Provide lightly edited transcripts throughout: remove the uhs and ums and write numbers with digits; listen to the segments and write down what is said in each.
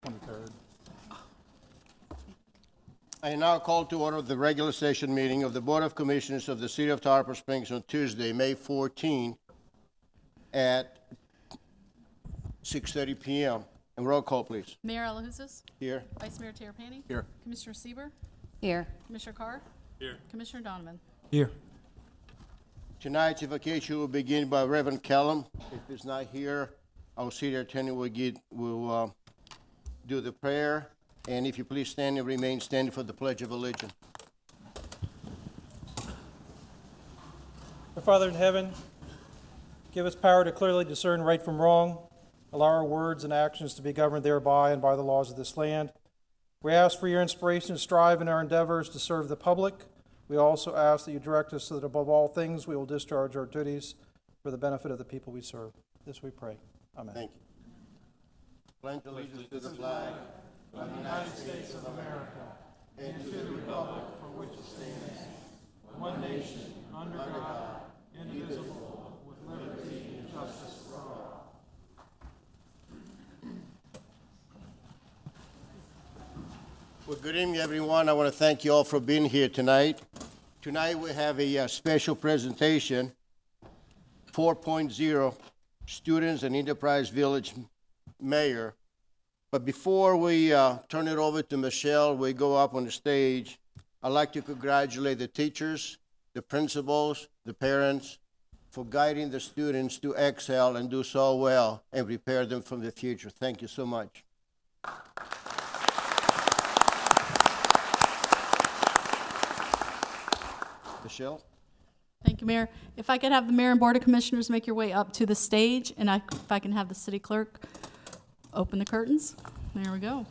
23rd. I now call to order the regular session meeting of the Board of Commissioners of the City of Tarpon Springs on Tuesday, May 14, at 6:30 p.m. And roll call, please. Mayor Alahouzes, Here. Vice Mayor Terapany. Here. Commissioner Sieber, Here. Commissioner Carr. Here. Commissioner Donovan. Here. Tonight's invocation will begin by Reverend Callum. If he's not here, our city attorney will do the prayer. And if you please stand and remain standing for the Pledge of Allegiance. Our Father in heaven, give us power to clearly discern right from wrong. Allow our words and actions to be governed thereby and by the laws of this land. We ask for your inspiration to strive in our endeavors to serve the public. We also ask that you direct us so that above all things we will discharge our duties for the benefit of the people we serve. This we pray. Amen. Thank you. Pledge allegiance to the flag of the United States of America and to the republic for which it stands, one nation, under God, indivisible, with liberty and justice for all. Well, good evening, everyone. I want to thank you all for being here tonight. Tonight we have a special presentation, 4.0, Students and Enterprise Village Mayor. But before we turn it over to Michelle, we go up on the stage, I'd like to congratulate the teachers, the principals, the parents, for guiding the students to excel and do so well and prepare them for the future. Thank you so much. Michelle? Thank you, Mayor. If I could have the Mayor and Board of Commissioners make your way up to the stage, and if I can have the City Clerk open the curtains. There we go.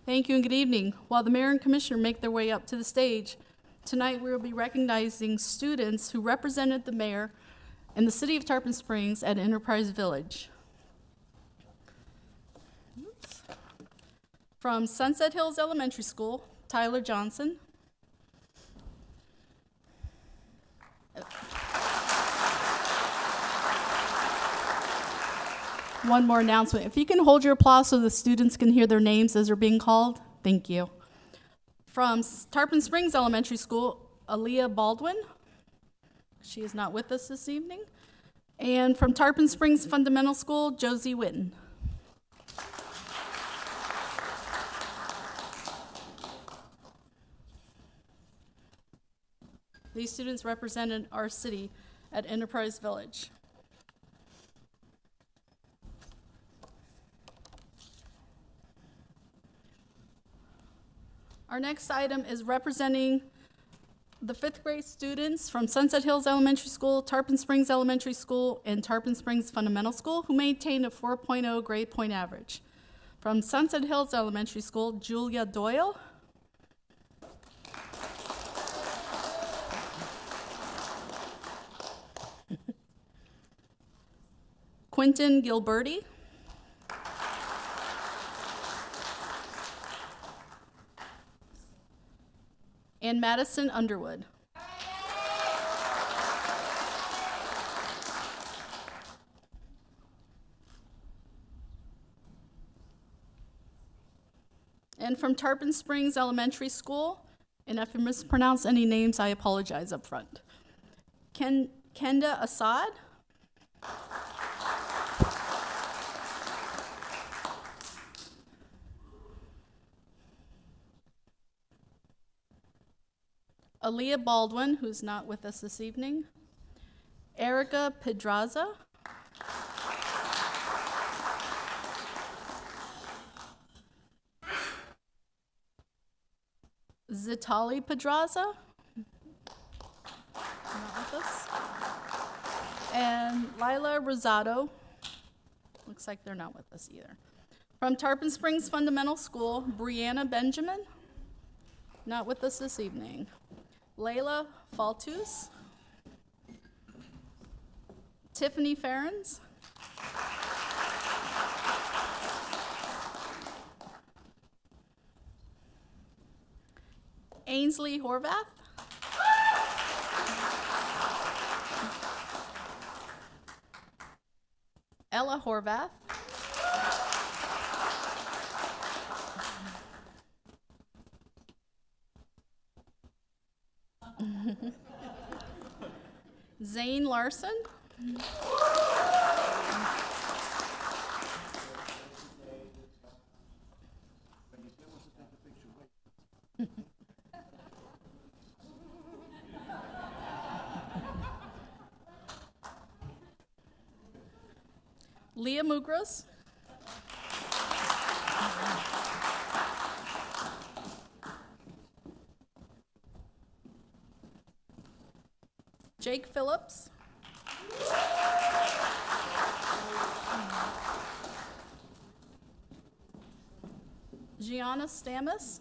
Thank you and good evening. While the Mayor and Commissioner make their way up to the stage, tonight we will be recognizing students who represented the Mayor in the City of Tarpon Springs at Enterprise Village. Oops. From Sunset Hills Elementary School, Tyler Johnson. One more announcement. If you can hold your applause so the students can hear their names as they're being called, thank you. From Tarpon Springs Elementary School, Aaliyah Baldwin. She is not with us this evening. And from Tarpon Springs Fundamental School, Josie Witten. These students represented our city at Enterprise Village. Our next item is representing the fifth grade students from Sunset Hills Elementary School, Tarpon Springs Elementary School, and Tarpon Springs Fundamental School, who maintained a 4.0 grade point average. From Sunset Hills Elementary School, Julia Doyle. Quentin Gilberti. And Madison Underwood. And from Tarpon Springs Elementary School, and if I mispronounce any names, I apologize up front. Kenda Assad. Aaliyah Baldwin, who's not with us this evening. Erica Pedraza. Zitali Pedraza. Not with us. And Lila Rosado. Looks like they're not with us either. From Tarpon Springs Fundamental School, Brianna Benjamin. Not with us this evening. Layla Faltus, Tiffany Ferens, Ainsley Horvath. Ella Horvath. Zane Larson. Leah Mugros. Jake Phillips. Gianna Stamus.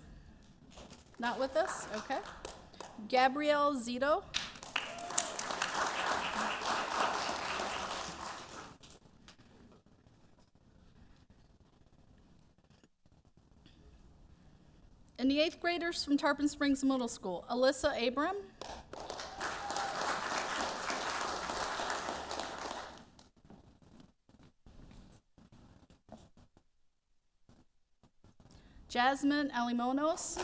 Not with us? Okay. Gabrielle Zito. And the 8th graders from Tarpon Springs Middle School, Alyssa Abram. Jasmine Alimonos.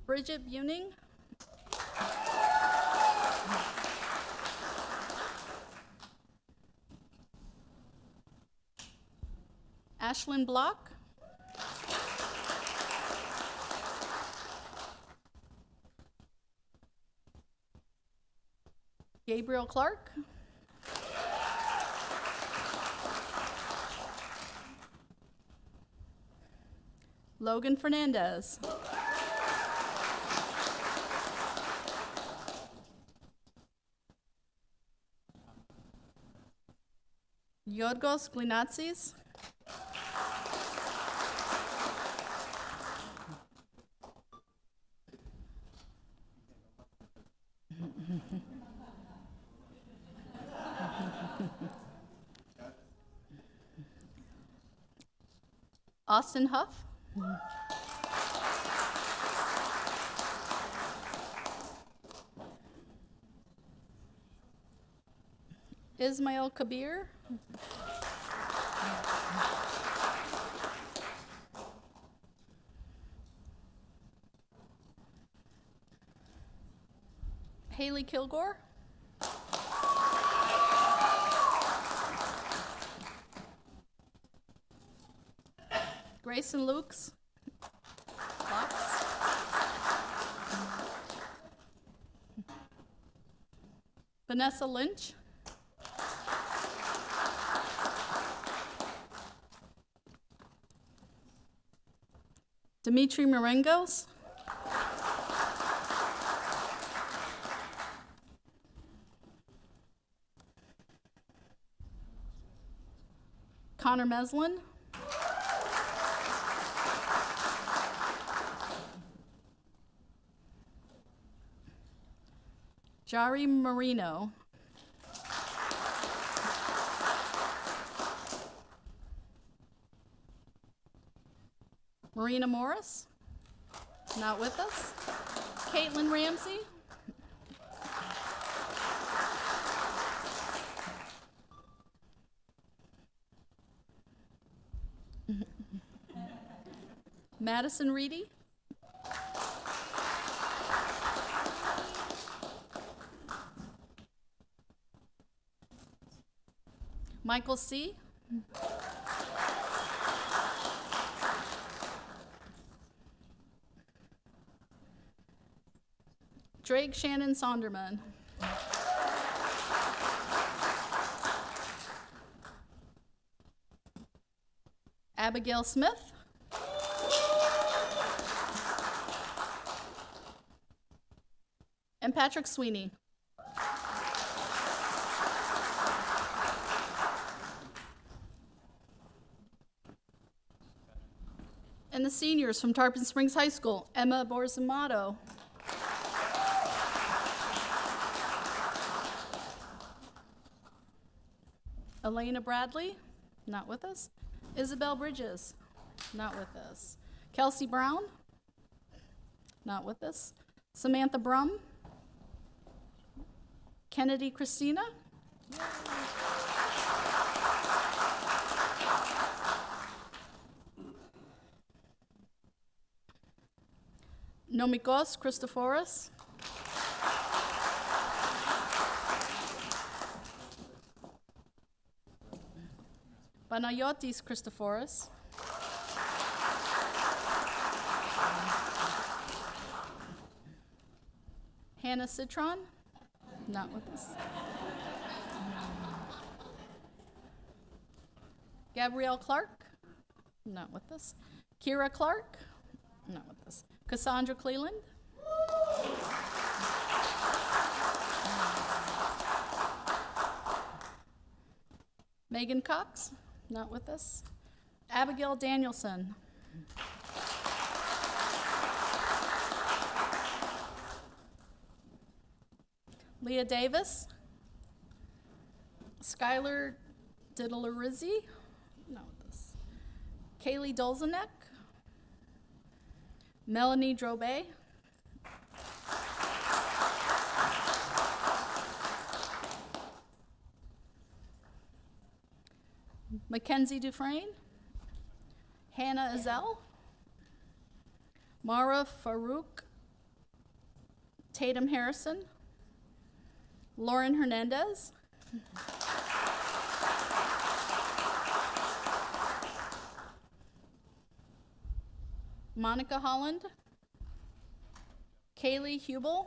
Bridget Buning. Ashlyn Block. Gabriel Clark. Logan Fernandez. Yorgos Glinatsis. Austin Huff. Ismail Kabir. Haley Kilgore. Grayson Lukes. Vanessa Lynch. Dimitri Marengos. Connor Meslin. Jari Marino. Marina Morris, not with us. Caitlin Ramsey. Madison Reedy. Michael C. Drake Shannon Sonderman. Abigail Smith. And Patrick Sweeney. And the seniors from Tarpon Springs High School, Emma Borzamato. Elena Bradley, not with us. Isabel Bridges, not with us. Kelsey Brown, not with us. Samantha Brum. Kennedy Christina. Nomikos Christoforos. Panayotis Christoforos. Hannah Citron, not with us. Gabrielle Clark, not with us. Kira Clark, not with us. Cassandra Cleland. Megan Cox, not with us. Abigail Danielson. Leah Davis. Skylar Diddlerizzi, not with us. Kaylee Dolzanek. Melanie Drobe. Mackenzie Dufresne. Hannah Azell. Mara Farouk. Tatum Harrison. Lauren Hernandez. Monica Holland. Kaylee Hubel.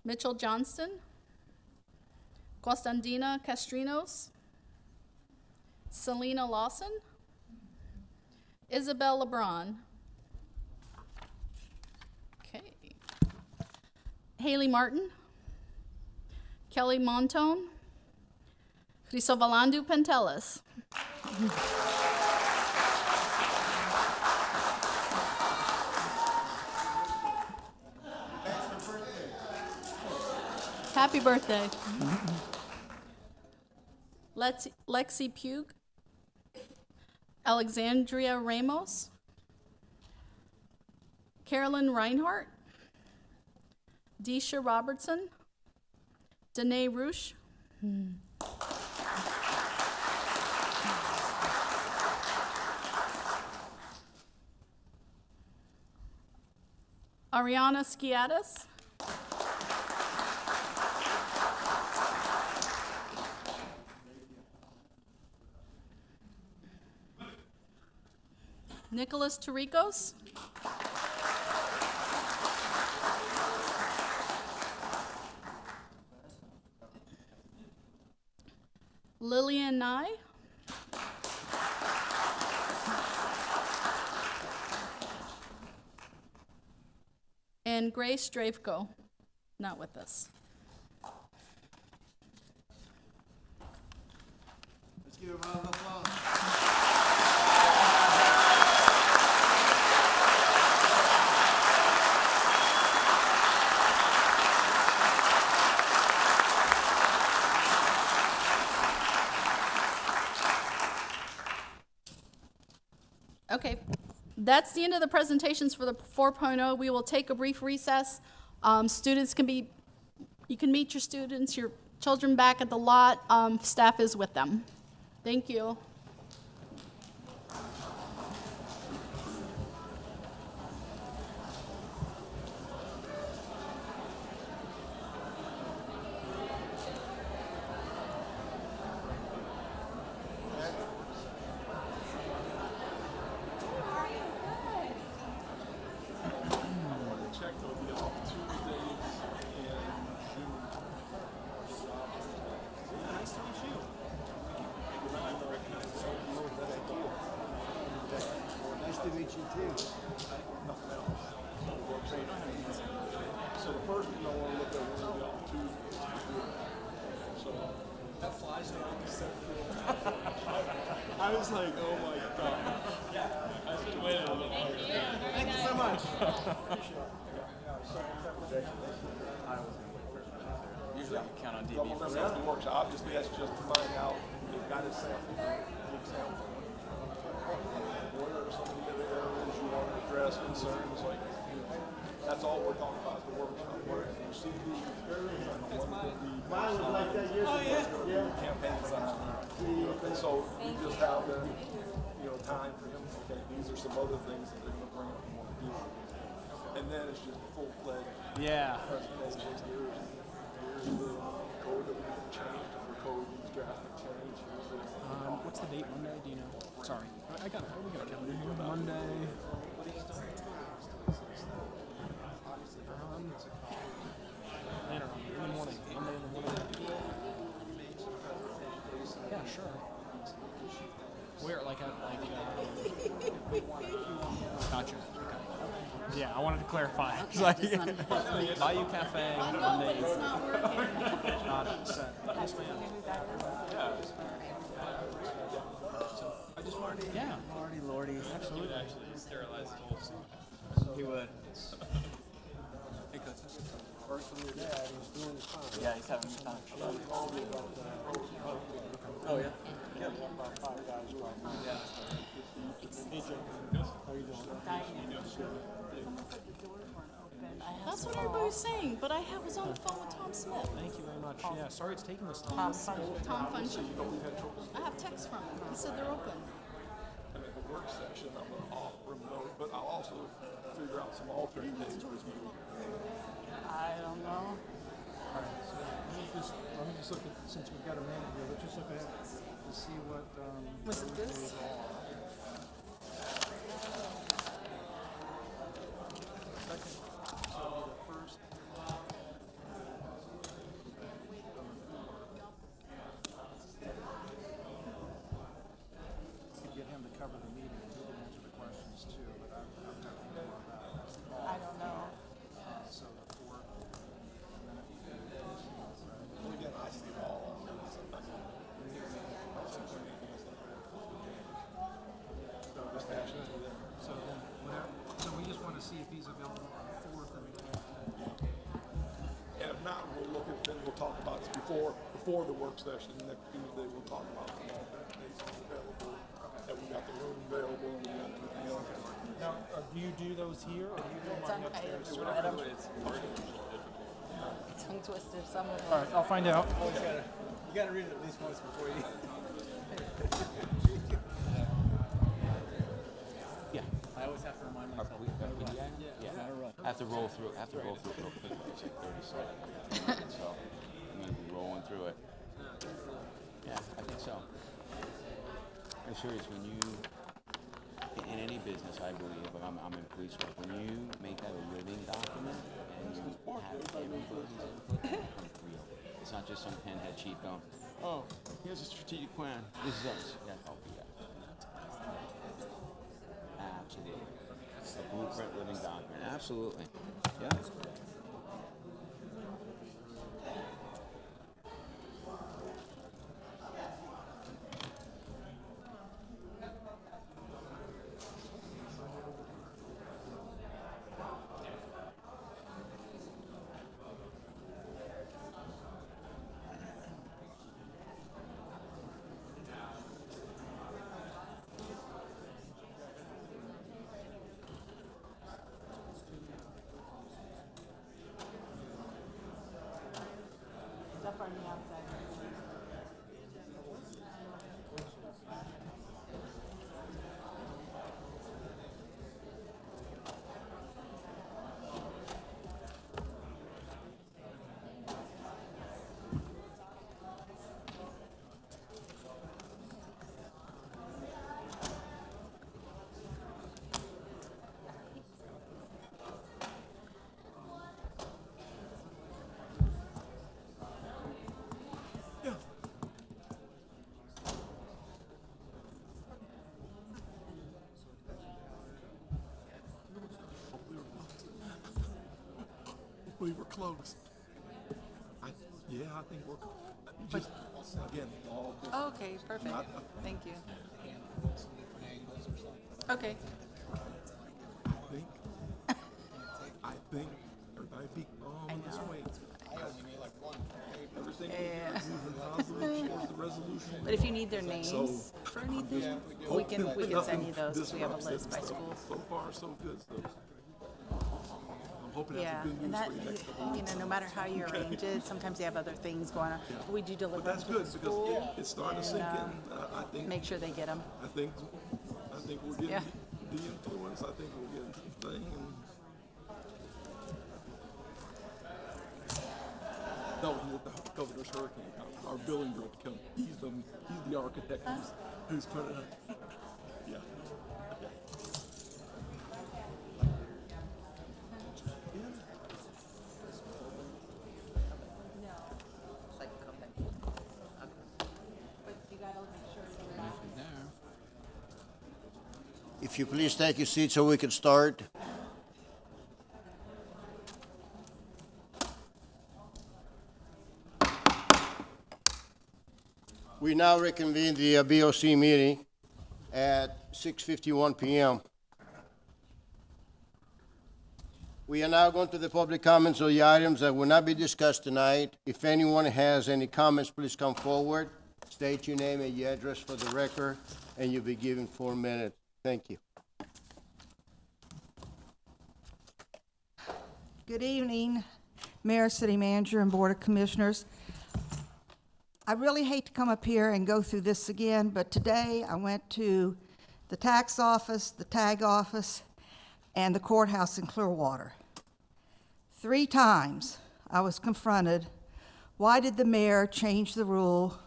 Mitchell Johnston. Costandina Castrinos. Selena Lawson. Isabel LeBron. Okay. Haley Martin. Kelly Montone. Crisovalandu Pentelis. Happy birthday. Lexi Pugh. Alexandria Ramos. Carolyn Reinhart. Deisha Robertson. Danae Roosh. Ariana Skiatis. Nicholas Tarikos. Lillian Nye. And Grace Dravko, not with us. Let's give a round of applause. Okay, that's the end of the presentations for the 4.0. We will take a brief recess. Students you can meet your students, your children back at the lot. Staff is with them. Thank you. To meet you too. So the first thing I want to look at is the opportunity. So that flies down. I was like, oh my god. I've been waiting a little bit. Thank you so much. Usually you count on DB Couple for of them have the workshop. Obviously, that's just to find out they've got a sample, the example. What are some of the other areas you want to address, concerns, like, that's all we're talking about, the workshop. Where you see the experience on what could be. Mine was like that yesterday. Campaigns on. And so we just have the, time for him, okay, these are some other things that they're gonna bring up and want to do. And then it's just full-fledged. Yeah. Presentation. Here's the code that we can change, the code needs drastic change. What's the date? Monday? Do you know? Sorry, we got a calendar here. Monday. Later on in the morning. Monday in the morning. Yeah, sure. Where, Gotcha. Okay. Yeah, I wanted to clarify. Bayou Cafe. I know, but it's not working. Not set. Yes, ma'am. I just wanted to. Yeah. Lordy. Absolutely. Actually sterilize the whole scene. He would. Yeah, he's having a good time. Oh yeah. That's what everybody was saying, but I was on the phone with Tom Smith. Thank you very much. Yeah, sorry it's taking this time. Tom Funchen. I have texts from him. He said they're open. And at the work session, I'm gonna off remote, but I'll also figure out some alternate days for his meeting. I don't know. Let me just look at, since we've got a minute here, let's just look ahead to see what, Was it this? get him to cover the meeting and he can answer the questions too, but I've got to know about it. I don't know. So the fourth, And again, I see it all on this. Just ask him to do that. so then, whatever, so we just want to see if he's available on the fourth and And if not, we'll look at, then we'll talk about this before the work session, next Tuesday, we'll talk about some alternate days available, that we got the room available, and we got everything else. now, do you do those here or do you do them on the upstairs? Tongue twister, some of All them. right, I'll find out. You gotta read it at least once before you. Yeah, I always have to remind myself. I have to roll through real quick. It's like 30 seconds. So I'm gonna be rolling through it. Yeah, I think so. I'm serious. When you in any business, I believe, but I'm in police work. When you make that a living document and you have everybody's input, it becomes real. It's not just some pinhead chief going, "Oh, here's a strategic plan. This is us." Yeah, oh yeah. Absolutely. It's the blueprint living document. Absolutely. Yeah. Stuff on the outside. We were close. I think we're, just, again, all this. Oh, okay, perfect. Thank you. Okay. I think everybody be on this way. I only made like one. But if you need their names for anything, we can send you those, because we have a list by school. So far, so good. So I'm hoping that's Yeah, a good and news that, for you next time. you know, no matter how you arrange it, sometimes you have other things going on. We do deliver But them that's to good the because school, it's starting to sink in. I think. make sure they get them. I think we're getting Yeah. the influence. I think we're getting the thing. No, the governor's hurricane conference. Our billing director, he's the architect who's put it. Yeah. Okay. If you please take your seat so we can start. We now reconvene the BOC meeting at 6:51 p.m. We are now going to the public comments on the items that will not be discussed tonight. If anyone has any comments, please come forward. State your name and your address for the record, and you'll be given 4 minutes. Thank you. Good evening, Mayor, City Manager, and Board of Commissioners. I really hate to come up here and go through this again, but today I went to the tax office, the tag office, and the courthouse in Clearwater. 3 times I was confronted, why did the mayor change the rule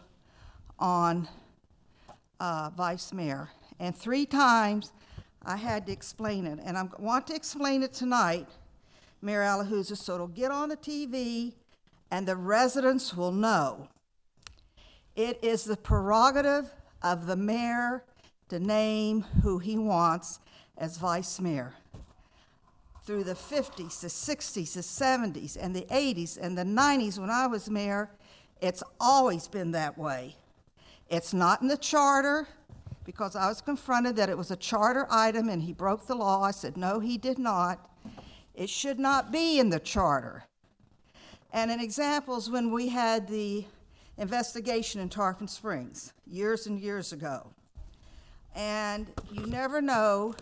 on vice mayor? And 3 times I had to explain it, and I want to explain it tonight, Mayor Alahouzes, so it'll get on the TV and the residents will know. It is the prerogative of the mayor to name who he wants as vice mayor. Through the 50s, the 60s, the 70s, and the 80s, and the 90s when I was mayor, it's always been that way. It's not in the charter, because I was confronted that it was a charter item and he broke the law. I said, no, he did not. It should not be in the charter. And an example is when we had the investigation in Tarpon Springs years and years ago. And you never know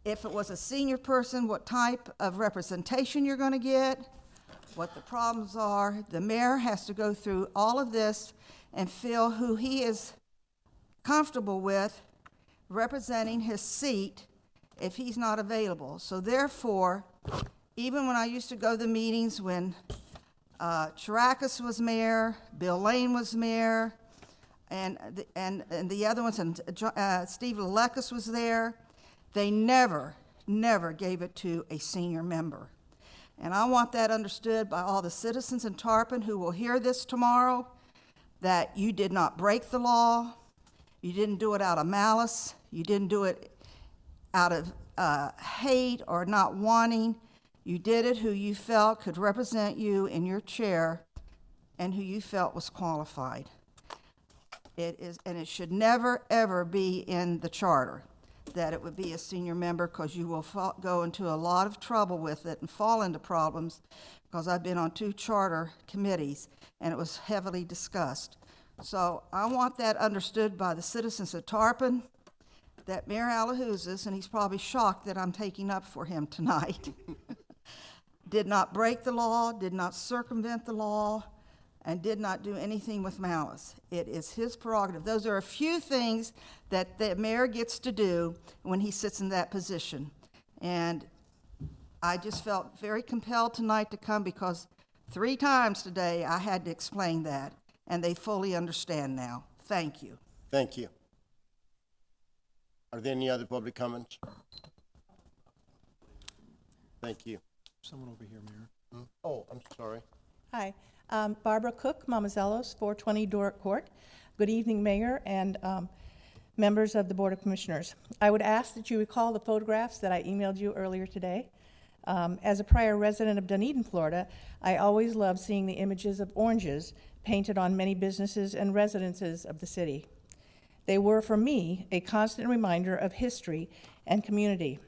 if it was a senior person, what type of representation you're going to get, what the problems are. The mayor has to go through all of this and feel who he is comfortable with representing his seat if he's not available. So therefore, even when I used to go to the meetings when Chirakas was mayor, Bill Lane was mayor, and the other ones, and Steve Lelekas was there, they never gave it to a senior member. And I want that understood by all the citizens in Tarpon who will hear this tomorrow, that you did not break the law, you didn't do it out of malice, you didn't do it out of hate or not wanting. You did it who you felt could represent you in your chair and who you felt was qualified. It is, and it should never, ever be in the charter that it would be a senior member, because you will go into a lot of trouble with it and fall into problems, because I've been on 2 charter committees and it was heavily discussed. So I want that understood by the citizens of Tarpon, that Mayor Alahouzes, and he's probably shocked that I'm taking up for him tonight, did not break the law, did not circumvent the law, and did not do anything with malice. It is his prerogative. Those are a few things that the mayor gets to do when he sits in that position. And I just felt very compelled tonight to come, because 3 times today I had to explain that, and they fully understand now. Thank you. Thank you. Are there any other public comments? Thank you. Someone over here, Mayor. Oh, I'm sorry. Hi, Barbara Cook, Mamazellos, 420 Doric Court. Good evening, Mayor and members of the Board of Commissioners. I would ask that you recall the photographs that I emailed you earlier today. As a prior resident of Dunedin, Florida, I always loved seeing the images of oranges painted on many businesses and residences of the city. They were, for me, a constant reminder of history and community.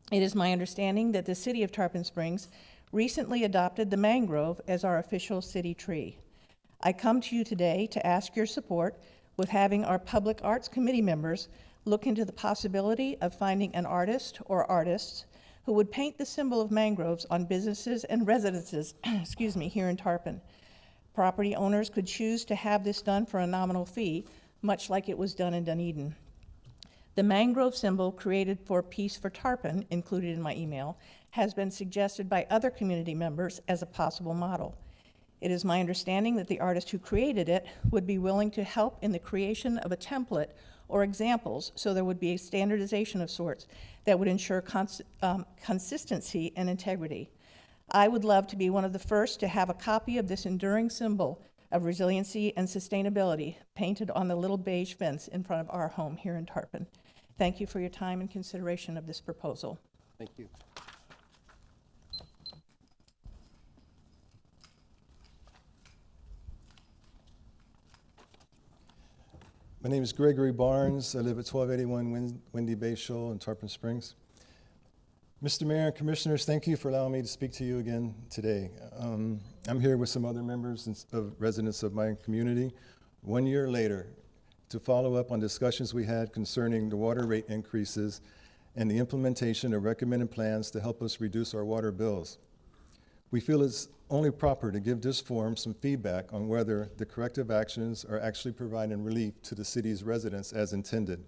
It is my understanding that the city of Tarpon Springs recently adopted the mangrove as our official city tree. I come to you today to ask your support with having our Public Arts Committee members look into the possibility of finding an artist or artists who would paint the symbol of mangroves on businesses and residences, excuse me, here in Tarpon. Property owners could choose to have this done for a nominal fee, much like it was done in Dunedin. The mangrove symbol created for Peace for Tarpon, included in my email, has been suggested by other community members as a possible model. It is my understanding that the artist who created it would be willing to help in the creation of a template or examples, so there would be a standardization of sorts that would ensure consistency and integrity. I would love to be one of the first to have a copy of this enduring symbol of resiliency and sustainability painted on the little beige fence in front of our home here in Tarpon. Thank you for your time and consideration of this proposal. Thank you. My name is Gregory Barnes. I live at 1281 Windy Bay Shoal in Tarpon Springs. Mr. Mayor and Commissioners, thank you for allowing me to speak to you again today. I'm here with some other members of residents of my community 1 year later to follow up on discussions we had concerning the water rate increases and the implementation of recommended plans to help us reduce our water bills. We feel it's only proper to give this forum some feedback on whether the corrective actions are actually providing relief to the city's residents as intended.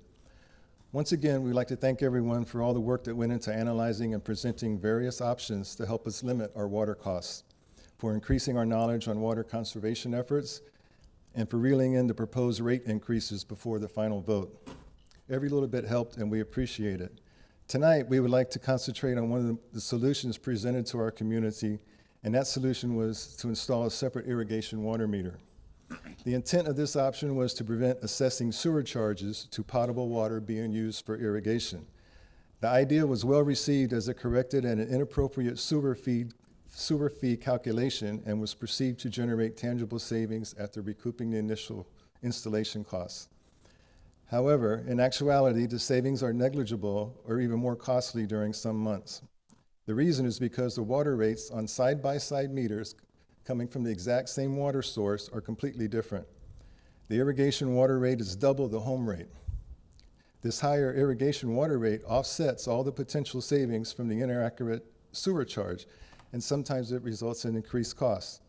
Once again, we'd like to thank everyone for all the work that went into analyzing and presenting various options to help us limit our water costs, for increasing our knowledge on water conservation efforts, and for reeling in the proposed rate increases before the final vote. Every little bit helped, and we appreciate it. Tonight, we would like to concentrate on one of the solutions presented to our community, and that solution was to install a separate irrigation water meter. The intent of this option was to prevent assessing sewer charges to potable water being used for irrigation. The idea was well received as it corrected an inappropriate sewer fee calculation and was perceived to generate tangible savings after recouping the initial installation costs. However, in actuality, the savings are negligible or even more costly during some months. The reason is because the water rates on side-by-side meters coming from the exact same water source are completely different. The irrigation water rate is double the home rate. This higher irrigation water rate offsets all the potential savings from the inaccurate sewer charge, and sometimes it results in increased costs.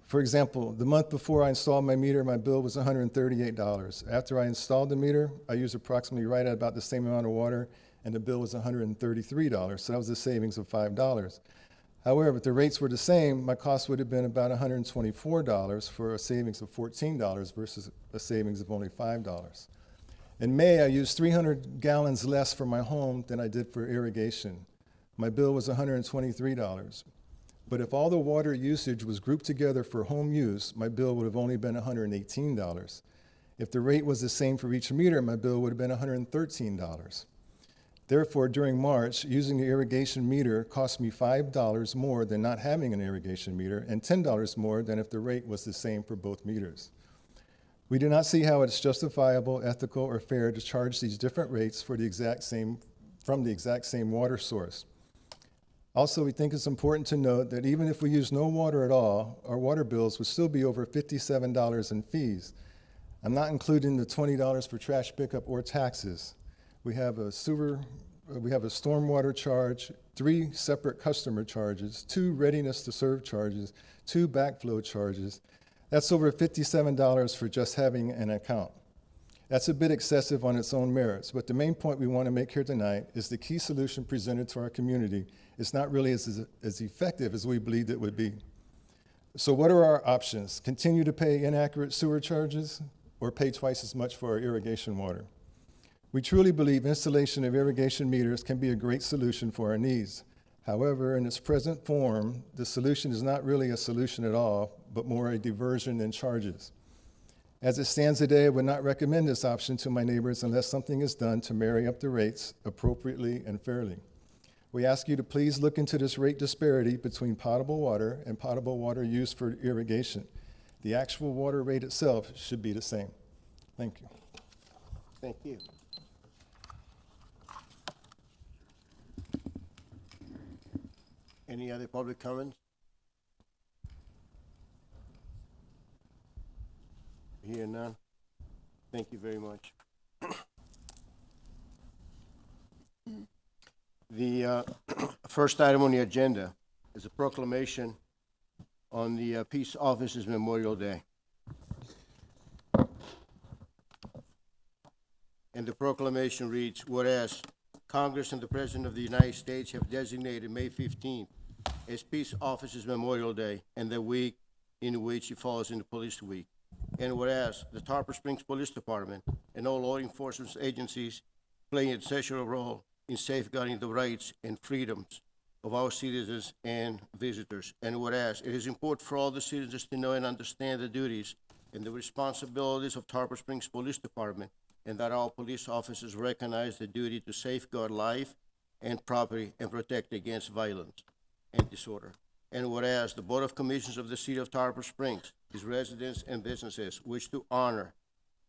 For example, the month before I installed my meter, my bill was $138. After I installed the meter, I used approximately right at about the same amount of water, and the bill was $133, so that was a savings of $5. However, if the rates were the same, my cost would have been about $124 for a savings of $14 versus a savings of only $5. In May, I used 300 gallons less for my home than I did for irrigation. My bill was $123. But if all the water usage was grouped together for home use, my bill would have only been $118. If the rate was the same for each meter, my bill would have been $113. Therefore, during March, using the irrigation meter cost me $5 more than not having an irrigation meter, and $10 more than if the rate was the same for both meters. We do not see how it's justifiable, ethical, or fair to charge these different rates for from the exact same water source. Also, we think it's important to note that even if we use no water at all, our water bills would still be over $57 in fees. I'm not including the $20 for trash pickup or taxes. We have a stormwater charge, 3 separate customer charges, 2 readiness to serve charges, 2 backflow charges. That's over $57 for just having an account. That's a bit excessive on its own merits, but the main point we want to make here tonight is the key solution presented to our community is not really as effective as we believed it would be. So what are our options? Continue to pay inaccurate sewer charges or pay twice as much for our irrigation water? We truly believe installation of irrigation meters can be a great solution for our needs. However, in its present form, the solution is not really a solution at all, but more a diversion in charges. As it stands today, I would not recommend this option to my neighbors unless something is done to marry up the rates appropriately and fairly. We ask you to please look into this rate disparity between potable water and potable water used for irrigation. The actual water rate itself should be the same. Thank you. Thank you. Any other public comments? Hear none. Thank you very much. The first item on the agenda is a proclamation on the Peace Officers Memorial Day. And the proclamation reads, whereas Congress and the President of the United States have designated May 15th as Peace Officers Memorial Day and the week in which it falls into Police Week. And whereas the Tarpon Springs Police Department and all law enforcement agencies play an essential role in safeguarding the rights and freedoms of our citizens and visitors. And whereas it is important for all the citizens to know and understand the duties and the responsibilities of Tarpon Springs Police Department, and that all police officers recognize the duty to safeguard life and property and protect against violence and disorder. And whereas the Board of Commissioners of the City of Tarpon Springs, its residents and businesses, wish to honor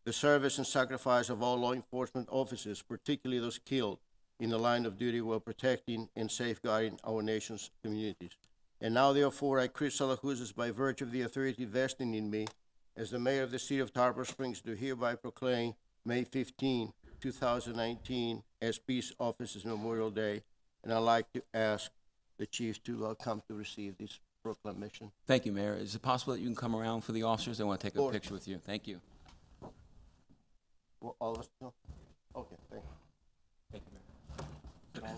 the service and sacrifice of all law enforcement officers, particularly those killed in the line of duty while protecting and safeguarding our nation's communities. And now, therefore, I, Chris Salahuzes, by virtue of the authority vested in me as the mayor of the City of Tarpon Springs, do hereby proclaim May 15, 2019 as Peace Officers Memorial Day. And I'd like to ask the chief to come to receive this proclamation. Thank you, Mayor. Is it possible that you can come around for the officers? They want to take a Sure. picture with you. Thank you. Well, all of us, no? Okay, thank you. Thank you, Mayor.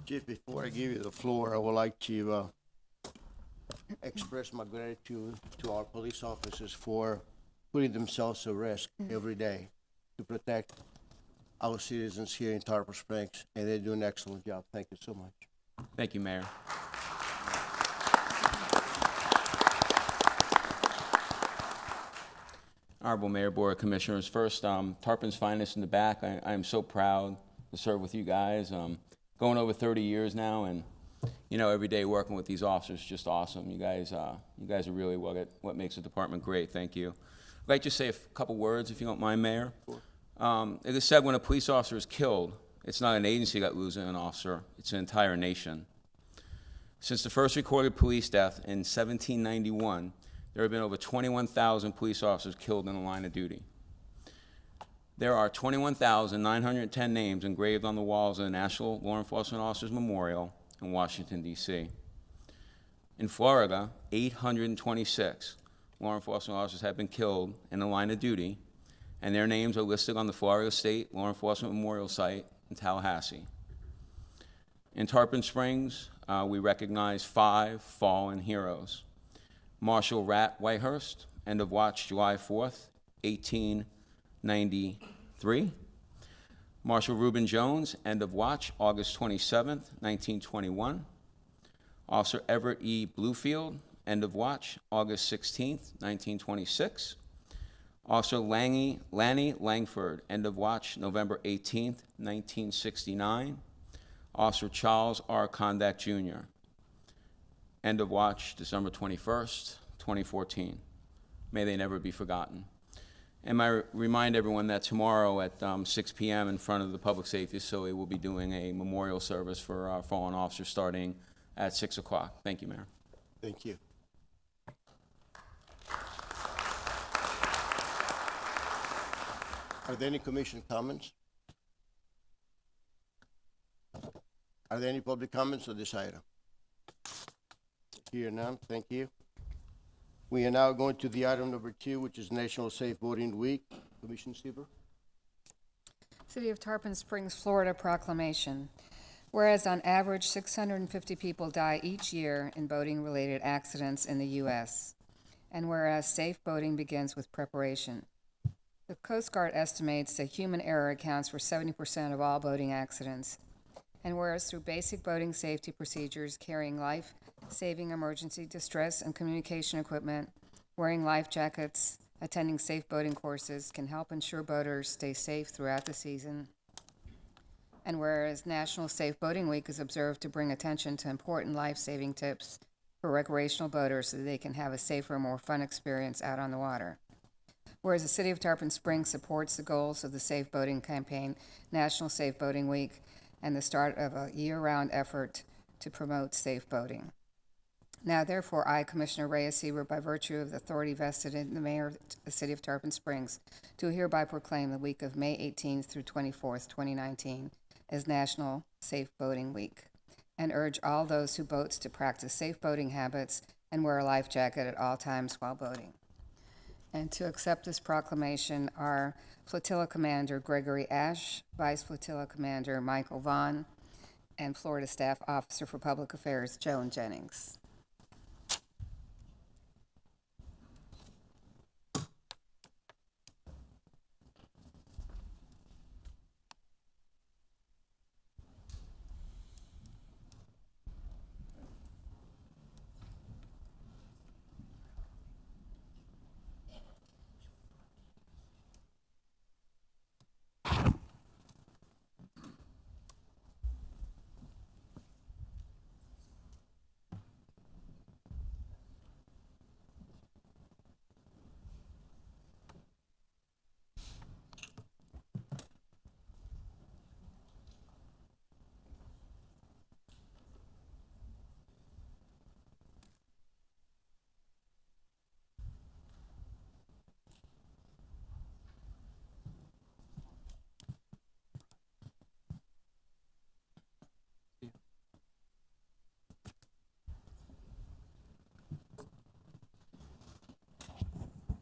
Chief, before I give you the floor, I would like to express my gratitude to our police officers for putting themselves at risk every day to protect our citizens here in Tarpon Springs, and they do an excellent job. Thank you so much. Thank you, Mayor. Honorable Mayor, Board of Commissioners, first, Tarpon's finest in the back. I am so proud to serve with you guys. Going over 30 years now, and you know, every day working with these officers is just awesome. You guys are really what makes the department great. Thank you. I'd like to say a couple words, if you don't mind, Mayor. Sure. It is said when a police officer is killed, it's not an agency that loses an officer; it's an entire nation. Since the first recorded police death in 1791, there have been over 21,000 police officers killed in the line of duty. There are 21,910 names engraved on the walls of the National Law Enforcement Officers Memorial in Washington, D.C. In Florida, 826 law enforcement officers have been killed in the line of duty, and their names are listed on the Florida State Law Enforcement Memorial Site in Tallahassee. In Tarpon Springs, we recognize 5 fallen heroes. Marshal Rat Whitehurst, end of watch July 4th, 1893. Marshal Reuben Jones, end of watch August 27th, 1921. Officer Everett E. Bluefield, end of watch August 16th, 1926. Officer Lanny Langford, end of watch November 18th, 1969. Officer Charles R. Kondak Jr., end of watch December 21st, 2014. May they never be forgotten. And I remind everyone that tomorrow at 6 p.m. in front of the Public Safety Facility, we'll be doing a memorial service for our fallen officers starting at 6 o'clock. Thank you, Mayor. Thank you. Are there any commission comments? Are there any public comments on this item? Here none, thank you. We are now going to the item number 2, which is National Safe Boating Week. Commissioner Sieber? City of Tarpon Springs, Florida proclamation. Whereas on average, 650 people die each year in boating-related accidents in the U.S., and whereas safe boating begins with preparation. The Coast Guard estimates that human error accounts for 70% of all boating accidents, and whereas through basic boating safety procedures, carrying life-saving emergency distress and communication equipment, wearing life jackets, attending safe boating courses can help ensure boaters stay safe throughout the season. And whereas National Safe Boating Week is observed to bring attention to important life-saving tips for recreational boaters so that they can have a safer, more fun experience out on the water. Whereas the City of Tarpon Springs supports the goals of the Safe Boating Campaign, National Safe Boating Week, and the start of a year-round effort to promote safe boating. Now, therefore, I, Commissioner Reyes Sieber, by virtue of the authority vested in the Mayor of the City of Tarpon Springs, do hereby proclaim the week of May 18th through 24th, 2019, as National Safe Boating Week, and urge all those who boat to practice safe boating habits and wear a life jacket at all times while boating. And to accept this proclamation are Flotilla Commander Gregory Ash, Vice Flotilla Commander Michael Vaughn, and Florida Staff Officer for Public Affairs Joan Jennings.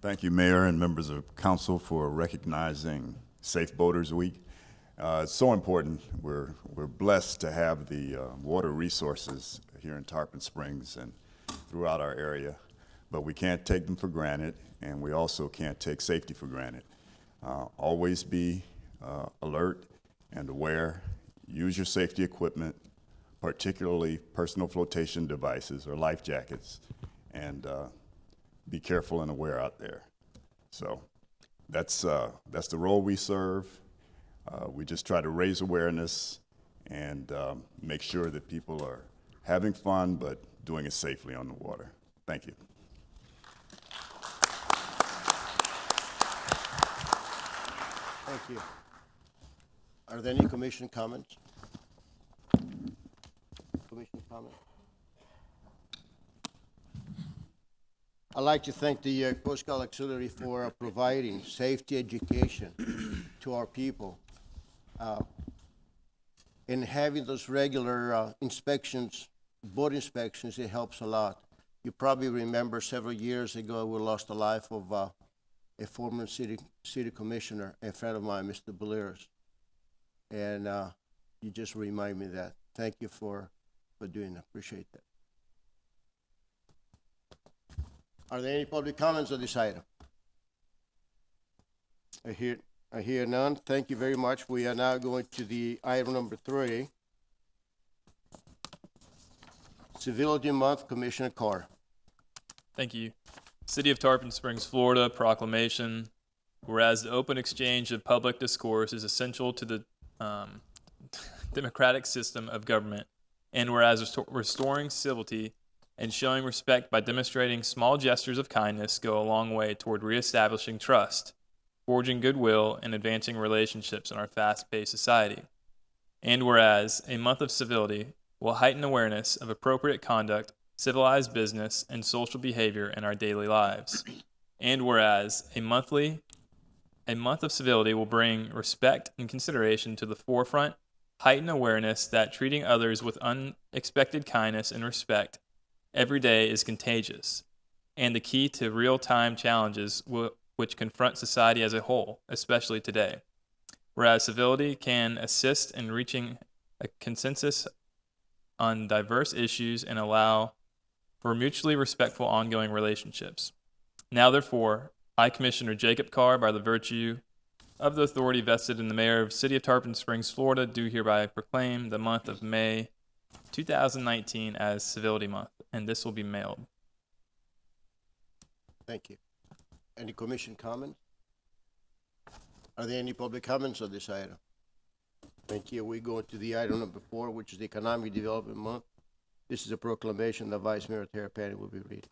Thank you, Mayor and members of Council, for recognizing Safe Boaters Week. It's so important. We're blessed to have the water resources here in Tarpon Springs and throughout our area, but we can't take them for granted, and we also can't take safety for granted. Always be alert and aware. Use your safety equipment, particularly personal flotation devices or life jackets, and be careful and aware out there. So that's the role we serve. We just try to raise awareness and make sure that people are having fun but doing it safely on the water. Thank you. Thank you. Are there any commission comments? Commission comments? I'd like to thank the Coast Guard Auxiliary for providing safety education to our people. And having those regular inspections, boat inspections, it helps a lot. You probably remember several years ago we lost the life of a former city commissioner, a friend of mine, Mr. Balears. And you just remind me of that. Thank you for doing that. Appreciate that. Are there any public comments on this item? I hear none. Thank you very much. We are now going to the item number 3. Civility Month, Commissioner Carr. Thank you. City of Tarpon Springs, Florida proclamation. Whereas the open exchange of public discourse is essential to the democratic system of government, and whereas restoring civility and showing respect by demonstrating small gestures of kindness go a long way toward reestablishing trust, forging goodwill, and advancing relationships in our fast-paced society. And whereas a month of civility will heighten awareness of appropriate conduct, civilized business, and social behavior in our daily lives. And whereas a month of civility will bring respect and consideration to the forefront heighten awareness that treating others with unexpected kindness and respect every day is contagious and the key to real-time challenges which confront society as a whole, especially today. Whereas civility can assist in reaching a consensus on diverse issues and allow for mutually respectful ongoing relationships. Now, therefore, I, Commissioner Jacob Carr, by the virtue of the authority vested in the Mayor of the City of Tarpon Springs, Florida, do hereby proclaim the month of May 2019 as Civility Month, and this will be mailed. Thank you. Any commission comments? Are there any public comments on this item? Thank you. We go to the item number 4, which is the Economic Development Month. This is a proclamation that Vice Mayor Terrapini will be reading.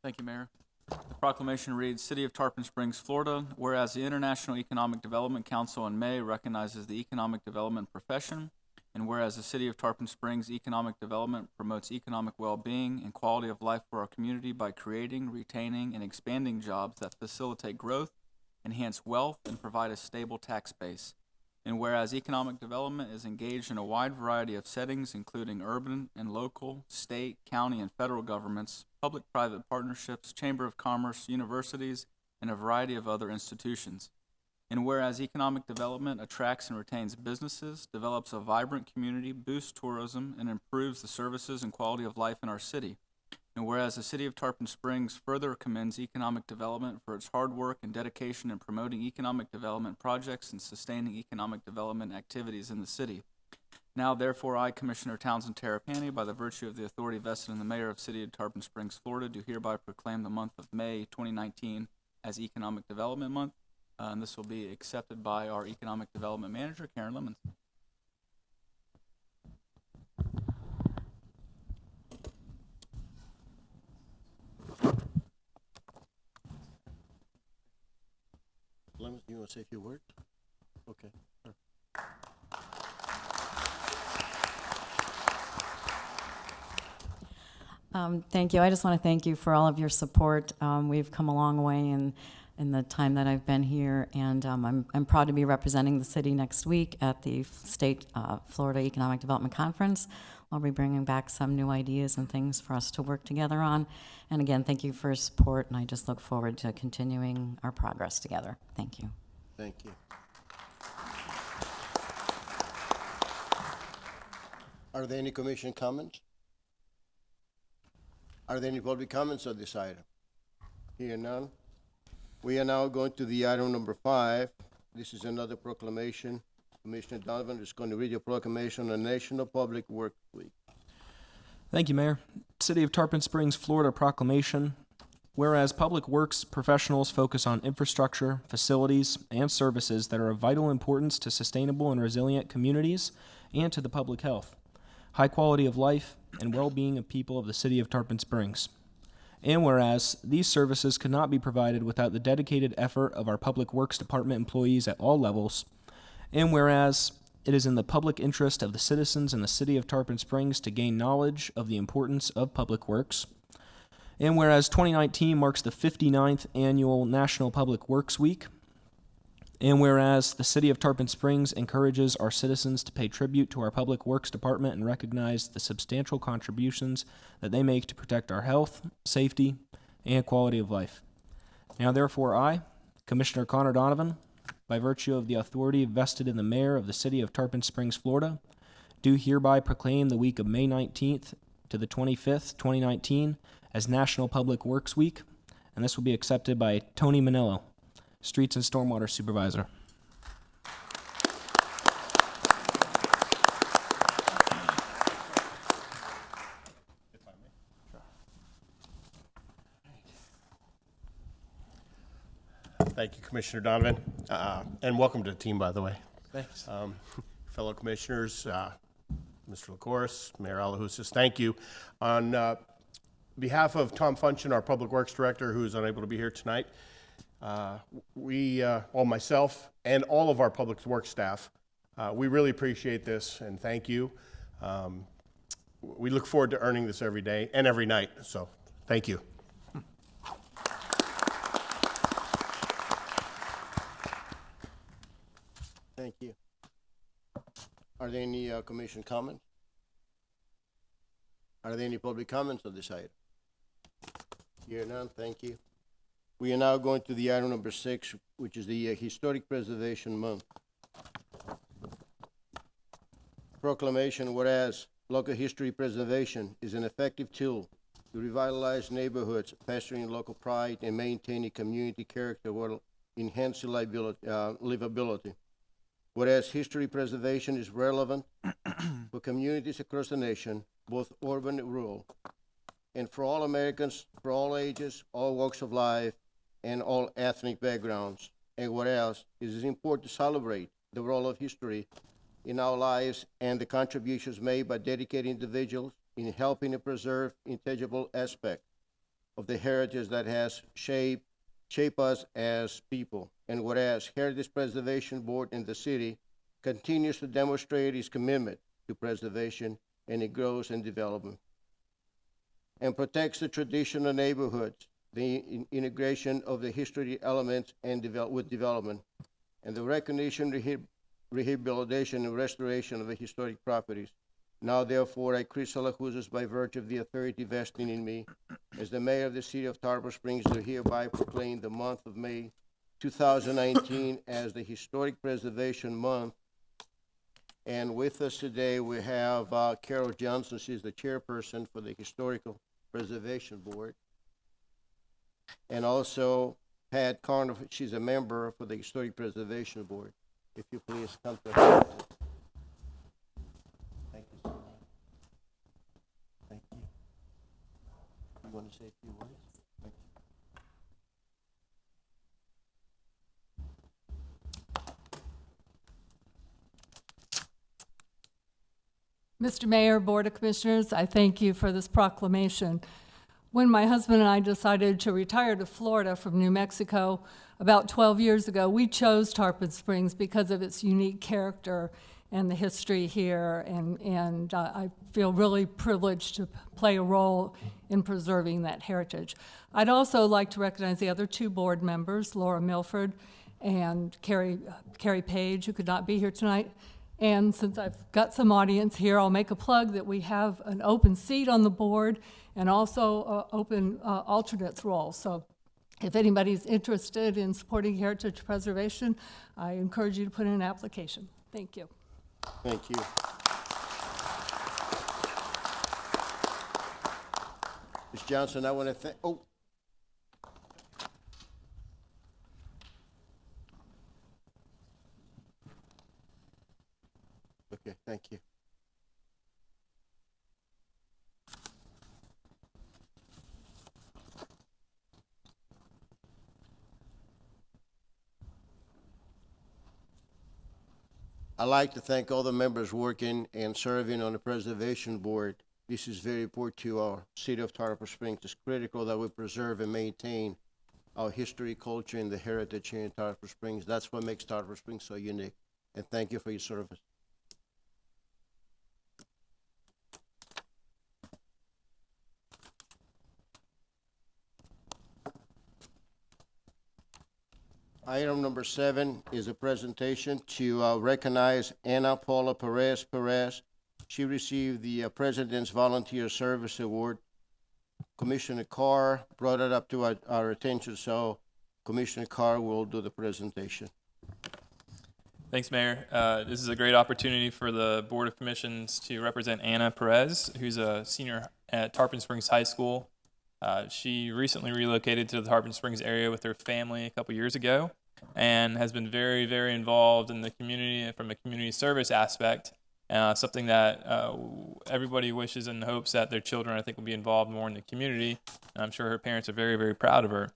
Thank you, Mayor. The proclamation reads, City of Tarpon Springs, Florida, whereas the International Economic Development Council in May recognizes the economic development profession, and whereas the City of Tarpon Springs Economic Development promotes economic well-being and quality of life for our community by creating, retaining, and expanding jobs that facilitate growth, enhance wealth, and provide a stable tax base. And whereas economic development is engaged in a wide variety of settings, including urban and local, state, county, and federal governments, public-private partnerships, Chamber of Commerce, universities, and a variety of other institutions. And whereas economic development attracts and retains businesses, develops a vibrant community, boosts tourism, and improves the services and quality of life in our city. And whereas the City of Tarpon Springs further commends economic development for its hard work and dedication in promoting economic development projects and sustaining economic development activities in the city. Now, therefore, I, Commissioner Townsend Terrapini, by the virtue of the authority vested in the Mayor of the City of Tarpon Springs, Florida, do hereby proclaim the month of May 2019 as Economic Development Month. And this will be accepted by our Economic Development Manager, Karen Lemons. Lemons, you want to say a few words? Okay. Thank you. I just want to thank you for all of your support. We've come a long way in the time that I've been here, and I'm proud to be representing the city next week at the State Florida Economic Development Conference. I'll be bringing back some new ideas and things for us to work together on. And again, thank you for your support, and I just look forward to continuing our progress together. Thank you. Thank you. Are there any commission comments? Are there any public comments on this item? Here none. We are now going to the item number 5. This is another proclamation. Commissioner Donovan is going to read your proclamation on National Public Works Week. Thank you, Mayor. City of Tarpon Springs, Florida proclamation. Whereas public works professionals focus on infrastructure, facilities, and services that are of vital importance to sustainable and resilient communities and to the public health, high quality of life, and well-being of people of the City of Tarpon Springs. And whereas these services could not be provided without the dedicated effort of our Public Works Department employees at all levels, and whereas it is in the public interest of the citizens in the City of Tarpon Springs to gain knowledge of the importance of public works, and whereas 2019 marks the 59th annual National Public Works Week, and whereas the City of Tarpon Springs encourages our citizens to pay tribute to our Public Works Department and recognize the substantial contributions that they make to protect our health, safety, and quality of life. Now, therefore, I, Commissioner Connor Donovan, by virtue of the authority vested in the Mayor of the City of Tarpon Springs, Florida, do hereby proclaim the week of May 19th to the 25th, 2019, as National Public Works Week, and this will be accepted by Tony Manillo, Streets and Stormwater Supervisor. Thank you, Commissioner Donovan, and welcome to the team, by the way. Thanks. Fellow commissioners, Mr. LaCourse, Mayor Alahousas, thank you. On behalf of Tom Funchen, our Public Works Director, who is unable to be here tonight, myself and all of our Public Works staff, we really appreciate this and thank you. We look forward to earning this every day and every night, so thank you. Thank you. Are there any commission comments? Are there any public comments on this item? Hear none, thank you. We are now going to the item number 6, which is the Historic Preservation Month. Proclamation, whereas local history preservation is an effective tool to revitalize neighborhoods, fostering local pride, and maintaining community character while enhancing livability. Whereas history preservation is relevant for communities across the nation, both urban and rural, and for all Americans, for all ages, all walks of life, and all ethnic backgrounds. And whereas it is important to celebrate the role of history in our lives and the contributions made by dedicated individuals in helping to preserve intangible aspects of the heritage that has shaped us as people. And whereas Heritage Preservation Board in the city continues to demonstrate its commitment to preservation and its growth and development, and protects the traditional neighborhoods, the integration of the history elements and with development, and the recognition, rehabilitation, and restoration of the historic properties. Now, therefore, I, Chris Alajuzas, by virtue of the authority vesting in me, as the mayor of the city of Tarpon Springs, do hereby proclaim the month of May 2019 as the Historic Preservation Month. And with us today, we have Carol Johnson. She's the chairperson for the Historical Preservation Board. And also Pat Carniff, she's a member for the Historic Preservation Board. If you please come to her. Thank you so much. Thank you. You want to say a few words? Thank you. Mr. Mayor, Board of Commissioners, I thank you for this proclamation. When my husband and I decided to retire to Florida from New Mexico about 12 years ago, we chose Tarpon Springs because of its unique character and the history here, and I feel really privileged to play a role in preserving that heritage. I'd also like to recognize the other 2 board members, Laura Milford and Carrie Page, who could not be here tonight. And since I've got some audience here, I'll make a plug that we have an open seat on the board and also open alternates role. So if anybody's interested in supporting heritage preservation, I encourage you to put in an application. Thank you. Thank you. Ms. Johnson, I want to thank, Okay, thank you. I'd like to thank all the members working and serving on the Preservation Board. This is very important to our city of Tarpon Springs. It's critical that we preserve and maintain our history, culture, and the heritage here in Tarpon Springs. That's what makes Tarpon Springs so unique. And thank you for your service. Item number 7 is a presentation to recognize Ana Paula Perez. She received the President's Volunteer Service Award. Commissioner Carr brought it up to our attention, so Commissioner Carr will do the presentation. Thanks, Mayor. This is a great opportunity for the Board of Commissions to represent Ana Perez, who's a senior at Tarpon Springs High School. She recently relocated to the Tarpon Springs area with her family a couple years ago and has been very, very involved in the community from a community service aspect, something that everybody wishes and hopes that their children, I think, will be involved more in the community. And I'm sure her parents are very, very proud of her.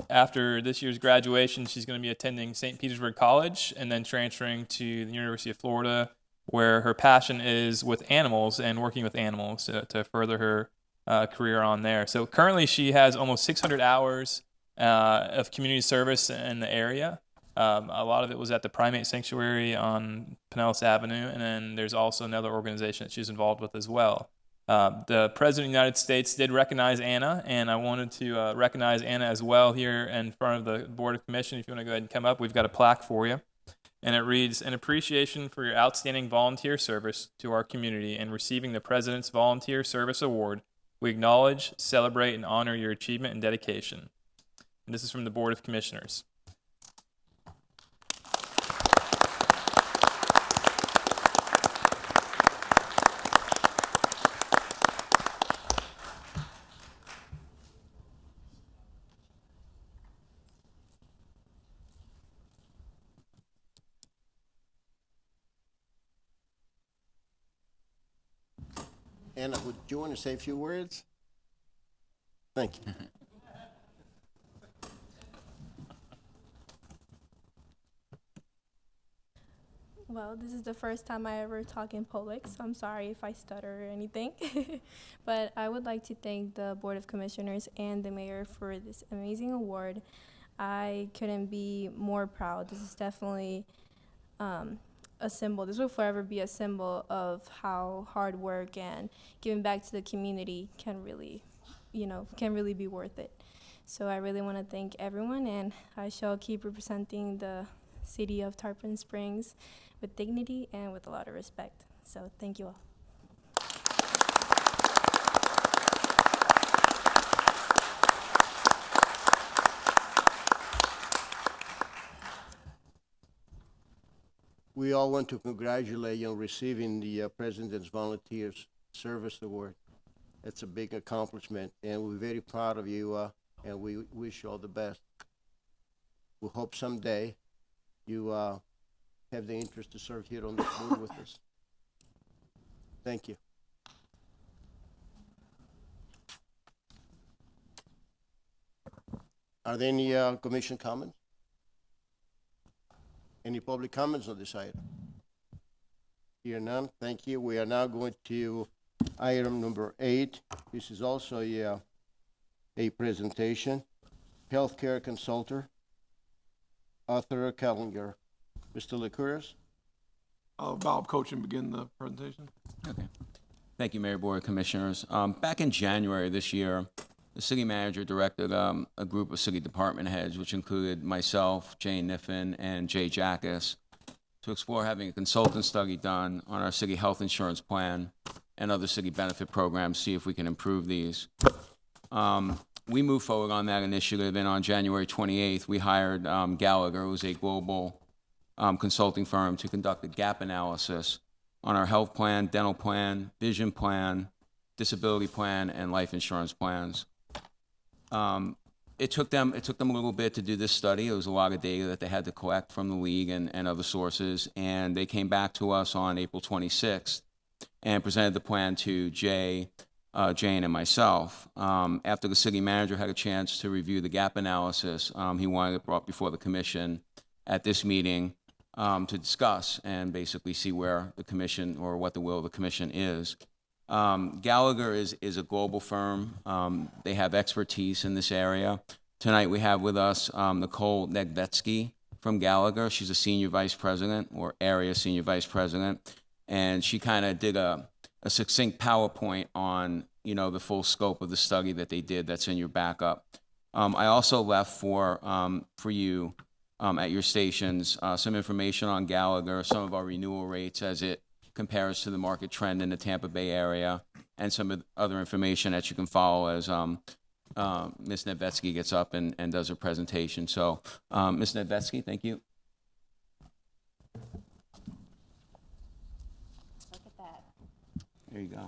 After this year's graduation, she's going to be attending St. Petersburg College and then transferring to the University of Florida, where her passion is with animals and working with animals to further her career on there. So currently she has almost 600 hours of community service in the area. A lot of it was at the Primate Sanctuary on Pinellas Avenue, and then there's also another organization that she's involved with as well. The President of the United States did recognize Ana, and I wanted to recognize Ana as well here in front of the Board of Commission. If you want to go ahead and come up, we've got a plaque for you. And it reads, "In appreciation for your outstanding volunteer service to our community and receiving the President's Volunteer Service Award, we acknowledge, celebrate, and honor your achievement and dedication." And this is from the Board of Commissioners. Anna, would you want to say a few words? Thank you. Well, this is the first time I ever talk in public, so I'm sorry if I stutter or anything. But I would like to thank the Board of Commissioners and the Mayor for this amazing award. I couldn't be more proud. This is definitely a symbol. This will forever be a symbol of how hard work and giving back to the community can really, can really be worth it. So I really want to thank everyone, and I shall keep representing the city of Tarpon Springs with dignity and with a lot of respect. So thank you all. We all want to congratulate you on receiving the President's Volunteer Service Award. It's a big accomplishment, and we're very proud of you, and we wish you all the best. We hope someday you have the interest to serve here on the board with us. Thank you. Are there any commission comments? Any public comments on this item? Hear none, thank you. We are now going to item number 8. This is also a presentation. Healthcare consultant, Arthur Kellinger. Mr. Licouris? Bob Cochin begin the presentation. Okay. Thank you, Mayor, Board of Commissioners. Back in January this year, the city manager directed a group of city department heads, which included myself, Jane Niffen, and Jay Jackas, to explore having a consultant study done on our city health insurance plan and other city benefit programs, see if we can improve these. We moved forward on that initiative, and on January 28th, we hired Gallagher, who's a global consulting firm, to conduct a gap analysis on our health plan, dental plan, vision plan, disability plan, and life insurance plans. It took them a little bit to do this study. It was a lot of data that they had to collect from the league and other sources, and they came back to us on April 26th and presented the plan to Jane, and myself. After the city manager had a chance to review the gap analysis, he wanted it brought before the commission at this meeting to discuss and basically see where the commission, or what the will of the commission is. Gallagher is a global firm. They have expertise in this area. Tonight we have with us Nicole Negvetsky from Gallagher. She's a senior vice president, or area senior vice president, and she kind of did a succinct PowerPoint on the full scope of the study that they did. That's in your backup. I also left for you at your stations some information on Gallagher, some of our renewal rates as it compares to the market trend in the Tampa Bay area, and some other information that you can follow as Ms. Nedvetsky gets up and does her presentation. So, Ms. Nedvetsky, thank you. Look at that. There you go.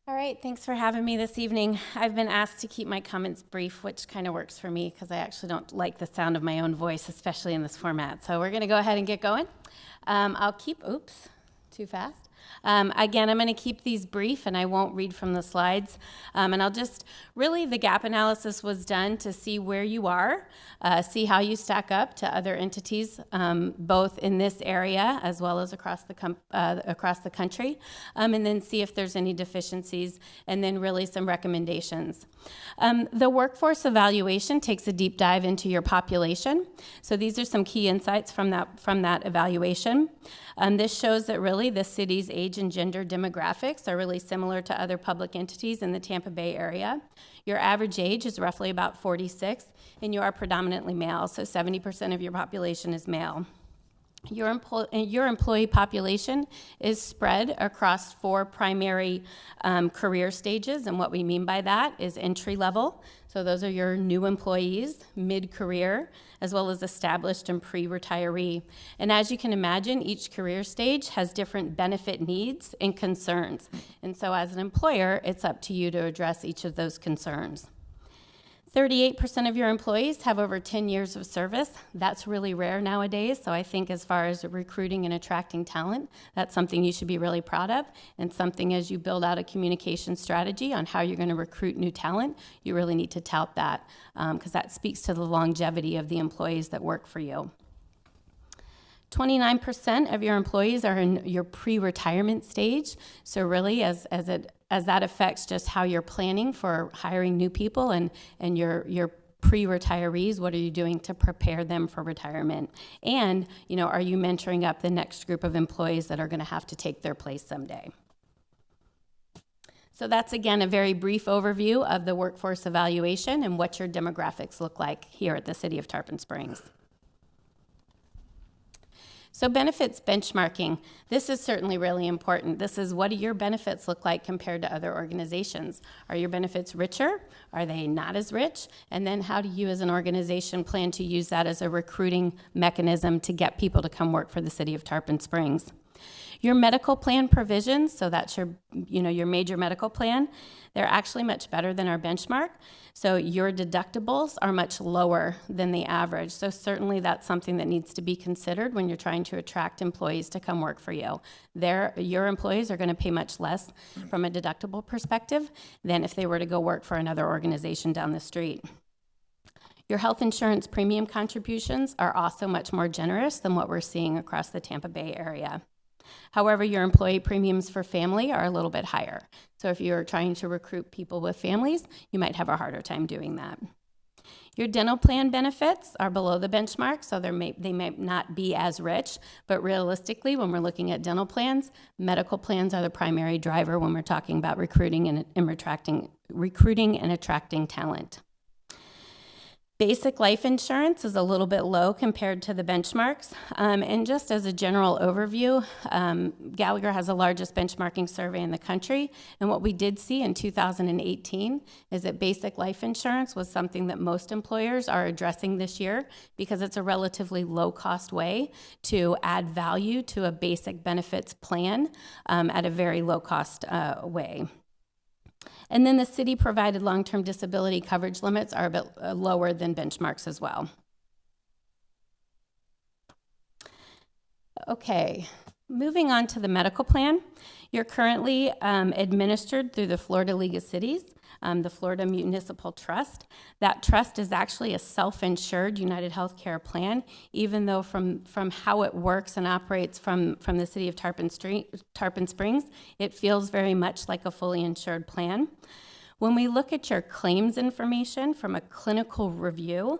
All right, thanks for having me this evening. I've been asked to keep my comments brief, which kind of works for me because I actually don't like the sound of my own voice, especially in this format. So we're going to go ahead and get going. I'll keep, oops, too fast. Again, I'm going to keep these brief, and I won't read from the slides. And I'll just, really, the gap analysis was done to see where you are, see how you stack up to other entities, both in this area as well as across the country, and then see if there's any deficiencies, and then really some recommendations. The workforce evaluation takes a deep dive into your population. So these are some key insights from that evaluation. This shows that really the city's age and gender demographics are really similar to other public entities in the Tampa Bay area. Your average age is roughly about 46, and you are predominantly male, so 70% of your population is male. Your employee population is spread across 4 primary career stages, and what we mean by that is entry level. So those are your new employees, mid-career, as well as established and pre-retiree. And as you can imagine, each career stage has different benefit needs and concerns. And so as an employer, it's up to you to address each of those concerns. 38% of your employees have over 10 years of service. That's really rare nowadays, so I think as far as recruiting and attracting talent, that's something you should be really proud of, and something as you build out a communication strategy on how you're going to recruit new talent, you really need to tout that, because that speaks to the longevity of the employees that work for you. 29% of your employees are in your pre-retirement stage, so really as that affects just how you're planning for hiring new people and your pre-retirees, what are you doing to prepare them for retirement? And, are you mentoring up the next group of employees that are going to have to take their place someday? So that's, again, a very brief overview of the workforce evaluation and what your demographics look like here at the City of Tarpon Springs. So benefits benchmarking, this is certainly really important. This is, what do your benefits look like compared to other organizations? Are your benefits richer? Are they not as rich? And then how do you as an organization plan to use that as a recruiting mechanism to get people to come work for the City of Tarpon Springs? Your medical plan provisions, so that's your major medical plan, they're actually much better than our benchmark. So your deductibles are much lower than the average. So certainly that's something that needs to be considered when you're trying to attract employees to come work for you. Your employees are going to pay much less from a deductible perspective than if they were to go work for another organization down the street. Your health insurance premium contributions are also much more generous than what we're seeing across the Tampa Bay area. However, your employee premiums for family are a little bit higher. So if you're trying to recruit people with families, you might have a harder time doing that. Your dental plan benefits are below the benchmark, so they may not be as rich, but realistically, when we're looking at dental plans, medical plans are the primary driver when we're talking about recruiting and attracting talent. Basic life insurance is a little bit low compared to the benchmarks. And just as a general overview, Gallagher has the largest benchmarking survey in the country. And what we did see in 2018 is that basic life insurance was something that most employers are addressing this year because it's a relatively low-cost way to add value to a basic benefits plan at a very low-cost way. And then the city-provided long-term disability coverage limits are a bit lower than benchmarks as well. Okay, moving on to the medical plan. You're currently administered through the Florida League of Cities, the Florida Municipal Trust. That trust is actually a self-insured United Healthcare plan, even though from how it works and operates from the City of Tarpon Springs, it feels very much like a fully insured plan. When we look at your claims information from a clinical review,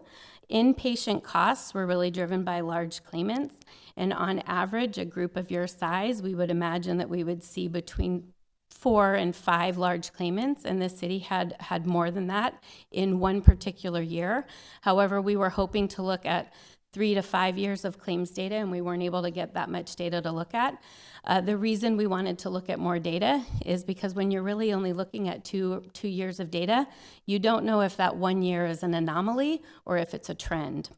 inpatient costs were really driven by large claimants, and on average, a group of your size, we would imagine that we would see between 4 and 5 large claimants, and the city had more than that in one particular year. However, we were hoping to look at 3 to 5 years of claims data, and we weren't able to get that much data to look at. The reason we wanted to look at more data is because when you're really only looking at two years of data, you don't know if that 1 year is an anomaly or if it's a trend.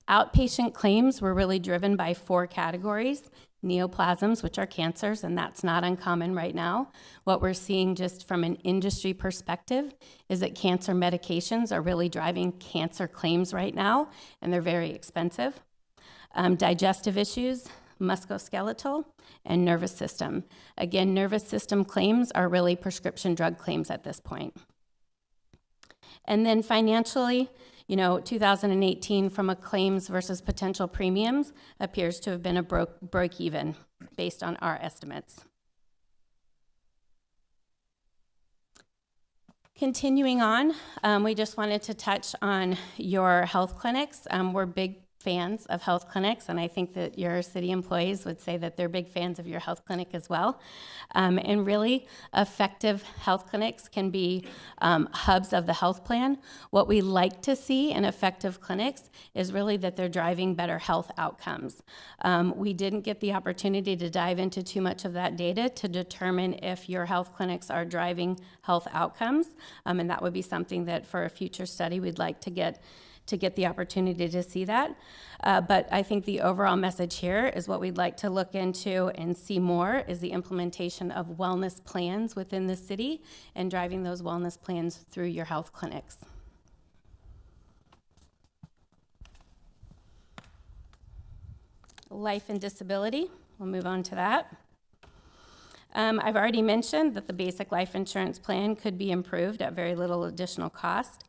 Outpatient claims were really driven by 4 categories. Neoplasms, which are cancers, and that's not uncommon right now. What we're seeing just from an industry perspective is that cancer medications are really driving cancer claims right now, and they're very expensive. Digestive issues, musculoskeletal, and nervous system. Again, nervous system claims are really prescription drug claims at this point. And then financially, 2018 from a claims versus potential premiums appears to have been a broke even based on our estimates. Continuing on, we just wanted to touch on your health clinics. We're big fans of health clinics, and I think that your city employees would say that they're big fans of your health clinic as well. And really, effective health clinics can be hubs of the health plan. What we like to see in effective clinics is really that they're driving better health outcomes. We didn't get the opportunity to dive into too much of that data to determine if your health clinics are driving health outcomes, and that would be something that for a future study we'd like to get the opportunity to see that. But I think the overall message here is what we'd like to look into and see more is the implementation of wellness plans within the city and driving those wellness plans through your health clinics. Life and disability, we'll move on to that. I've already mentioned that the basic life insurance plan could be improved at very little additional cost.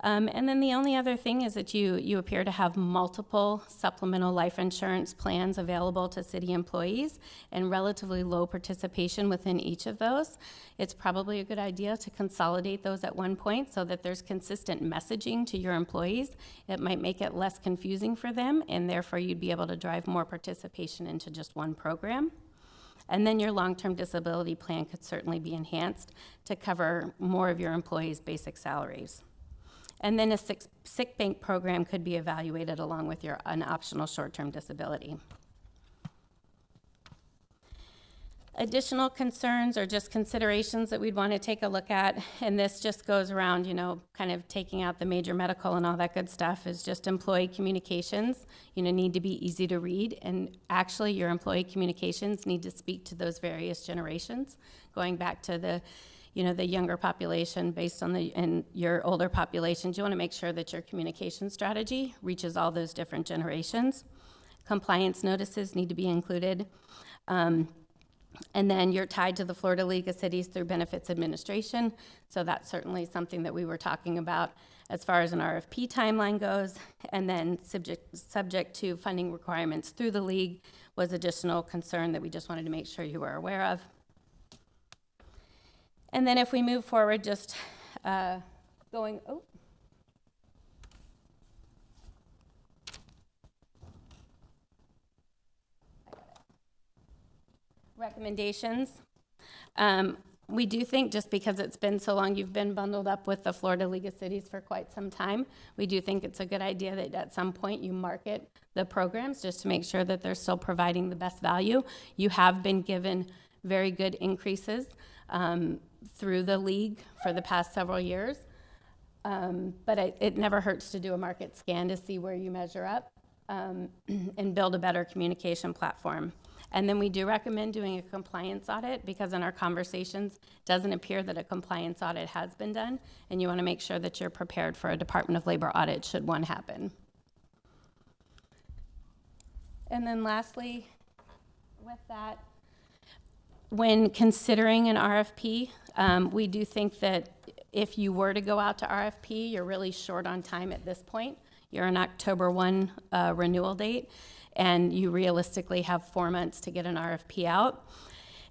And then the only other thing is that you appear to have multiple supplemental life insurance plans available to city employees and relatively low participation within each of those. It's probably a good idea to consolidate those at one point so that there's consistent messaging to your employees. It might make it less confusing for them, and therefore you'd be able to drive more participation into just one program. And then your long-term disability plan could certainly be enhanced to cover more of your employees' basic salaries. And then a sick bank program could be evaluated along with an optional short-term disability. Additional concerns or just considerations that we'd want to take a look at, and this just goes around, kind of taking out the major medical and all that good stuff, is just employee communications, need to be easy to read, and actually your employee communications need to speak to those various generations, going back to the younger population based on and your older populations. You want to make sure that your communication strategy reaches all those different generations. Compliance notices need to be included. And then you're tied to the Florida League of Cities through benefits administration. So that's certainly something that we were talking about as far as an RFP timeline goes. And then subject to funding requirements through the league was additional concern that we just wanted to make sure you were aware of. And then if we move forward, just recommendations. We do think, just because it's been so long, you've been bundled up with the Florida League of Cities for quite some time. We do think it's a good idea that at some point you market the programs just to make sure that they're still providing the best value. You have been given very good increases through the league for the past several years. But it never hurts to do a market scan to see where you measure up and build a better communication platform. And then we do recommend doing a compliance audit, because in our conversations, it doesn't appear that a compliance audit has been done, and you want to make sure that you're prepared for a Department of Labor audit should one happen. And then lastly, with that, when considering an RFP, we do think that if you were to go out to RFP, you're really short on time at this point. You're an October 1 renewal date, and you realistically have 4 months to get an RFP out.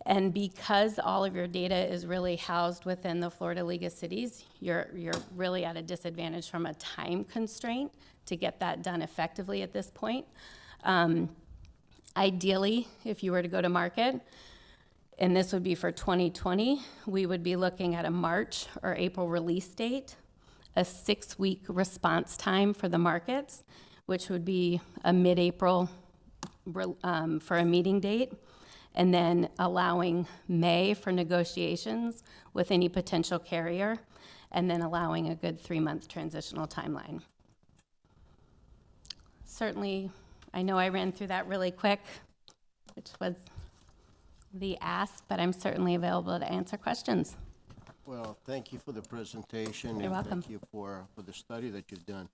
And because all of your data is really housed within the Florida League of Cities, you're really at a disadvantage from a time constraint to get that done effectively at this point. Ideally, if you were to go to market, and this would be for 2020, we would be looking at a March or April release date, a 6-week response time for the markets, which would be a mid-April for a meeting date, and then allowing May for negotiations with any potential carrier, and then allowing a good 3-month transitional timeline. Certainly, I know I ran through that really quick, which was the ask, but I'm certainly available to answer questions. Well, thank you for the presentation. You're and welcome. Thank you for the study that you've done.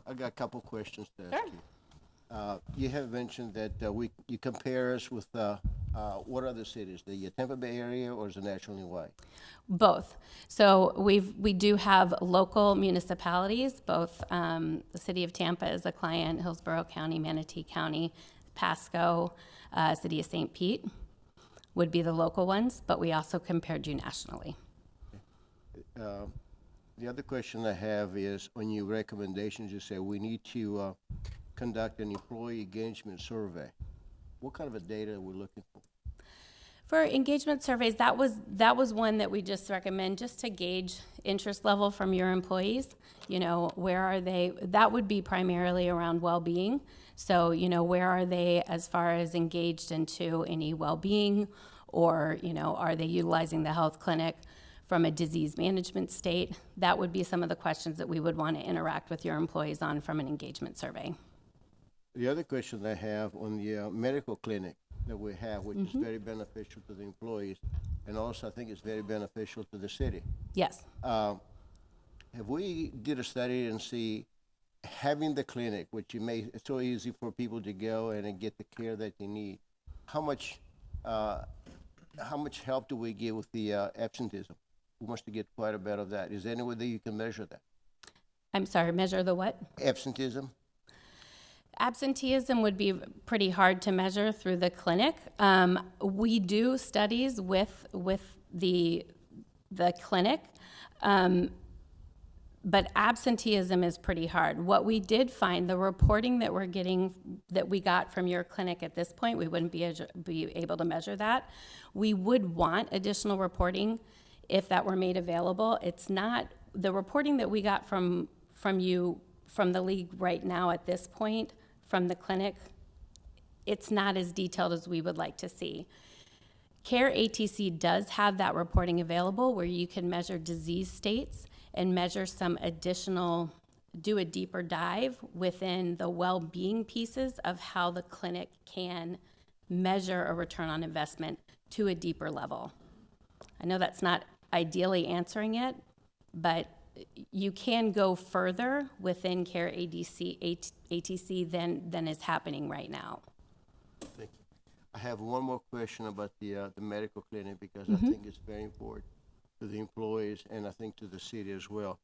I got a couple questions to ask Sure. you. You have mentioned that you compare us with what other cities? The Tampa Bay area, or is it nationally-wide? Both. So we do have local municipalities, both the city of Tampa is a client, Hillsborough County, Manatee County, Pasco, city of St. Pete would be the local ones, but we also compared you nationally. The other question I have is, on your recommendations, you say we need to conduct an employee engagement survey. What kind of a data are we looking for? For engagement surveys, that was one that we just recommend just to gauge interest level from your employees. You know, where are they? That would be primarily around well-being. So, you know, where are they as far as engaged into any well-being, or, you know, are they utilizing the health clinic from a disease management state? That would be some of the questions that we would want to interact with your employees on from an engagement survey. The other question I have on the medical clinic that we have, which is very beneficial to the employees, and also I think it's very beneficial to the city. Yes. Have we did a study and see having the clinic, which it's so easy for people to go and get the care that they need, how much help do we get with the absenteeism? We must get quite a bit of that. Is there any way that you can measure that? I'm sorry, measure the what? Absenteeism. Absenteeism would be pretty hard to measure through the clinic. We do studies with the clinic, but absenteeism is pretty hard. What we did find, the reporting that we're getting, that we got from your clinic at this point, we wouldn't be able to measure that. We would want additional reporting if that were made available. It's not, the reporting that we got from you, from the league right now at this point, from the clinic, it's not as detailed as we would like to see. CARE ATC does have that reporting available where you can measure disease states and measure some additional, do a deeper dive within the well-being pieces of how the clinic can measure a return on investment to a deeper level. I know that's not ideally answering it, but you can go further within CARE ATC than is happening right now. Thank you. I have one more question about the medical clinic, because I think it's very important to the employees and I think to the city as well.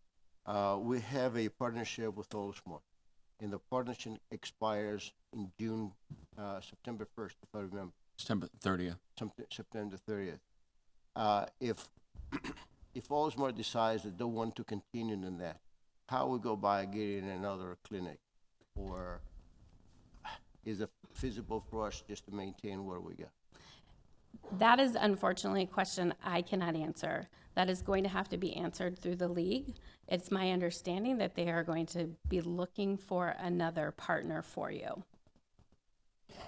We have a partnership with Oldsmar, and the partnership expires in June, September 1st, if I remember. September 30th. September 30th. If Oldsmar decides that they want to continue in that, how we go by getting another clinic? Or is it feasible for us just to maintain where we got? That is unfortunately a question I cannot answer. That is going to have to be answered through the league. It's my understanding that they are going to be looking for another partner for you.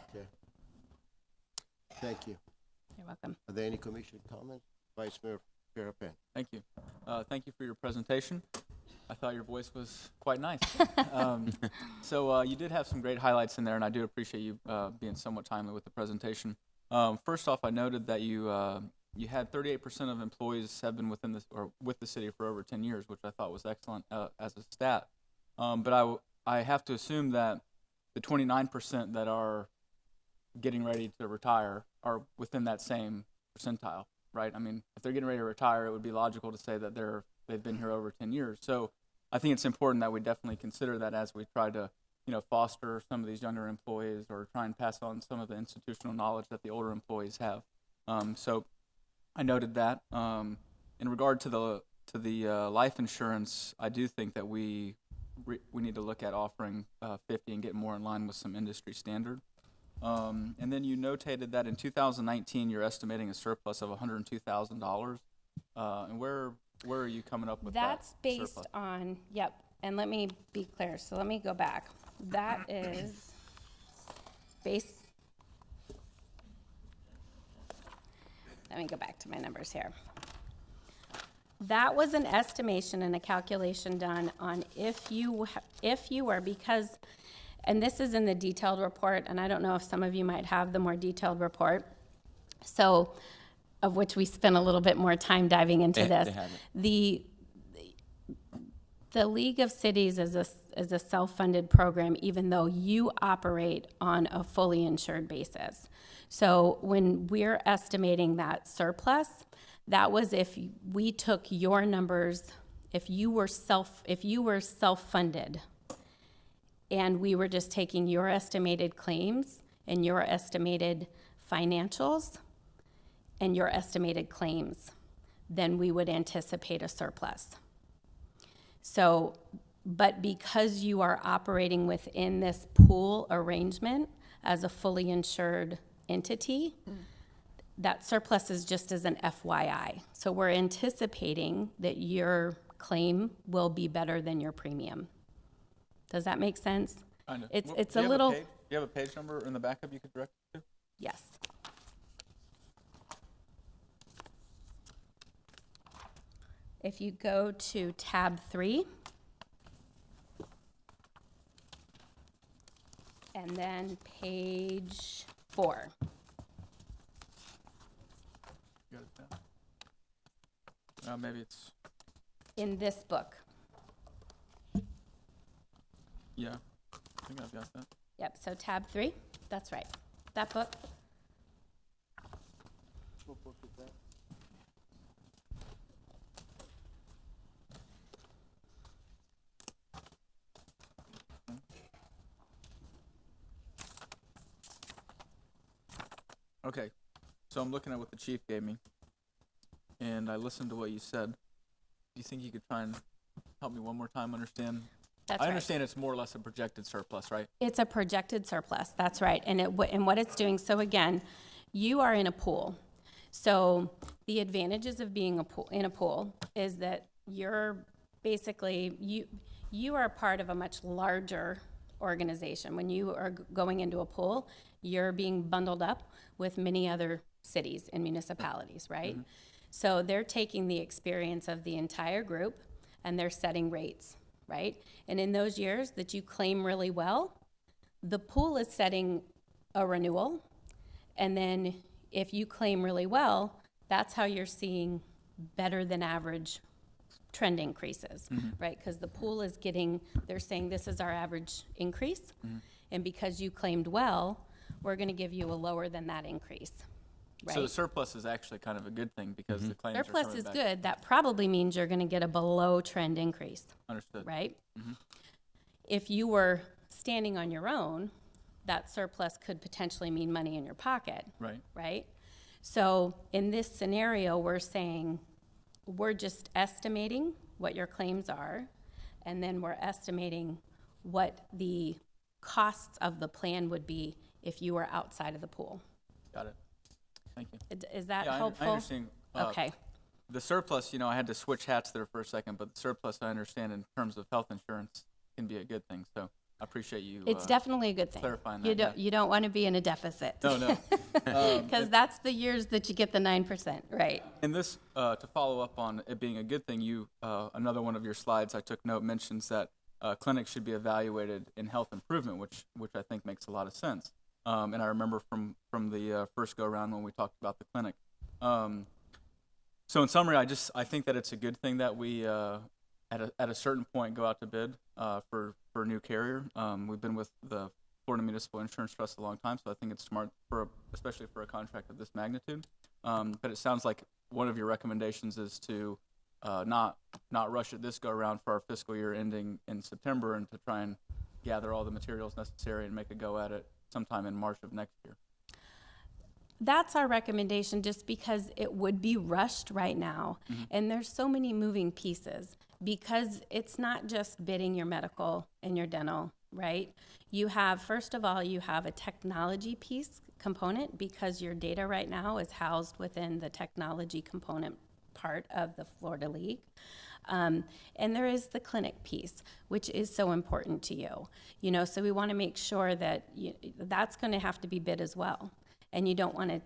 Okay. Thank you. You're welcome. Are there any commission comments? Vice Mayor Perrapen. Thank you. Thank you for your presentation. I thought your voice was quite nice. So you did have some great highlights in there, and I do appreciate you being somewhat timely with the presentation. First off, I noted that you had 38% of employees have been within or with the city for over 10 years, which I thought was excellent as a stat. But I have to assume that the 29% that are getting ready to retire are within that same percentile, right? I mean, if they're getting ready to retire, it would be logical to say that they've been here over 10 years. So I think it's important that we definitely consider that as we try to, foster some of these younger employees or try and pass on some of the institutional knowledge that the older employees have. So I noted that. In regard to the life insurance, I do think that we need to look at offering 50 and get more in line with some industry standard. And then you notated that in 2019 you're estimating a surplus of $102,000. And where are you coming up with that? That's based surplus? on, yep, and let me be clear. So let me go back. That is based, let me go back to my numbers here. That was an estimation and a calculation done on if you were, because, and this is in the detailed report, and I don't know if some of you might have the more detailed report, so, of which we spent a little bit more time diving into this. They have it. The League of Cities is a self-funded program, even though you operate on a fully insured basis. So when we're estimating that surplus, that was if we took your numbers, if you were self-funded, and we were just taking your estimated claims and your estimated financials and your estimated claims, then we would anticipate a surplus. So But because you are operating within this pool arrangement as a fully insured entity, that surplus is just as an FYI. So we're anticipating that your claim will be better than your premium. Does that make sense? Kind of. It's Do a you have little. Do you have a page number in the backup you could direct to? Yes. If you go to tab 3, and then page 4. You got it down? Maybe it's, In this book. yeah. I think I've got that. Yep, so tab 3, that's right. That book. What book is that? Okay, so I'm looking at what the chief gave me, and I listened to what you said. Do you think you could try and help me one more time understand? That's I right. understand it's more or less a projected surplus, right? It's a projected surplus, that's right. And what it's doing, so again, you are in a pool. So the advantages of being in a pool is that you're basically, you are a part of a much larger organization. When you are going into a pool, you're being bundled up with many other cities and municipalities, right? Mm-hmm. So they're taking the experience of the entire group and they're setting rates, right? And in those years that you claim really well, the pool is setting a renewal. And then if you claim really well, that's how you're seeing better than average trend increases, right? Because the pool is they're saying this is our average increase. And because you claimed well, we're going to give you a lower than that increase, right? So the surplus is actually kind of a good thing because the claims are Surplus coming is back. good. That probably means you're going to get a below trend increase. Understood. Right? If you were standing on your own, that surplus could potentially mean money in your pocket. Right. Right? So in this scenario, we're saying we're just estimating what your claims are, and then we're estimating what the costs of the plan would be if you were outside of the pool. Got it. Thank you. Is that Yeah, helpful? I understand. Okay. The surplus, I had to switch hats there for a second, but the surplus, I understand in terms of health insurance, can be a good thing. So I appreciate you. It's definitely a good thing. Clarifying You that. don't you don't want to be in a deficit. No. Because that's the years that you get the 9%, right? And this, to follow up on it being a good thing, another one of your slides I took note mentions that clinics should be evaluated in health improvement, which I think makes a lot of sense. And I remember from the first go around when we talked about the clinic. So in summary, I think that it's a good thing that we at a certain point go out to bid for a new carrier. We've been with the Florida Municipal Insurance Trust a long time, so I think it's smart especially for a contract of this magnitude. But it sounds like one of your recommendations is to not rush it this go around for our fiscal year ending in September, and to try and gather all the materials necessary and make a go at it sometime in March of next year. That's our recommendation, just because it would be rushed right now. And there's so many moving pieces, because it's not just bidding your medical and your dental, right? You have, first of all, you have a technology piece component, because your data right now is housed within the technology component part of the Florida League. And there is the clinic piece, which is so important to you. So we want to make sure that that's going to have to be bid as well. And you don't want to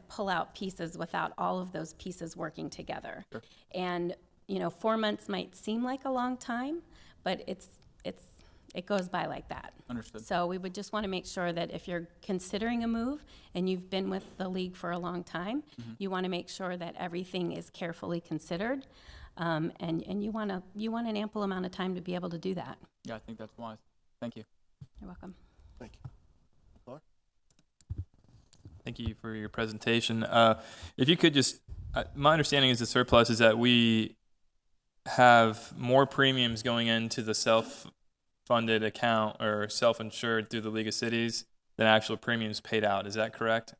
pull out pieces without all of those pieces working together. Sure. And 4 months might seem like a long time, but it goes by like that. Understood. So we would just want to make sure that if you're considering a move and you've been with the league for a long time, you want to make sure that everything is carefully considered, and you want an ample amount of time to be able to do that. Yeah, I think that's wise. Thank you. You're welcome. Thank you. Laura? Thank you for your presentation. If you could just, my understanding is the surplus is that we have more premiums going into the self-funded account or self-insured through the League of Cities than actual premiums paid out. Is that correct?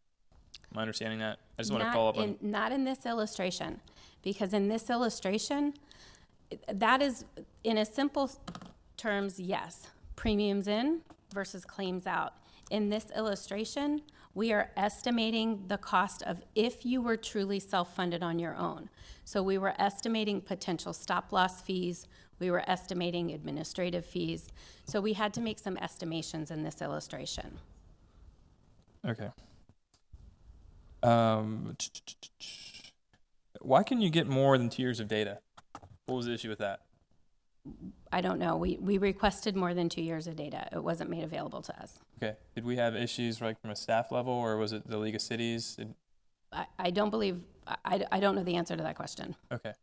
Am I understanding that? I just want to follow up on. Not in this illustration, because in this illustration, that is, in a simple terms, yes, premiums in versus claims out. In this illustration, we are estimating the cost of if you were truly self-funded on your own. So we were estimating potential stop-loss fees. We were estimating administrative fees. So we had to make some estimations in this illustration. Okay. Why can you get more than 2 years of data? What was the issue with that? I don't know. We requested more than 2 years of data. It wasn't made available to us. Okay. Did we have issues like from a staff level, or was it the League of Cities? I don't believe, I don't know the answer to that question. Okay.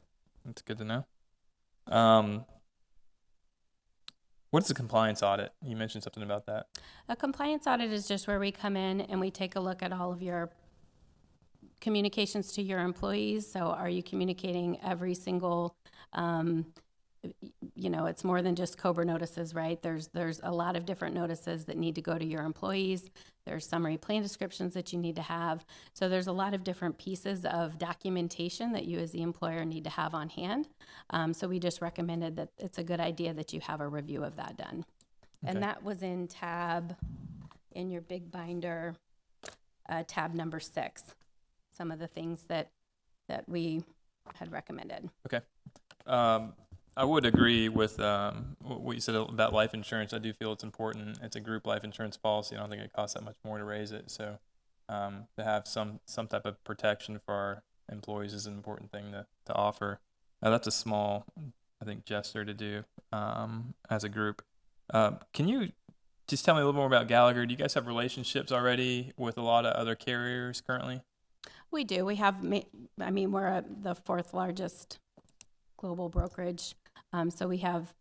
That's good to know. What is a compliance audit? You mentioned something about that. A compliance audit is just where we come in and we take a look at all of your communications to your employees. So are you communicating every single, it's more than just COBRA notices, right? There's a lot of different notices that need to go to your employees. There's summary plan descriptions that you need to have. So there's a lot of different pieces of documentation that you as the employer need to have on hand. So we just recommended that it's a good idea that you have a review of that done. Okay. And that was in your big binder, tab number 6, some of the things that we had recommended. Okay. I would agree with what you said about life insurance. I do feel it's important. It's a group life insurance policy. I don't think it costs that much more to raise it. So to have some type of protection for our employees is an important thing to offer. That's a small, I think, gesture to do as a group. Can you just tell me a little more about Gallagher? Do you guys have relationships already with a lot of other carriers currently? We do. We have, we're the 4th largest global brokerage. So we have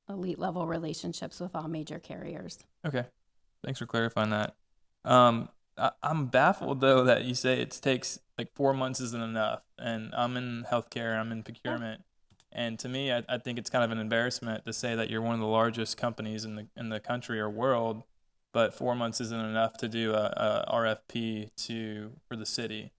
elite level relationships with all major carriers. Okay. Thanks for clarifying that. I'm baffled, though, that you say it takes like 4 months isn't enough. And I'm in healthcare, I'm in procurement. And to me, I think it's kind of an embarrassment to say that you're one of the largest companies in the country or world, but 4 months isn't enough to do a RFP for the city.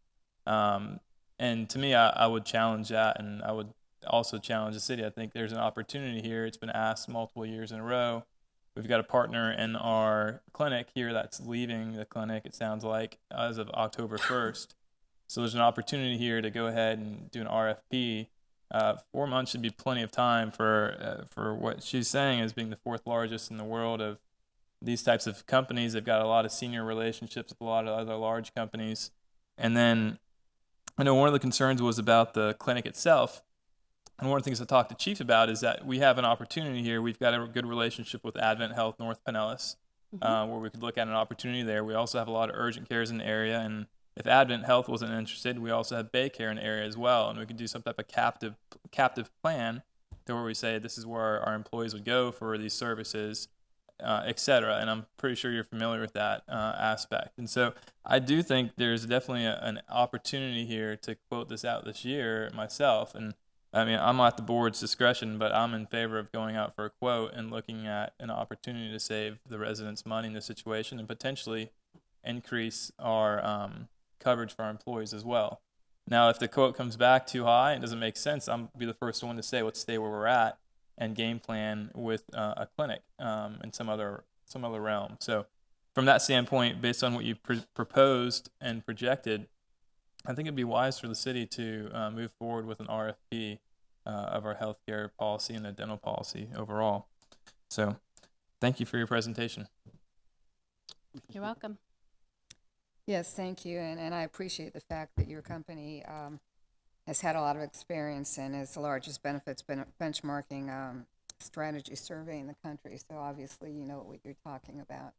And to me, I would challenge that, and I would also challenge the city. I think there's an opportunity here. It's been asked multiple years in a row. We've got a partner in our clinic here that's leaving the clinic, it sounds like, as of October 1st. So there's an opportunity here to go ahead and do an RFP. 4 months should be plenty of time for what she's saying as being the 4th largest in the world of these types of companies. They've got a lot of senior relationships with a lot of other large companies. And then I know one of the concerns was about the clinic itself. And one of the things I talked to Chief about is that we have an opportunity here. We've got a good relationship with Advent Health North Pinellas, where we could look at an opportunity there. We also have a lot of urgent cares in the area. And if Advent Health wasn't interested, we also have Baycare in the area as well. And we could do some type of captive plan to where we say this is where our employees would go for these services, et cetera. And I'm pretty sure you're familiar with that aspect. And so I do think there's definitely an opportunity here to quote this out this year myself. And I'm at the board's discretion, but I'm in favor of going out for a quote and looking at an opportunity to save the residents money in this situation and potentially increase our coverage for our employees as well. Now, if the quote comes back too high and doesn't make sense, I'm be the first one to say let's stay where we're at and game plan with a clinic in some other realm. So from that standpoint, based on what you proposed and projected, I think it'd be wise for the city to move forward with an RFP of our healthcare policy and a dental policy overall. So thank you for your presentation. You're welcome. Yes, thank you. And I appreciate the fact that your company has had a lot of experience and is the largest benefits benchmarking strategy survey in the country. So obviously you know what you're talking about.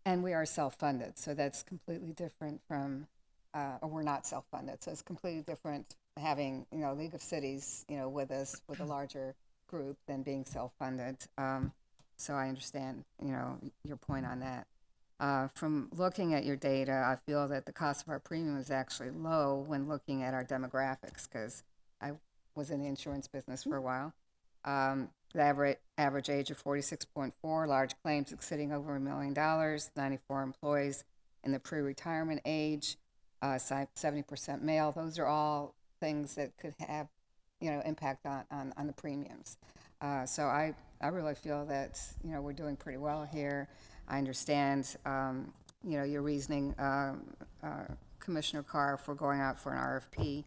And we are self-funded, so that's completely different from, or we're not self-funded, so it's completely different having, League of Cities, with us, with a larger group than being self-funded. So I understand, your point on that. From looking at your data, I feel that the cost of our premium is actually low when looking at our demographics, because I was in the insurance business for a while. The average age of 46.4, large claims exceeding over $1 million, 94 employees in the pre-retirement age. 70% male. Those are all things that could have, impact on the premiums. So I really feel that, we're doing pretty well here. I understand, your reasoning, Commissioner Carr, for going out for an RFP,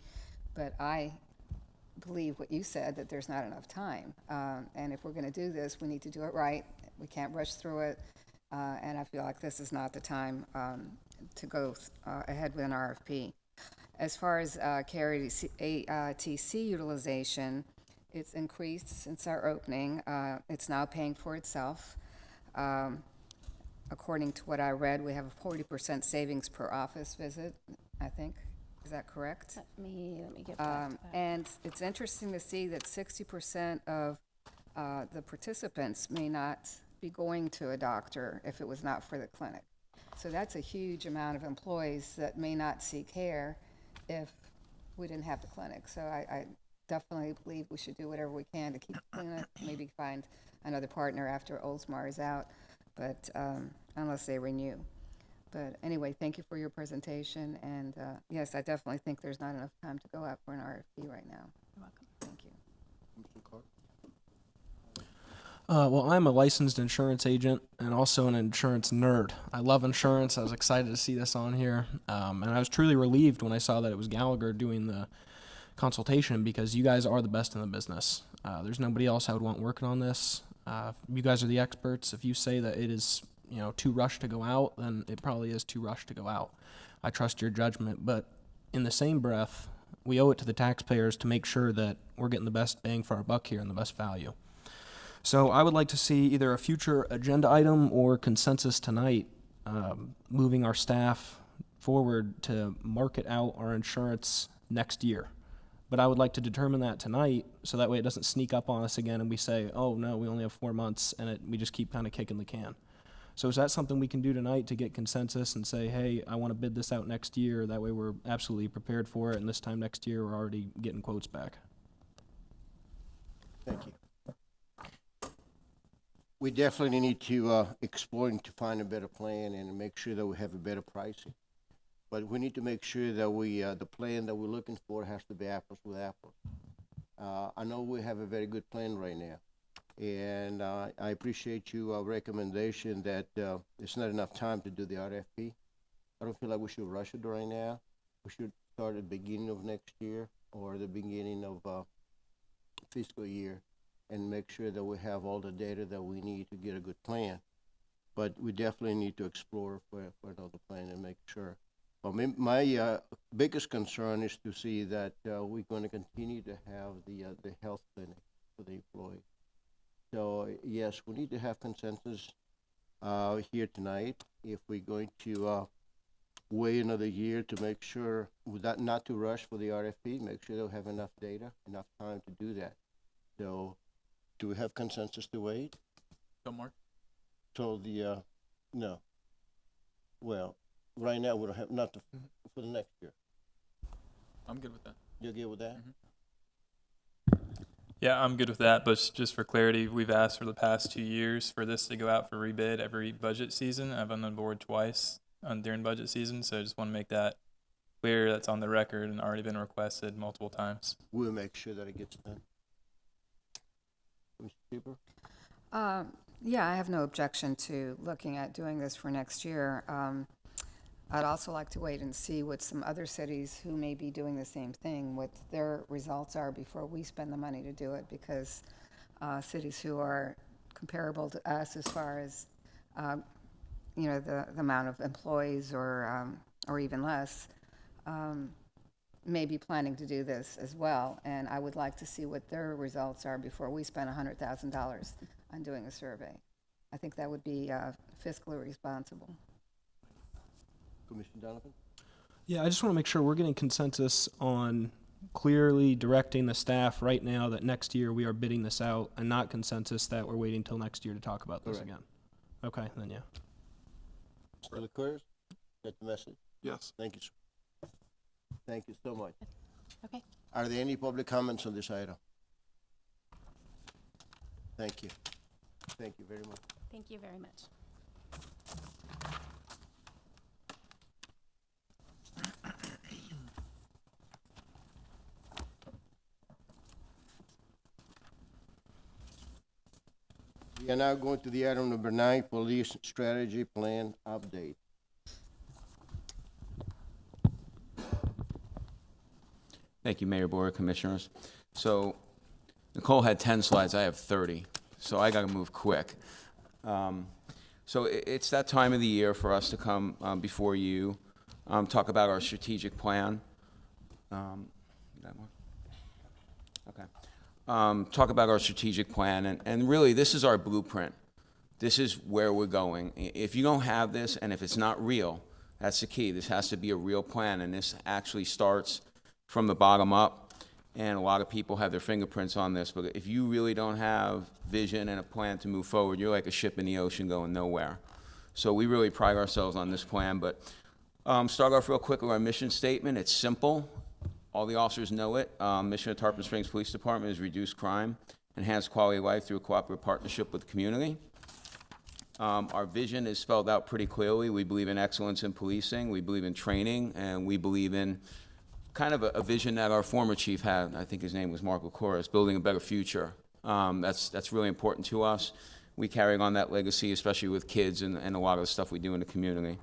but I believe what you said, that there's not enough time. And if we're going to do this, we need to do it right. We can't rush through it. And I feel like this is not the time to go ahead with an RFP. As far as KRTC utilization, it's increased since our opening. It's now paying for itself. According to what I read, we have a 40% savings per office visit, I think. Is that correct? Let me get back to that. And it's interesting to see that 60% of the participants may not be going to a doctor if it was not for the clinic. So that's a huge amount of employees that may not seek care if we didn't have the clinic. So I definitely believe we should do whatever we can to keep the clinic, maybe find another partner after Oldsmar is out, but unless they renew. But anyway, thank you for your presentation, and yes, I definitely think there's not enough time to go out for an RFP right now. You're welcome. Thank you. Well, I'm a licensed insurance agent and also an insurance nerd. I love insurance. I was excited to see this on here. And I was truly relieved when I saw that it was Gallagher doing the consultation, because you guys are the best in the business. There's nobody else I would want working on this. You guys are the experts. If you say that it is, too rushed to go out, then it probably is too rushed to go out. I trust your judgment. But in the same breath, we owe it to the taxpayers to make sure that we're getting the best bang for our buck here and the best value. So I would like to see either a future agenda item or consensus tonight moving our staff forward to market out our insurance next year. But I would like to determine that tonight, so that way it doesn't sneak up on us again and we say, oh no, we only have 4 months, and we just keep kind of kicking the can. So is that something we can do tonight to get consensus and say, hey, I want to bid this out next year? That way we're absolutely prepared for it, and this time next year we're already getting quotes back. Thank you. We definitely need to explore and to find a better plan and make sure that we have a better pricing. But we need to make sure that we the plan that we're looking for has to be apples with apples. I know we have a very good plan right now, and I appreciate your recommendation that it's not enough time to do the RFP. I don't feel like we should rush it right now. We should start at the beginning of next year or the beginning of fiscal year, and make sure that we have all the data that we need to get a good plan. But we definitely need to explore for another plan and make sure. But my biggest concern is to see that we're going to continue to have the health clinic for the employees. So yes, we need to have consensus here tonight if we're going to wait another year to make sure, without not to rush for the RFP, make sure they'll have enough data, enough time to do that. So do we have consensus to wait? So, Mark? So no. Well, right now we don't have, not to, for the next year. I'm good with that. You're good with that? Yeah, I'm good with that, but just for clarity, we've asked for the past 2 years for this to go out for rebid every budget season. I've been on board twice during budget season, so I just want to make that clear. That's on the record and already been requested multiple times. We'll make sure that it gets done. Mr. Cooper? Yeah, I have no objection to looking at doing this for next year. I'd also like to wait and see what some other cities who may be doing the same thing, what their results are before we spend the money to do it, because cities who are comparable to us as far as, the amount of employees or even less, may be planning to do this as well. And I would like to see what their results are before we spend $100,000 on doing a survey. I think that would be fiscally responsible. Commissioner Donovan? Yeah, I just want to make sure we're getting consensus on clearly directing the staff right now that next year we are bidding this out, and not consensus that we're waiting until next year to talk about this again. Okay, then yeah. Mr. LaCours, get the message? Yes. Thank you, sir. Thank you so much. Okay. Are there any public comments on this item? Thank you. Thank you very much. Thank you very much. We are now going to the item number 9, Police Strategy Plan Update. Thank you, Mayor, Board of Commissioners. So Nicole had 10 slides, I have 30, so I gotta move quick. So it's that time of the year for us to come before you, talk about our strategic plan. Talk about our strategic plan, and really, this is our blueprint. This is where we're going. If you don't have this, and if it's not real, that's the key. This has to be a real plan, and this actually starts from the bottom up, and a lot of people have their fingerprints on this, but if you really don't have vision and a plan to move forward, you're like a ship in the ocean going nowhere. So we really pride ourselves on this plan, but start off real quick with our mission statement. It's simple. All the officers know it. Mission of Tarpon Springs Police Department is reduce crime, enhance quality of life through a cooperative partnership with the community. Our vision is spelled out pretty clearly. We believe in excellence in policing, we believe in training, and we believe in kind of a vision that our former chief had. I think his name was Mark Licoris, building a better future. That's really important to us. We carry on that legacy, especially with kids and a lot of the stuff we do in the community.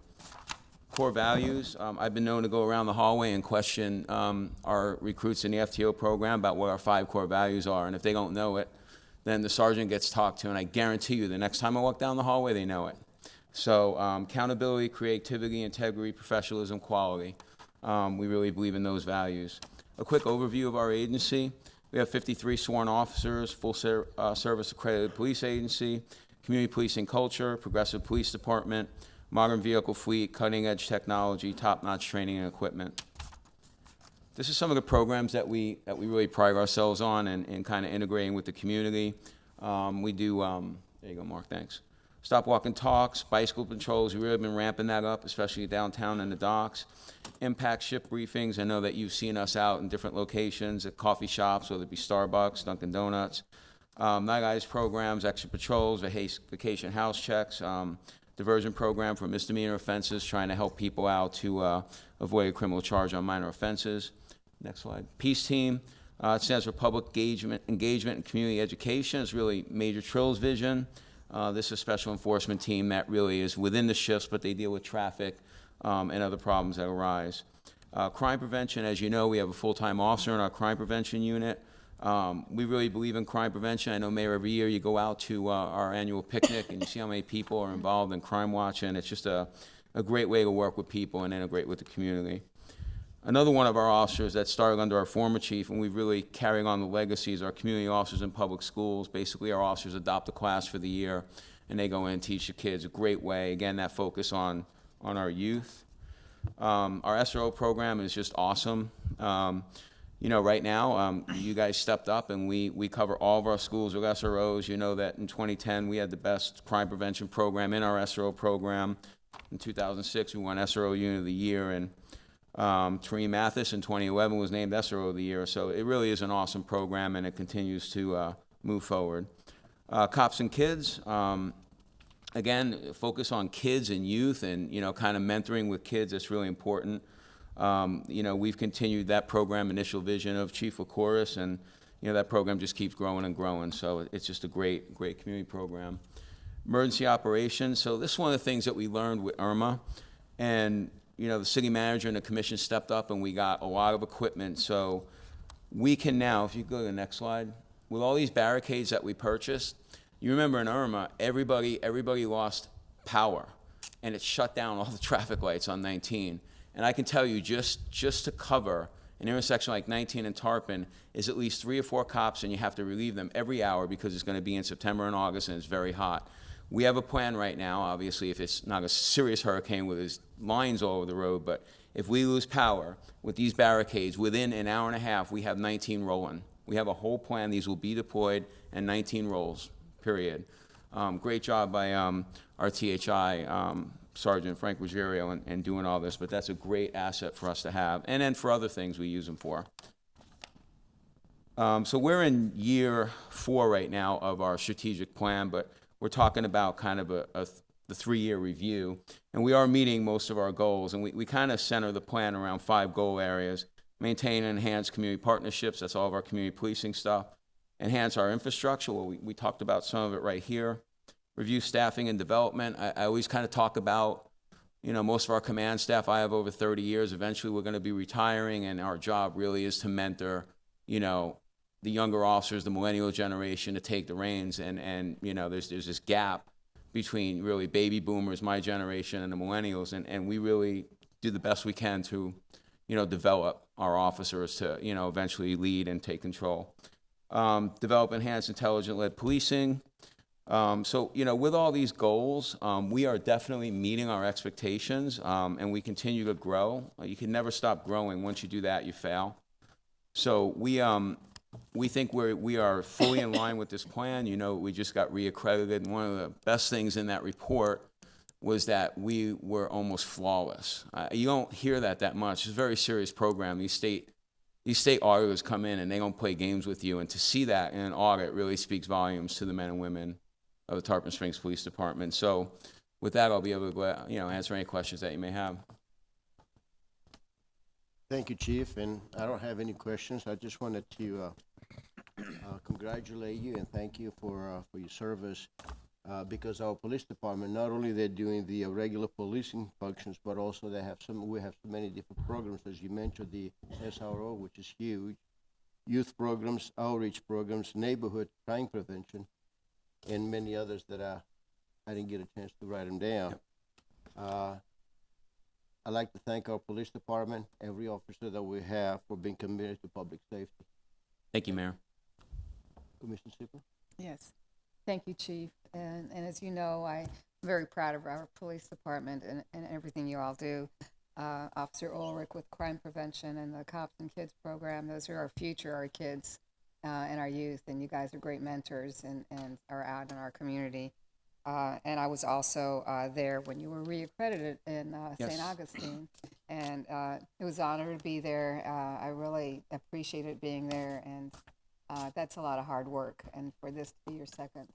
Core values, I've been known to go around the hallway and question our recruits in the FTO program about what our 5 core values are, and if they don't know it, then the sergeant gets talked to, and I guarantee you the next time I walk down the hallway, they know it. So accountability, creativity, integrity, professionalism, quality. We really believe in those values. A quick overview of our agency. We have 53 sworn officers, full service accredited police agency, community policing culture, progressive police department, modern vehicle fleet, cutting-edge technology, top-notch training and equipment. This is some of the programs that we really pride ourselves on and kind of integrating with the community. We do, there you go, Mark, thanks. Stop, walk, and talks, bicycle patrols, we've really been ramping that up, especially downtown and the docks. Impact shift briefings, I know that you've seen us out in different locations at coffee shops, whether it be Starbucks, Dunkin' Donuts. Night Eyes programs, extra patrols, vacation house checks, diversion program for misdemeanor offenses, trying to help people out to avoid a criminal charge on minor offenses. Next slide. Peace Team, it stands for Public Engagement and Community Education. It's really Major Trill's vision. This is a special enforcement team that really is within the shifts, but they deal with traffic and other problems that arise. Crime prevention, as you know, we have a full-time officer in our crime prevention unit. We really believe in crime prevention. I know, Mayor, every year you go out to our annual picnic and you see how many people are involved in Crime Watch, and it's just a great way to work with people and integrate with the community. Another one of our officers that started under our former chief, and we've really carrying on the legacy, is our community officers in public schools. Basically, our officers adopt a class for the year, and they go in and teach the kids. A great way, again, that focus on our youth. Our SRO program is just awesome. You know, right now, you guys stepped up, and we cover all of our schools with SROs. You know that in 2010, we had the best crime prevention program in our SRO program. In 2006, we won SRO Unit of the Year, and Tareen Mathis in 2011 was named SRO of the Year. So it really is an awesome program, and it continues to move forward. Cops and Kids, again, focus on kids and youth, and, you know, kind of mentoring with kids. That's really important. You know, we've continued that program, initial vision of Chief Licoris, and, you know, that program just keeps growing and growing. So it's just a great community program. Emergency operations. So this is one of the things that we learned with Irma, and, you know, the city manager and the commission stepped up, and we got a lot of equipment. So we can now, if you go to the next slide, with all these barricades that we purchased, you remember in Irma, everybody lost power, and it shut down all the traffic lights on 19. And I can tell you, just to cover an intersection like 19 and Tarpon is at least 3 or 4 cops, and you have to relieve them every hour because it's going to be in September and August, and it's very hot. We have a plan right now, obviously, if it's not a serious hurricane with its lines all over the road, but if we lose power with these barricades, within an hour and a half, we have 19 rolling. We have a whole plan. These will be deployed, and 19 rolls, period. Great job by our THI, Sergeant Frank Ruggiero, and doing all this, but that's a great asset for us to have, and then for other things we use them for. So we're in year 4 right now of our strategic plan, but we're talking about kind of the 3-year review, and we are meeting most of our goals, and we kind of center the plan around 5 goal areas. Maintain and enhance community partnerships, that's all of our community policing stuff. Enhance our infrastructure, well, we talked about some of it right here. review staffing and development. I always kind of talk about, most of our command staff, I have over 30 years. Eventually, we're going to be retiring, and our job really is to mentor, the younger officers, the millennial generation, to take the reins. And there's this gap between really baby boomers, my generation, and the millennials, and we really do the best we can to, develop our officers to, eventually lead and take control. Develop enhanced intelligent-led policing. So, with all these goals, we are definitely meeting our expectations, and we continue to grow. You can never stop growing. Once you do that, you fail. So we think we are fully in line with this plan. We just got reaccredited, and one of the best things in that report was that we were almost flawless. You don't hear that much. It's a very serious program. These state auditors come in and they don't play games with you, and to see that in an audit really speaks volumes to the men and women of the Tarpon Springs Police Department. So with that, I'll be able to answer any questions that you may have. Thank you, Chief, and I don't have any questions. I just wanted to congratulate you and thank you for your service, because our police department, not only they're doing the regular policing functions, but also we have so many different programs, as you mentioned, the SRO, which is huge, youth programs, outreach programs, neighborhood crime prevention, and many others that I didn't get a chance to write them down. I'd like to thank our police department, every officer that we have, for being committed to public safety. Thank you, Mayor. Commissioner Sippel? Yes. Thank you, Chief. And as you know, I'm very proud of our police department and everything you all do. Officer Ulrich with crime prevention and the Cops and Kids program, those are our future, our kids and our youth, and you guys are great mentors and are out in our community. And I was also there when you were reaccredited in St. Augustine, and it was an honor to be there. I really appreciated being there, and that's a lot of hard work. And for this to be your second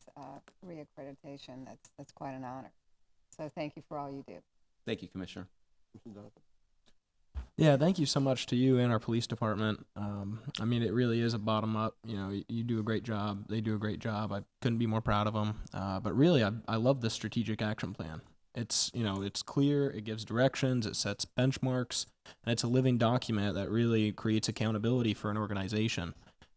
reaccreditation, that's quite an honor. So thank you for all you do. Thank you, Commissioner. Yeah, thank you so much to you and our police department. I mean, it really is a bottom up. You do a great job. They do a great job. I couldn't be more proud of them. But really, I love this strategic action plan. It's clear. It gives directions. It sets benchmarks, and it's a living document that really creates accountability for an organization.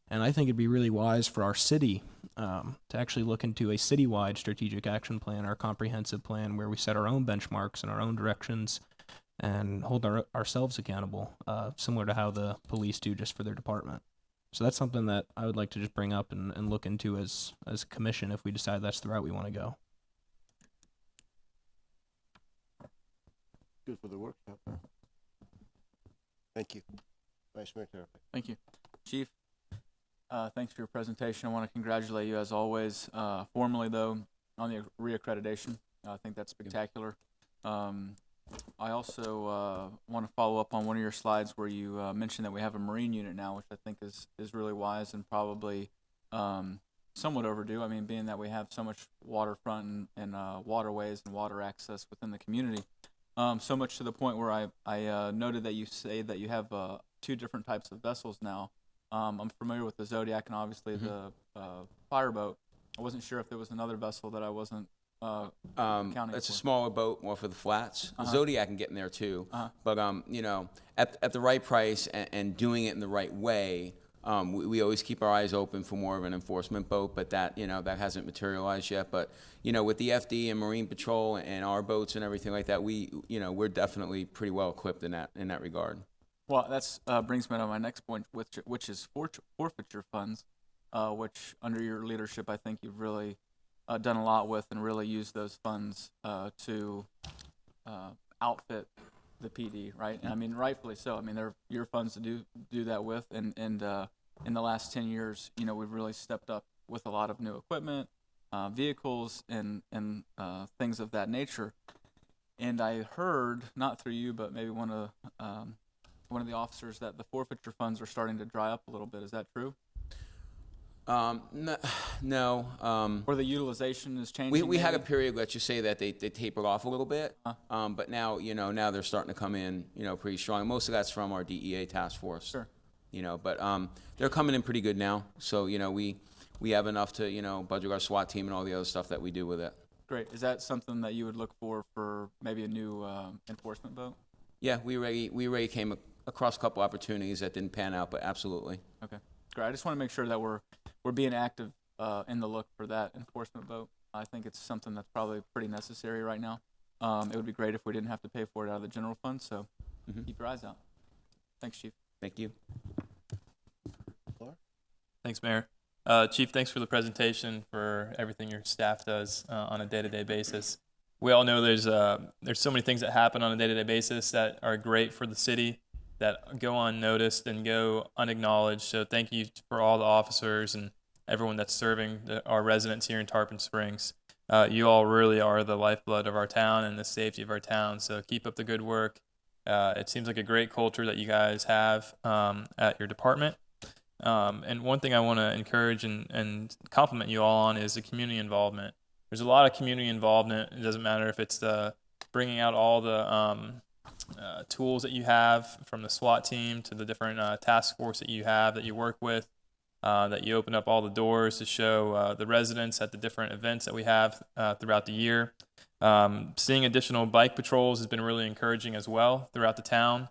And I think it'd be really wise for our city to actually look into a citywide strategic action plan, our comprehensive plan, where we set our own benchmarks and our own directions and hold ourselves accountable, similar to how the police do just for their department. So that's something that I would like to just bring up and look into as a commission if we decide that's the route we want to go. Good for the workshop. Thank you. Vice Mayor Terry. Thank you. Chief, thanks for your presentation. I want to congratulate you as always, formally though, on the reaccreditation. I think that's spectacular. I also want to follow up on one of your slides where you mentioned that we have a Marine unit now, which I think is really wise and probably somewhat overdue. I mean, being that we have so much waterfront and waterways and water access within the community, so much to the point where I noted that you say that you have 2 different types of vessels now. I'm familiar with the Zodiac and obviously the fireboat. I wasn't sure if there was another vessel that I wasn't counting it's for. a smaller boat, more for the flats. Zodiac can get in there too, but at the right price and doing it in the right way, we always keep our eyes open for more of an enforcement boat. But that that hasn't materialized yet. But with the FD and Marine Patrol and our boats and everything like that, we're definitely pretty well equipped in that regard. Well, that's brings me to my next point, which is forfeiture funds, which under your leadership, I think you've really done a lot with and really used those funds to outfit the PD, right? And I mean, rightfully so. I mean, they're your funds to do that with, and in the last 10 years, we've really stepped up with a lot of new equipment, vehicles, and things of that nature. And I heard, not through you, but maybe one of the officers, that the forfeiture funds are starting to dry up a little bit. Is that true? No. Or the utilization is changing? We had a period, let's just say, that they tapered off a little bit. But now, now they're starting to come in, pretty strong. Most of that's from our DEA task force. Sure. But they're coming in pretty good now. So, we have enough to, budget our SWAT team and all the other stuff that we do with it. Great. Is that something that you would look for maybe a new enforcement boat? Yeah, we already came across a couple opportunities that didn't pan out, but absolutely. Okay, great. I just want to make sure that we're being active in the look for that enforcement boat. I think it's something that's probably pretty necessary right now. It would be great if we didn't have to pay for it out of the general fund, so keep your eyes out. Thanks, Chief. Thank you. Thanks, Mayor. Chief, thanks for the presentation, for everything your staff does on a day-to-day basis. We all know there's so many things that happen on a day-to-day basis that are great for the city, that go unnoticed and go unacknowledged. So thank you for all the officers and everyone that's serving our residents here in Tarpon Springs. You all really are the lifeblood of our town and the safety of our town. So keep up the good work. It seems like a great culture that you guys have at your department. And one thing I want to encourage and compliment you all on is the community involvement. There's a lot of community involvement. It doesn't matter if it's bringing out all the tools that you have, from the SWAT team to the different task force that you have that you work with, that you open up all the doors to show the residents at the different events that we have throughout the year. Seeing additional bike patrols has been really encouraging as well throughout the town.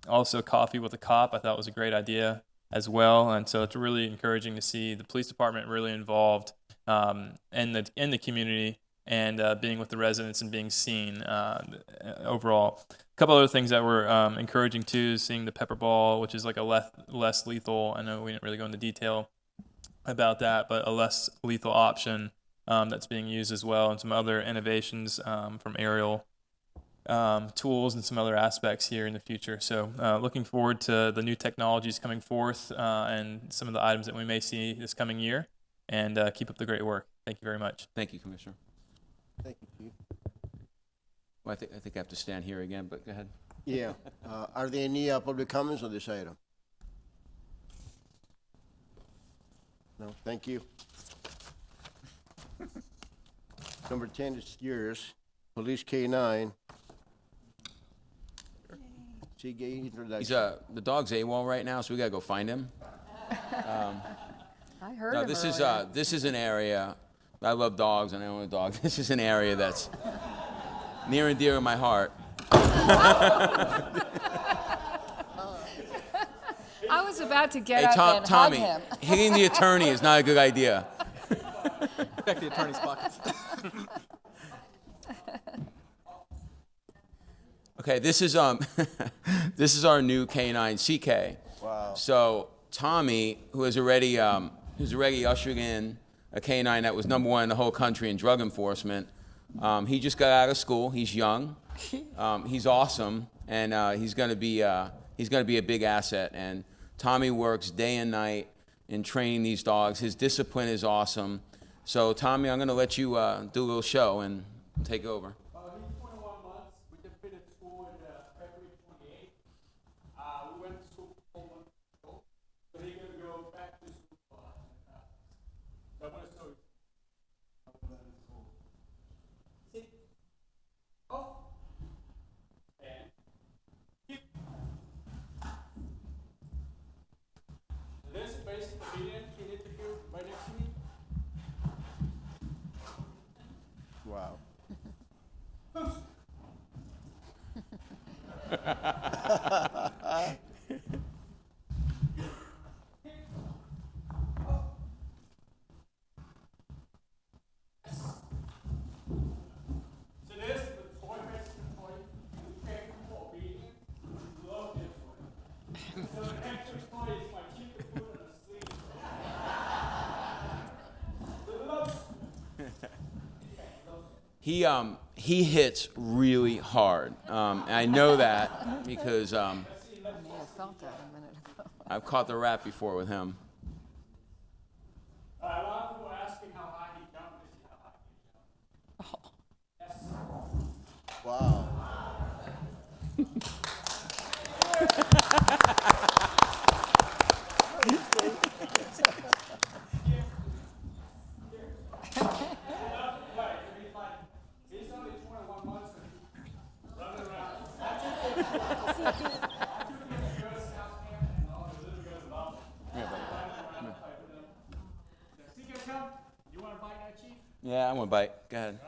Also, Coffee with a Cop I thought was a great idea as well, and so it's really encouraging to see the police department really involved in the community and being with the residents and being seen overall. A couple other things that were encouraging too is seeing the pepper ball, which is like a less lethal. I know we didn't really go into detail about that, but a less lethal option that's being used as well, and some other innovations from aerial tools and some other aspects here in the future. So looking forward to the new technologies coming forth and some of the items that we may see this coming year. And keep up the great work. Thank you very much. Thank you, Commissioner. Thank you, Chief. Well, I think I have to stand here again, but go ahead. Yeah. Are there any public comments on this item? No, thank you. Number 10 is yours. Police K-9. He's the dog's AWOL right now, so we gotta go find him. I heard no, him this earlier. is this is an area. I love dogs and I own a dog. This is an area that's near and dear to my heart. I was about to get up and Tommy, hug him. hitting the attorney is not a good idea. Check the attorney's pockets. Okay, this is this is our new K9 CK. Wow. So Tommy, who has already ushered in a K9 that was #1 in the whole country in drug enforcement, he just got out of school. He's young, he's awesome, and he's going to be a big asset. And Tommy works day and night in training these dogs. His discipline is awesome. So Tommy, I'm going to let you do a little show and take over. He's 21 months. We completed school in February 28th. We went to school for 4 months ago, so he's going to go back to school. So I'm going to show you. Sit. Off. And keep. This is basic obedience. You need to do right next to me. Wow. So this is the toy basically for you. You train for obedience. You love this one. So the next toy is my cheap food and a sleeve. He hits really hard. And I know that because I may have felt that a minute ago. I've caught the rap before with him. A lot of people are asking how high he jumped. This is how high he jumped. Yes. Wow. He's only 21 months and running around. That's it. Girl Scout camp and all the little girls love him. Yeah, buddy. Running around, play with them. CK, come. You want to bite that chief? Yeah, I want to bite. Go ahead.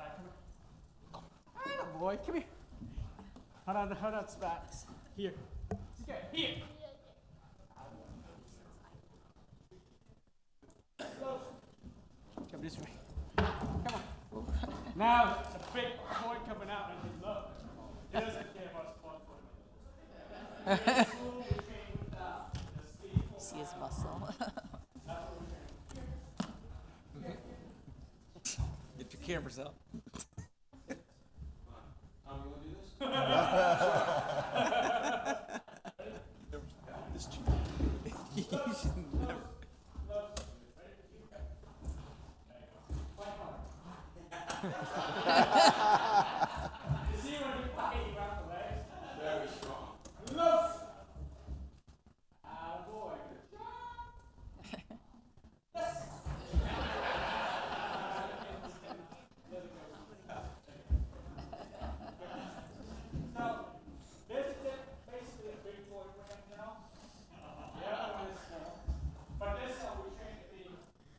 Boy, come here. Hold on, Spots. Here. Here. Come this way. Come on. Now, it's a big boy coming out and he's love. He doesn't care about sport. See his muscle. Get your cameras out. You should never. Very strong.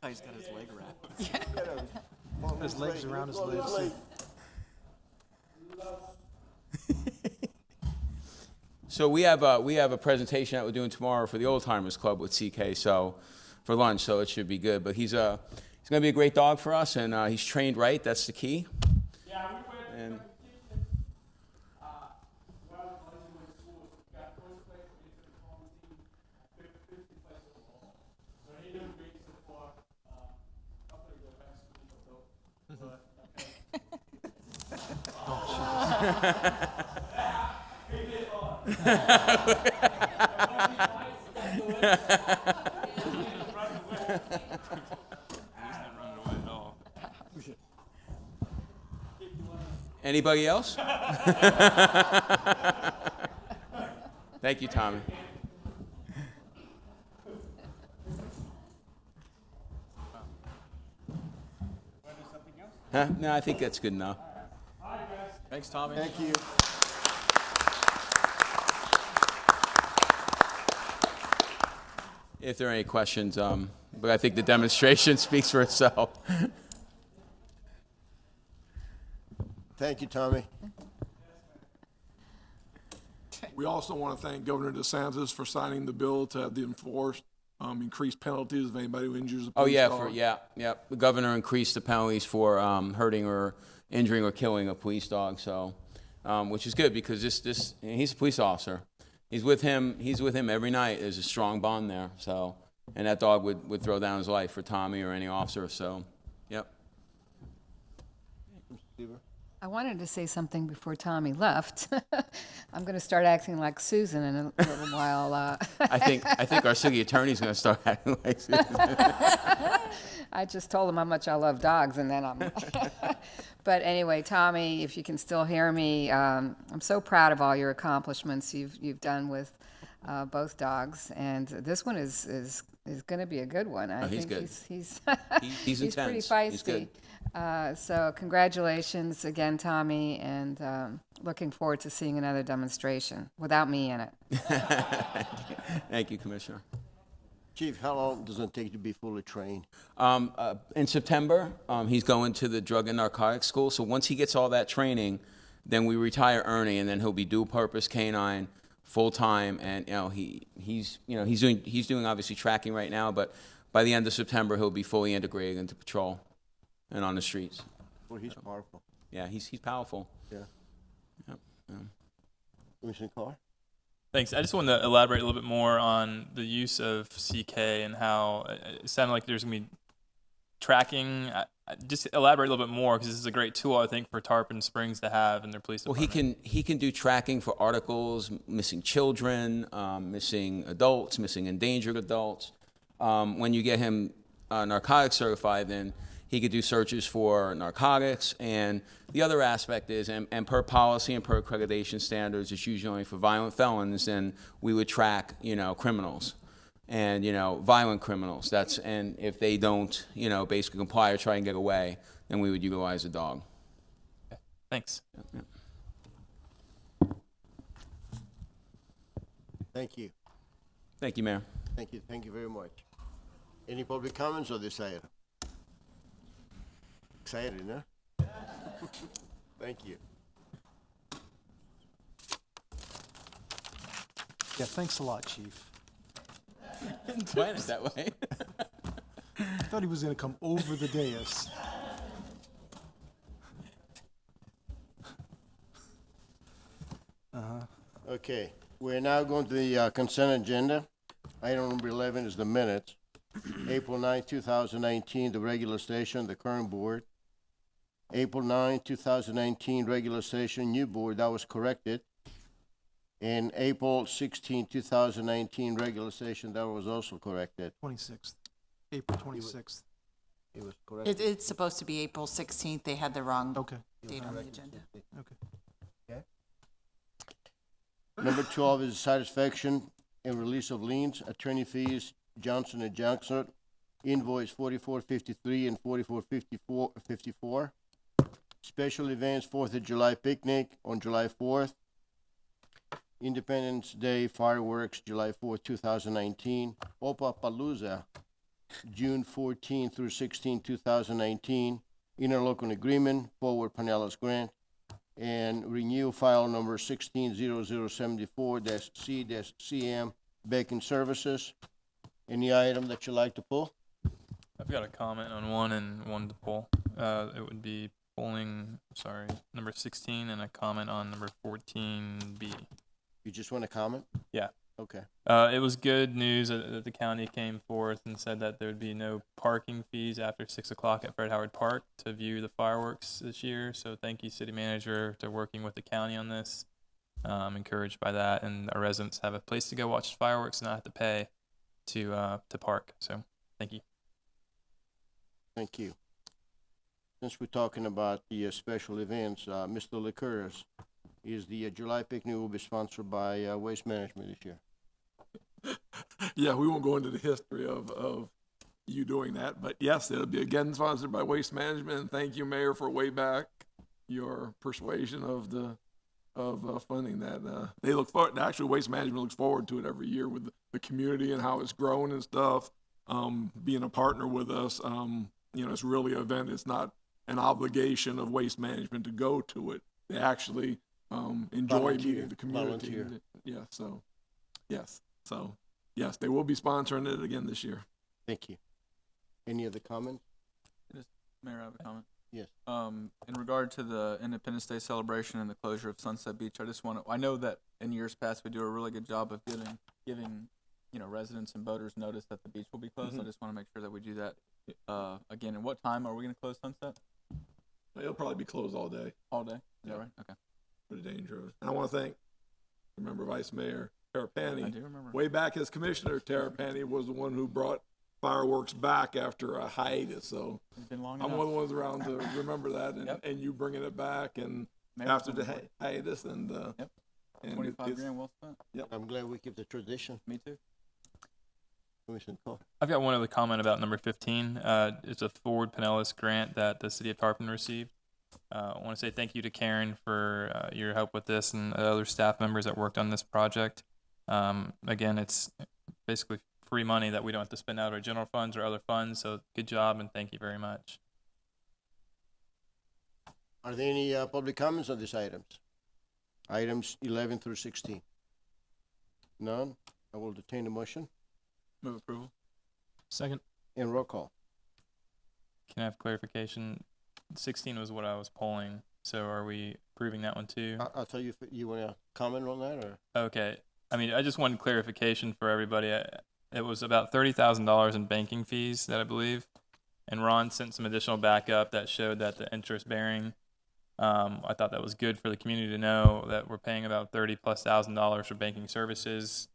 Oh, he's got his leg wrapped. His legs around his legs. So we have a presentation that we're doing tomorrow for the Old Timers Club with CK. So for lunch, so it should be good. But he's going to be a great dog for us, and he's trained right. That's the key. And Anybody else? Thank you, Tommy. Huh? No, I think that's good enough. Thanks, Tommy. Thank you. If there are any questions, but I think the demonstration speaks for itself. Thank you, Tommy. We also want to thank Governor DeSantis for signing the bill to have the enforced increased penalties of anybody who injures a police dog. The governor increased the penalties for hurting or injuring or killing a police dog. So, which is good because he's a police officer. He's with him every night. There's a strong bond there. So, and that dog would throw down his life for Tommy or any officer. So, yep. I wanted to say something before Tommy left. I'm going to start acting like Susan in a little while. I think our city attorney's going to start acting like Susan. I just told him how much I love dogs, and then I'm. But anyway, Tommy, if you can still hear me, I'm so proud of all your accomplishments you've done with both dogs, and this one is going to be a good one. I he's think good. He's he's he's pretty intense. feisty. He's good. So congratulations again, Tommy, and looking forward to seeing another demonstration without me in it. Thank you, Commissioner. Chief, how long does it take to be fully trained? In September, he's going to the Drug and Narcotics School. So once he gets all that training, then we retire Ernie, and then he'll be dual-purpose canine, full-time, and he's doing obviously tracking right now, but by the end of September he'll be fully integrated into patrol and on the streets. Well, he's powerful. Yeah, he's powerful. Yeah. Yep. Commissioner Carr? Thanks. I just wanted to elaborate a little bit more on the use of CK and how it sounded like there's going to be tracking. Just elaborate a little bit more because this is a great tool, I think, for Tarpon Springs to have in their police department. Well, he can do tracking for articles, missing children, missing adults, missing endangered adults. When you get him narcotics certified, then he could do searches for narcotics. And the other aspect is, and per policy and per accreditation standards, it's usually only for violent felons, and we would track, criminals and, violent criminals. And if they don't, basically comply or try and get away, then we would utilize a dog. Okay. Thanks. Yeah. Thank you. Thank you, Mayor. Thank you. Thank you very much. Any public comments on this item? Excited, huh? Thank you. Yeah, thanks a lot, Chief. Didn't plan it that way. I thought he was going to come over the dais. Okay, we're now going to the consent agenda. Item number 11 is the minutes. April 9, 2019, the regular session, the current board. April 9, 2019, regular session, new board, that was corrected. And April 16, 2019, regular session, that was also corrected. 26th, April 26th. It was corrected. It's supposed to be April 16th. They had the wrong date on the Corrected. agenda. Okay. Number 12 is satisfaction and release of liens, attorney fees, Johnson & Johnson, invoice 4453 and 4454. Special events, 4th of July picnic on July 4th. Independence Day fireworks, July 4th, 2019. Opa Palooza, June 14 through 16, 2019. Interlocal agreement, Forward Pinellas Grant. And renew file number 160074-C-CM, Bacon Services. Any item that you'd like to pull? I've got a comment on one and one to pull. It would be pulling, number 16 and a comment on number 14B. You just want to comment? Yeah. Okay. It was good news that the county came forth and said that there would be no parking fees after 6 o'clock at Fred Howard Park to view the fireworks this year. So thank you, City Manager, to working with the county on this. I'm encouraged by that, and our residents have a place to go watch fireworks and not have to pay to park. So thank you. Thank you. Since we're talking about the special events, Mr. Licouris, is the July picnic will be sponsored by Waste Management this year. Yeah, we won't go into the history of you doing that, but yes, it'll be again sponsored by Waste Management. And thank you, Mayor, for way back your persuasion of funding that. They look forward. Actually, Waste Management looks forward to it every year with the community and how it's grown and stuff. Being a partner with us, it's really an event. It's not an obligation of Waste Management to go to it. They actually enjoy Volunteer. meeting the community. Volunteer. Yeah. So, yes. So, yes, they will be sponsoring it again this year. Thank you. Any other comments? Mayor, I have a comment. Yes. In regard to the Independence Day celebration and the closure of Sunset Beach, I know that in years past we do a really good job of giving residents and boaters notice that the beach will be closed. Mhm. I just want to make sure that we do that again. And what time are we going to close Sunset? It'll probably be closed all day. All day? Is Yeah. that right? Okay. Pretty dangerous. And I want to remember Vice Mayor Terrapini. I do remember. Way back as commissioner, Terrapini was the one who brought fireworks back after a hiatus. So It's been long I'm enough. one of the ones around to remember that, and you bringing it back, and Mayor's after on the board. hiatus, and and 25 it's- grand well spent. Yep. I'm glad we keep the tradition. Me too. Commissioner Cole. I've got one other comment about number 15. It's a Forward Pinellas grant that the city of Tarpon received. I want to say thank you to Karen for your help with this and other staff members that worked on this project. Again, it's basically free money that we don't have to spend out of our general funds or other funds. So good job and thank you very much. Are there any public comments on these items? Items 11 through 16? None? I will entertain the motion. Move approval. Second. And roll call. Can I have clarification? 16 was what I was polling. So are we approving that one too? I'll tell you if you want to comment on that, or? Okay. I mean, I just wanted clarification for everybody. It was about $30,000 in banking fees that I believe. And Ron sent some additional backup that showed that the interest bearing, I thought that was good for the community to know that we're paying about $30,000+ for banking services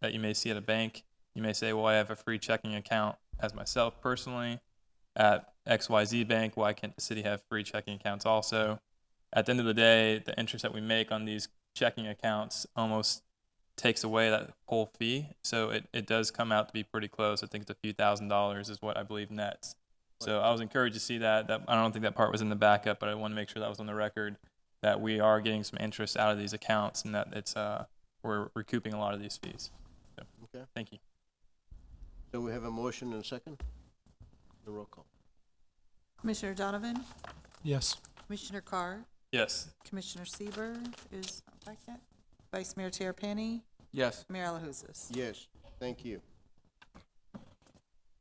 that you may see at a bank. You may say, well, I have a free checking account as myself personally at XYZ Bank. Why can't the city have free checking accounts also? At the end of the day, the interest that we make on these checking accounts almost takes away that whole fee. So it does come out to be pretty close. I think it's a few $1,000s is what I believe nets. So I was encouraged to see that. I don't think that part was in the backup, but I want to make sure that was on the record, that we are getting some interest out of these accounts and that it's we're recouping a lot of these fees. So, okay. Thank you. So we have a motion and a second? The roll call. Commissioner Donovan, Yes. Commissioner Carr, Yes. Commissioner Sieber is not back yet, Vice Mayor Terapany, Yes. Mayor Alahouzes. Yes, thank you.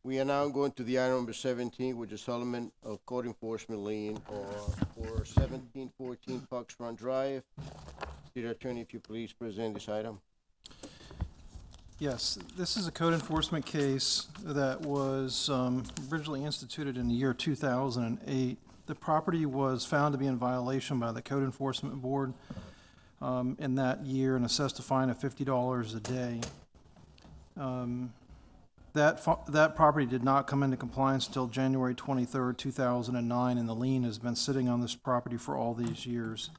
We are now going to the item number 17, which is settlement of code enforcement lien for 1714 Fox Run Drive. City Attorney, if you please present this item. Yes, this is a code enforcement case that was originally instituted in the year 2008. The property was found to be in violation by the Code Enforcement Board in that year and assessed a fine of $50 a day. That property did not come into compliance until January 23rd, 2009, and the lien has been sitting on this property for all these years.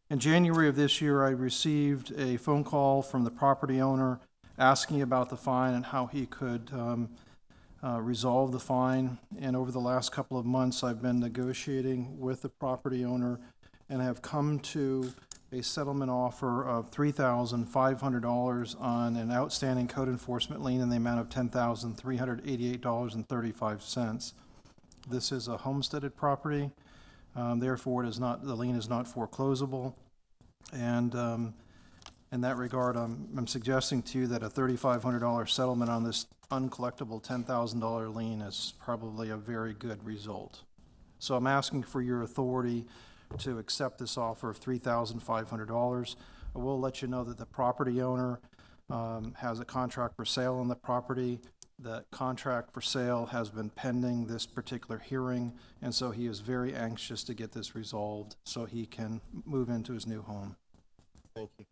In January of this year, I received a phone call from the property owner asking about the fine and how he could resolve the fine. And over the last couple of months, I've been negotiating with the property owner and have come to a settlement offer of $3,500 on an outstanding code enforcement lien in the amount of $10,388.35. This is a homesteaded property, therefore the lien is not foreclosable. And in that regard, I'm suggesting to you that a $3,500 settlement on this uncollectible $10,000 lien is probably a very good result. So I'm asking for your authority to accept this offer of $3,500. I will let you know that the property owner has a contract for sale on the property. That contract for sale has been pending this particular hearing, and so he is very anxious to get this resolved so he can move into his new home. Thank you.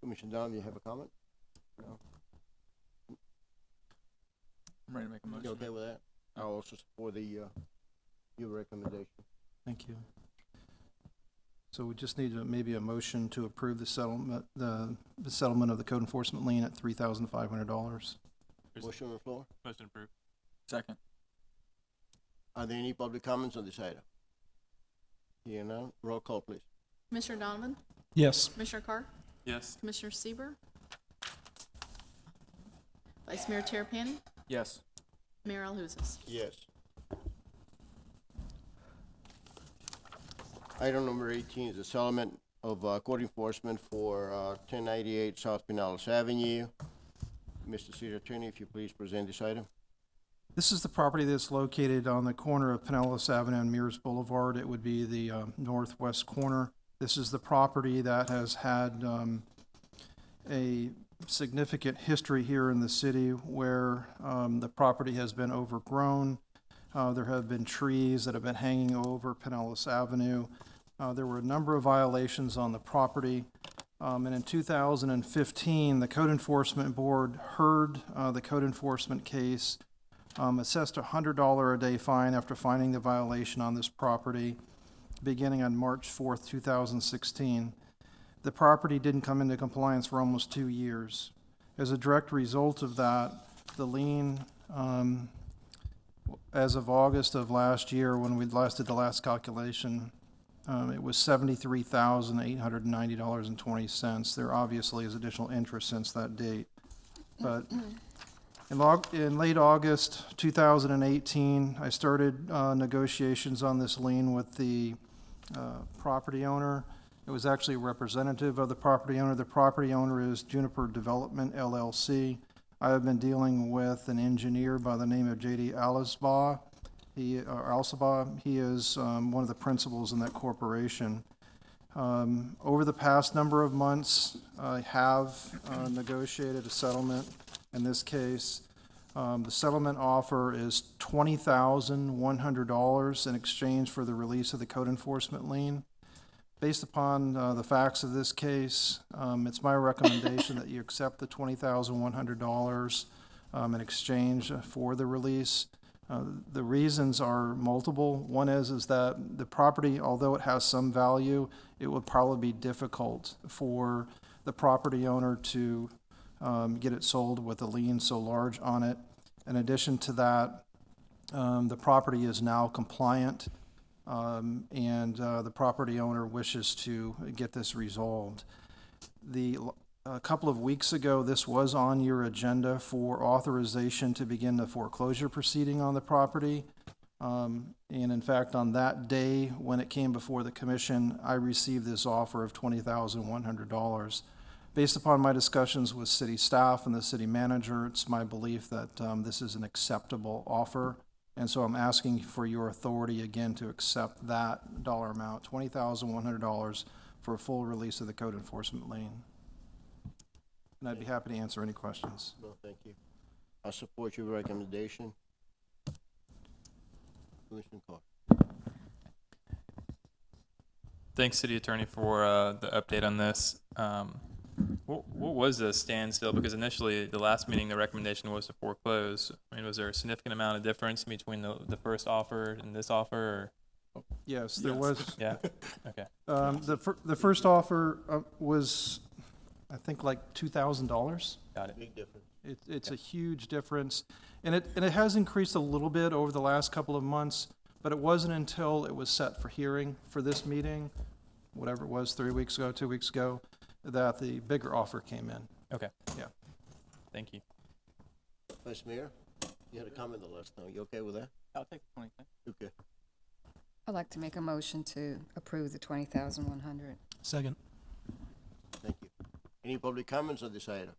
Commissioner Donovan, you have a comment? No? I'm ready to make a motion. You okay with that? I'll also support your recommendation. Thank you. So we just need maybe a motion to approve the settlement, the settlement of the code enforcement lien at $3,500. Motion on the floor? Motion approved. Second. Are there any public comments on this item? Here now, roll call, please. Commissioner Donovan, Yes. Commissioner Carr, Yes. Commissioner Sieber, Vice Mayor Terapany, Yes. Mayor Alahouzes. Yes. Item number 18 is the settlement of code enforcement for 1098 South Pinellas Avenue. Mr. City Attorney, if you please present this item. This is the property that's located on the corner of Pinellas Avenue and Mears Boulevard. It would be the northwest corner. This is the property that has had a significant history here in the city where the property has been overgrown. There have been trees that have been hanging over Pinellas Avenue. There were a number of violations on the property. And in 2015, the Code Enforcement Board heard the code enforcement case, assessed a $100 a day fine after finding the violation on this property, beginning on March 4th, 2016. The property didn't come into compliance for almost 2 years. As a direct result of that, the lien, as of August of last year, when we last did the last calculation, it was $73,890.20. There obviously is additional interest since that date. But in late August 2018, I started negotiations on this lien with the property owner. It was actually a representative of the property owner. The property owner is Juniper Development, LLC. I have been dealing with an engineer by the name of J.D. Alsbaugh. He is one of the principals in that corporation. Over the past number of months, I have negotiated a settlement. In this case, the settlement offer is $20,100 in exchange for the release of the code enforcement lien. Based upon the facts of this case, it's my recommendation that you accept the $20,100 in exchange for the release. The reasons are multiple. One is that the property, although it has some value, it would probably be difficult for the property owner to get it sold with a lien so large on it. In addition to that, the property is now compliant, and the property owner wishes to get this resolved. A couple of weeks ago, this was on your agenda for authorization to begin the foreclosure proceeding on the property. And in fact, on that day, when it came before the commission, I received this offer of $20,100. Based upon my discussions with city staff and the city manager, it's my belief that this is an acceptable offer. And so I'm asking for your authority again to accept that dollar amount, $20,100, for a full release of the code enforcement lien. And I'd be happy to answer any questions. No, thank you. I support your recommendation. Commissioner Carr. Thanks, City Attorney, for the update on this. What was the standstill? Because initially, the last meeting, the recommendation was to foreclose. I mean, was there a significant amount of difference between the first offer and this offer? Or? Yes, there was. Yeah. Okay. The first offer was, I think, like $2,000. Got it. Big difference. It's a huge difference, and it has increased a little bit over the last couple of months, but it wasn't until it was set for hearing for this meeting, whatever it was, 3 weeks ago, 2 weeks ago, that the bigger offer came in. Okay. Yeah. Thank you. Vice Mayor, you had a comment the last time. You okay with that? I'll take the 20. Okay. I'd like to make a motion to approve the $20,100. Second. Thank you. Any public comments on this item?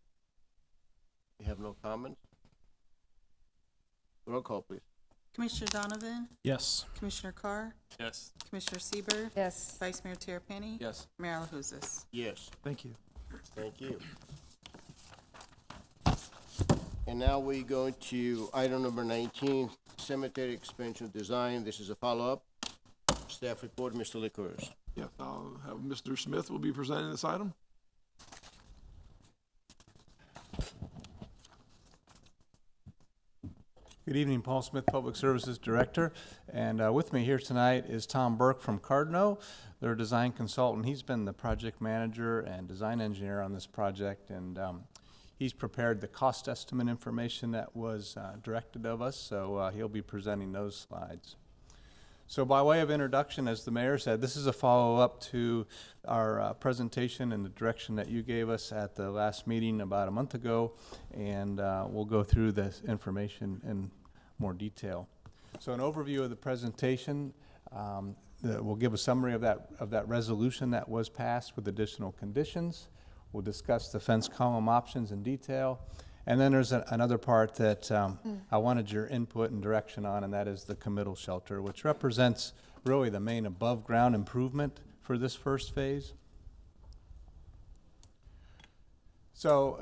You have no comments? Roll call, please. Commissioner Donovan? Yes. Commissioner Carr? Yes. Commissioner Sieber, Yes. Vice Mayor Terapany? Yes. Mayor Alahouzes? Yes. Thank you. Thank you. And now we go to item number 19, cemetery expansion design. This is a follow-up. Staff report, Mr. Licorice. Yes, I'll have Mr. Smith will be presenting this item. Good evening, Paul Smith, Public Services Director, and with me here tonight is Tom Burke from Cardno, their design consultant. He's been the project manager and design engineer on this project, and he's prepared the cost estimate information that was directed of us, so he'll be presenting those slides. So by way of introduction, as the mayor said, this is a follow-up to our presentation and the direction that you gave us at the last meeting about a month ago, and we'll go through this information in more detail. So an overview of the presentation, we'll give a summary of that resolution that was passed with additional conditions. We'll discuss the fence column options in detail. And then there's another part that I wanted your input and direction on, and that is the committal shelter, which represents really the main above-ground improvement for this first phase. So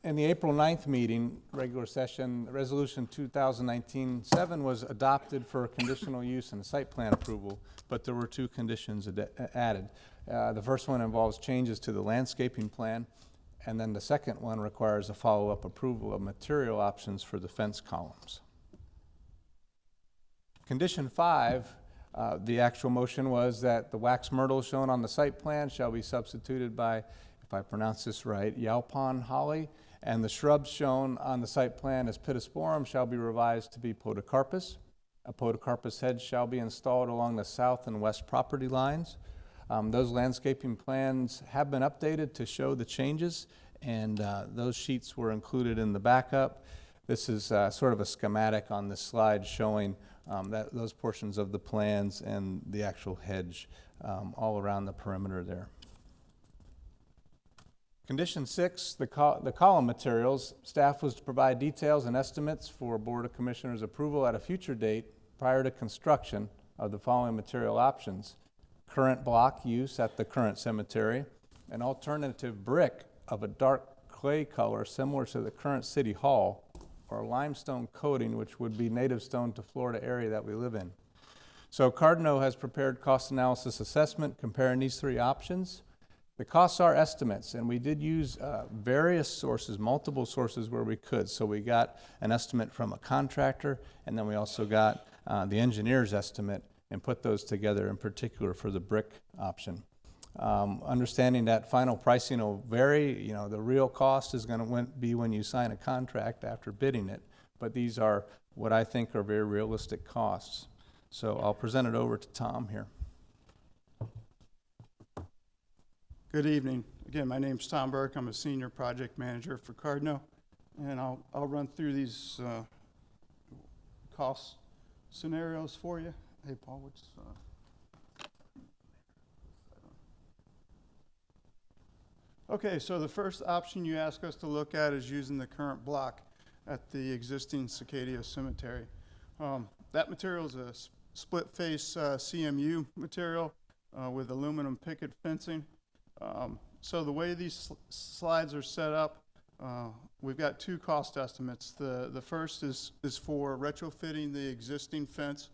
in the April 9th meeting, regular session, Resolution 2019-7 was adopted for conditional use and site plan approval, but there were two conditions added. The first one involves changes to the landscaping plan, and then the second one requires a follow-up approval of material options for the fence columns. Condition 5, the actual motion was that the wax myrtle shown on the site plan shall be substituted by, if I pronounce this right, Yaupon holly, and the shrubs shown on the site plan as pittosporum shall be revised to be podocarpus. A podocarpus hedge shall be installed along the south and west property lines. Those landscaping plans have been updated to show the changes, and those sheets were included in the backup. This is sort of a schematic on this slide showing those portions of the plans and the actual hedge all around the perimeter there. Condition 6, the column materials. Staff was to provide details and estimates for Board of Commissioners approval at a future date prior to construction of the following material options: current block use at the current cemetery, an alternative brick of a dark clay color similar to the current City Hall, or limestone coating, which would be native stone to Florida area that we live in. So Cardno has prepared cost analysis assessment comparing these three options. The costs are estimates, and we did use various sources, multiple sources where we could. So we got an estimate from a contractor, and then we also got the engineer's estimate and put those together, in particular for the brick option. Understanding that final pricing will vary, you know, the real cost is going to be when you sign a contract after bidding it, but these are what I think are very realistic costs. So I'll present it over to Tom here. Good evening. Again, my name's Tom Burke. I'm a senior project manager for Cardno, and I'll run through these costs scenarios for you. Hey, Paul, what's okay, so the first option you ask us to look at is using the current block at the existing Cicadia Cemetery. That material is a split face CMU material with aluminum picket fencing. So the way these slides are set up, we've got two cost estimates. The first is for retrofitting the existing fence,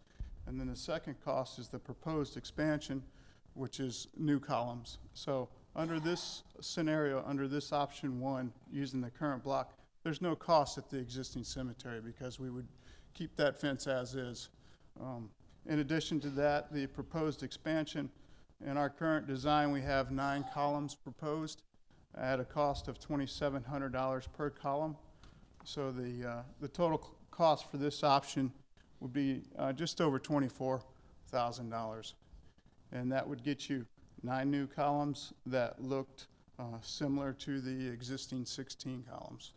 and then the second cost is the proposed expansion, which is new columns. So under this scenario, under this option one, using the current block, there's no cost at the existing cemetery because we would keep that fence as is. In addition to that, the proposed expansion, in our current design, we have 9 columns proposed at a cost of $2,700 per column. So the total cost for this option would be just over $24,000. And that would get you 9 new columns that looked similar to the existing 16 columns.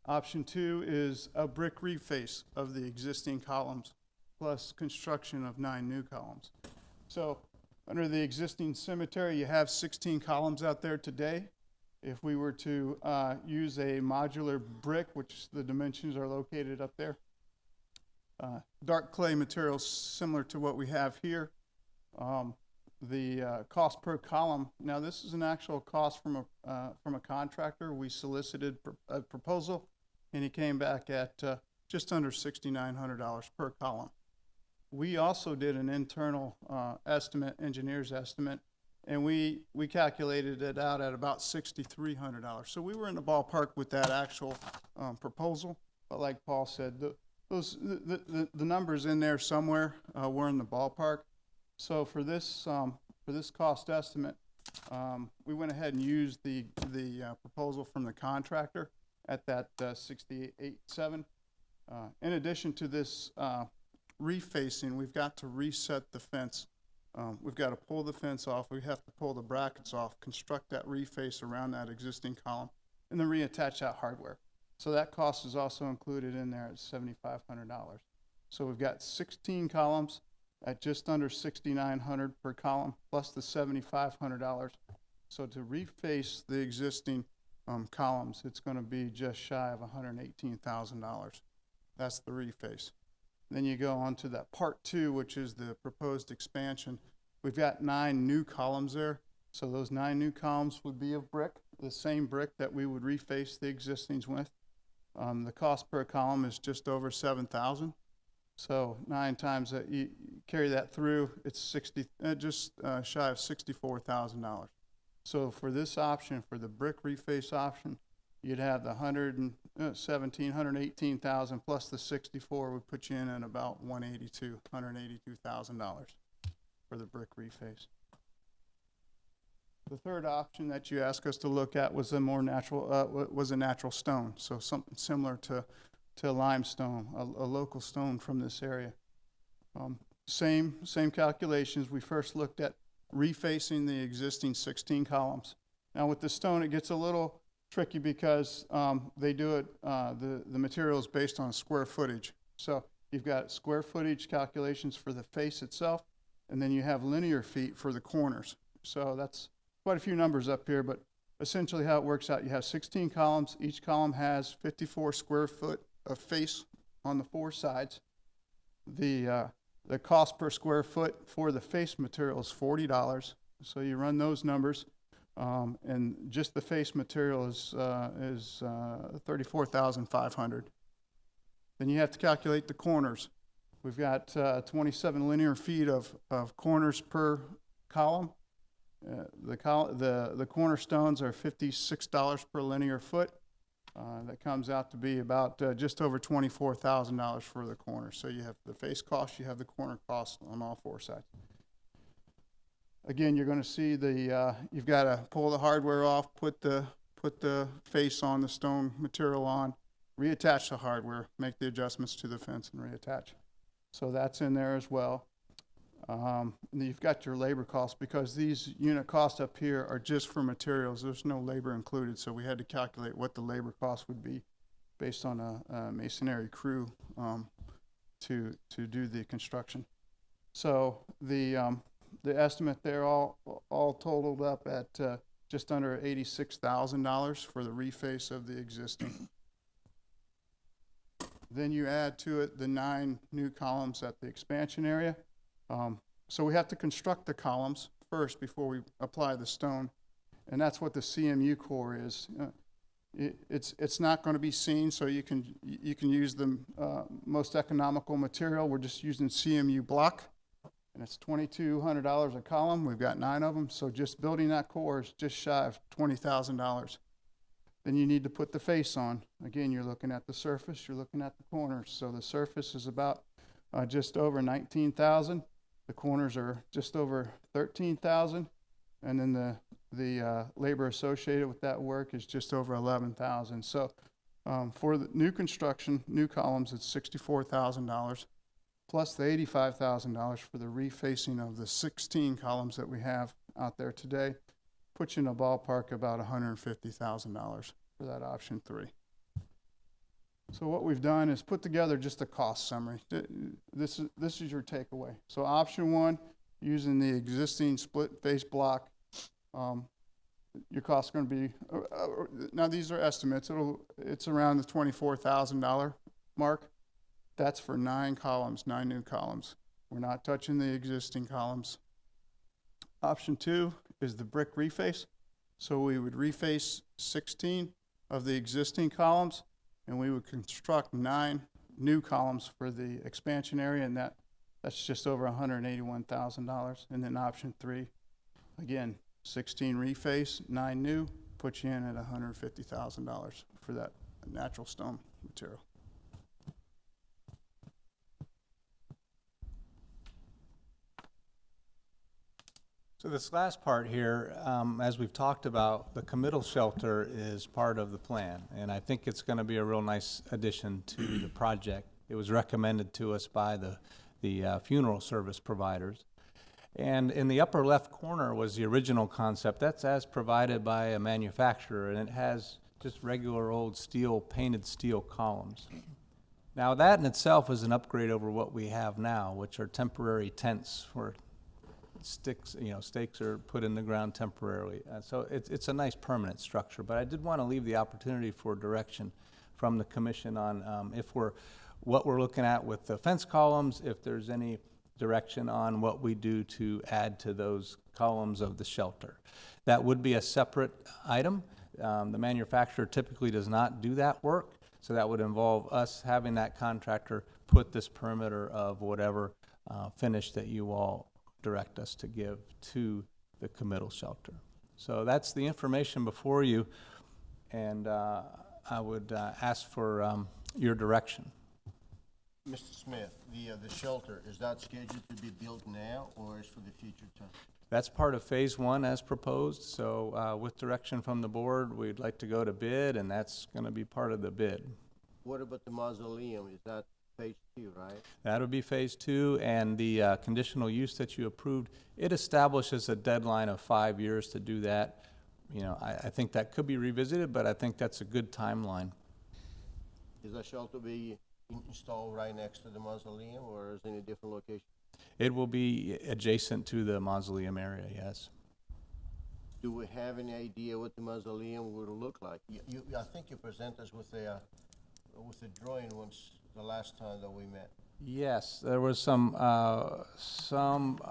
Option 2 is a brick reface of the existing columns plus construction of 9 new columns. So under the existing cemetery, you have 16 columns out there today. If we were to use a modular brick, which the dimensions are located up there, dark clay material similar to what we have here, the cost per column, now this is an actual cost from a contractor. We solicited a proposal, and he came back at just under $6,900 per column. We also did an internal estimate, engineer's estimate, and we calculated it out at about $6,300. So we were in the ballpark with that actual proposal. But like Paul said, the numbers in there somewhere were in the ballpark. So for this cost estimate, we went ahead and used the proposal from the contractor at that $6,887. In addition to this refacing, we've got to reset the fence. We've got to pull the fence off. We have to pull the brackets off, construct that reface around that existing column, and then reattach that hardware. So that cost is also included in there at $7,500. So we've got 16 columns at just under $6,900 per column, plus the $7,500. So to reface the existing columns, it's going to be just shy of $118,000. That's the reface. Then you go on to that part 2, which is the proposed expansion. We've got 9 new columns there. So those 9 new columns would be of brick, the same brick that we would reface the existings with. The cost per column is just over $7,000. So 9 times that, you carry that through, it's just shy of $64,000. So for this option, for the brick reface option, you'd have the $118,000 plus the 64 would put you in at about $182,000 for the brick reface. The third option that you asked us to look at was a more natural, was a natural stone. So something similar to limestone, a local stone from this area. Same calculations. We first looked at refacing the existing 16 columns. Now with the stone, it gets a little tricky because they do it, the material is based on square footage. So you've got square footage calculations for the face itself, and then you have linear feet for the corners. So that's quite a few numbers up here, but essentially how it works out, you have 16 columns. Each column has 54 square foot of face on the 4 sides. The cost per square foot for the face material is $40. So you run those numbers, and just the face material is $34,500. Then you have to calculate the corners. We've got 27 linear feet of corners per column. The cornerstones are $56 per linear foot. That comes out to be about just over $24,000 for the corner. So you have the face cost, you have the corner cost on all 4 sides. Again, you're going to see you've got to pull the hardware off, put the face on, the stone material on, reattach the hardware, make the adjustments to the fence, and reattach. So that's in there as well. And you've got your labor costs, because these unit costs up here are just for materials. There's no labor included, so we had to calculate what the labor cost would be based on a masonry crew to do the construction. So the estimate there all totaled up at just under $86,000 for the reface of the existing. Then you add to it the 9 new columns at the expansion area. So we have to construct the columns first before we apply the stone, and that's what the CMU core is. It's not going to be seen, so you can use the most economical material. We're just using CMU block, and it's $2,200 a column. We've got 9 of them, so just building that core is just shy of $20,000. Then you need to put the face on. Again, you're looking at the surface, you're looking at the corners. So the surface is about just over $19,000. The corners are just over $13,000, and then the labor associated with that work is just over $11,000. So for the new construction, new columns, it's $64,000 plus the $85,000 for the refacing of the 16 columns that we have out there today. Puts you in a ballpark about $150,000 for that option 3. So what we've done is put together just a cost summary. This is your takeaway. So option 1, using the existing split face block, your cost is going to be, now these are estimates, it's around the $24,000 mark. That's for 9 columns, 9 new columns. We're not touching the existing columns. Option 2 is the brick reface. So we would reface 16 of the existing columns, and we would construct 9 new columns for the expansion area, and that's just over $181,000. And then option 3, again, 16 reface, 9 new, puts you in at $150,000 for that natural stone material. So this last part here, as we've talked about, the committal shelter is part of the plan, and I think it's going to be a real nice addition to the project. It was recommended to us by the funeral service providers. And in the upper left corner was the original concept. That's as provided by a manufacturer, and it has just regular old steel, painted steel columns. Now that in itself is an upgrade over what we have now, which are temporary tents where stakes are put in the ground temporarily. So it's a nice permanent structure, but I did want to leave the opportunity for direction from the commission on what we're looking at with the fence columns, if there's any direction on what we do to add to those columns of the shelter. That would be a separate item. The manufacturer typically does not do that work, so that would involve us having that contractor put this perimeter of whatever finish that you all direct us to give to the committal shelter. So that's the information before you, and I would ask for your direction. Mr. Smith, the shelter, is that scheduled to be built now or is for the future time? That's part of phase 1 as proposed, so with direction from the board, we'd like to go to bid, and that's going to be part of the bid. What about the mausoleum? Is that phase 2, right? That would be phase 2, and the conditional use that you approved, it establishes a deadline of 5 years to do that. You know, I think that could be revisited, but I think that's a good timeline. Is that shelter be installed right next to the mausoleum, or is it in a different location? It will be adjacent to the mausoleum area, yes. Do we have any idea what the mausoleum would look like? I think you presented us with a drawing once the last time that we met. Yes, there was some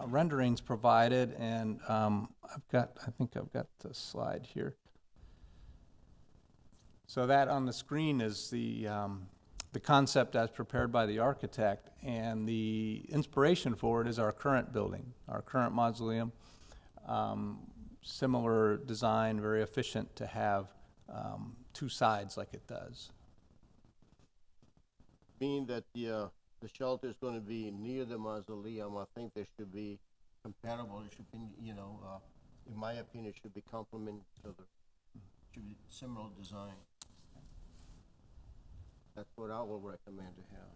renderings provided, and I think I've got the slide here. So that on the screen is the concept as prepared by the architect, and the inspiration for it is our current building, our current mausoleum. Similar design, very efficient to have 2 sides like it does. Being that the shelter is going to be near the mausoleum, I think they should be compatible. It should be, in my opinion, it should be complement each other. It should be similar design. That's what I will recommend to have.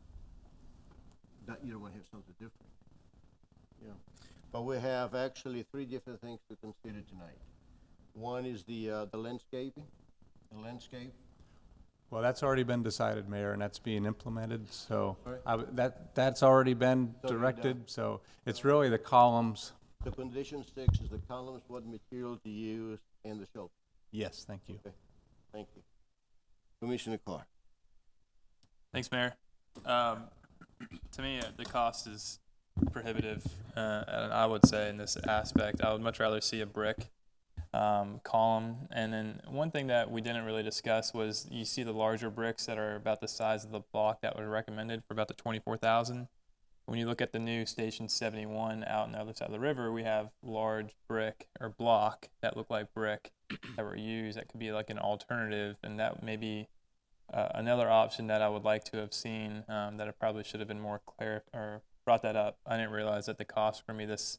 That you don't want to have something different. Yeah. But we have actually 3 different things to consider tonight. One is the landscaping. The landscape. Well, that's already been decided, Mayor, and that's being implemented, so All right. that's already been It's already directed, done. so it's really the columns. The condition 6 is the columns, what material to use, and the shelter. Yes, thank you. Okay, thank you. Commissioner Carr. Thanks, Mayor. To me, the cost is prohibitive, and I would say in this aspect, I would much rather see a brick column. And then one thing that we didn't really discuss was you see the larger bricks that are about the size of the block that were recommended for about the 24,000. When you look at the new Station 71 out on the other side of the river, we have large brick or block that look like brick that were used. That could be like an alternative, and that may be another option that I would like to have seen, that I probably should have been more clear or brought that up. I didn't realize that the costs were going to be this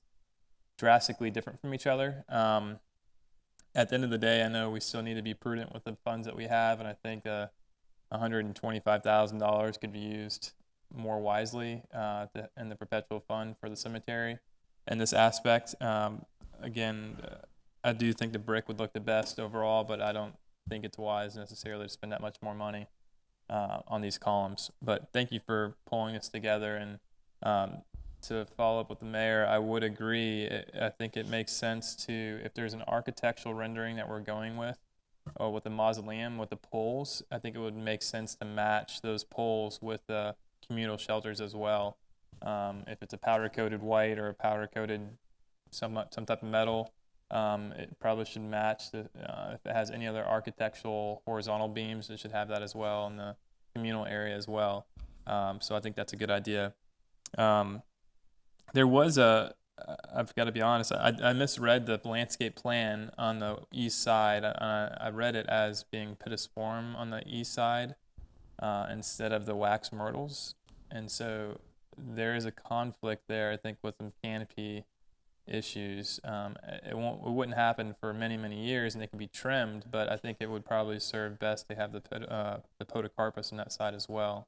drastically different from each other. At the end of the day, I know we still need to be prudent with the funds that we have, and I think $125,000 could be used more wisely in the perpetual fund for the cemetery. In this aspect, again, I do think the brick would look the best overall, but I don't think it's wise necessarily to spend that much more money on these columns. But thank you for pulling this together. And to follow up with the mayor, I would agree. I think it makes sense to, if there's an architectural rendering that we're going with, or with the mausoleum, with the poles, I think it would make sense to match those poles with the communal shelters as well. If it's a powder-coated white or a powder-coated some type of metal, it probably should match the, if it has any other architectural horizontal beams, it should have that as well in the communal area as well. So I think that's a good idea. There was I've got to be honest, I misread the landscape plan on the east side. I read it as being pittosporum on the east side instead of the wax myrtles. And so there is a conflict there, I think, with some canopy issues. It wouldn't happen for many, many years, and they can be trimmed, but I think it would probably serve best to have the podocarpus on that side as well,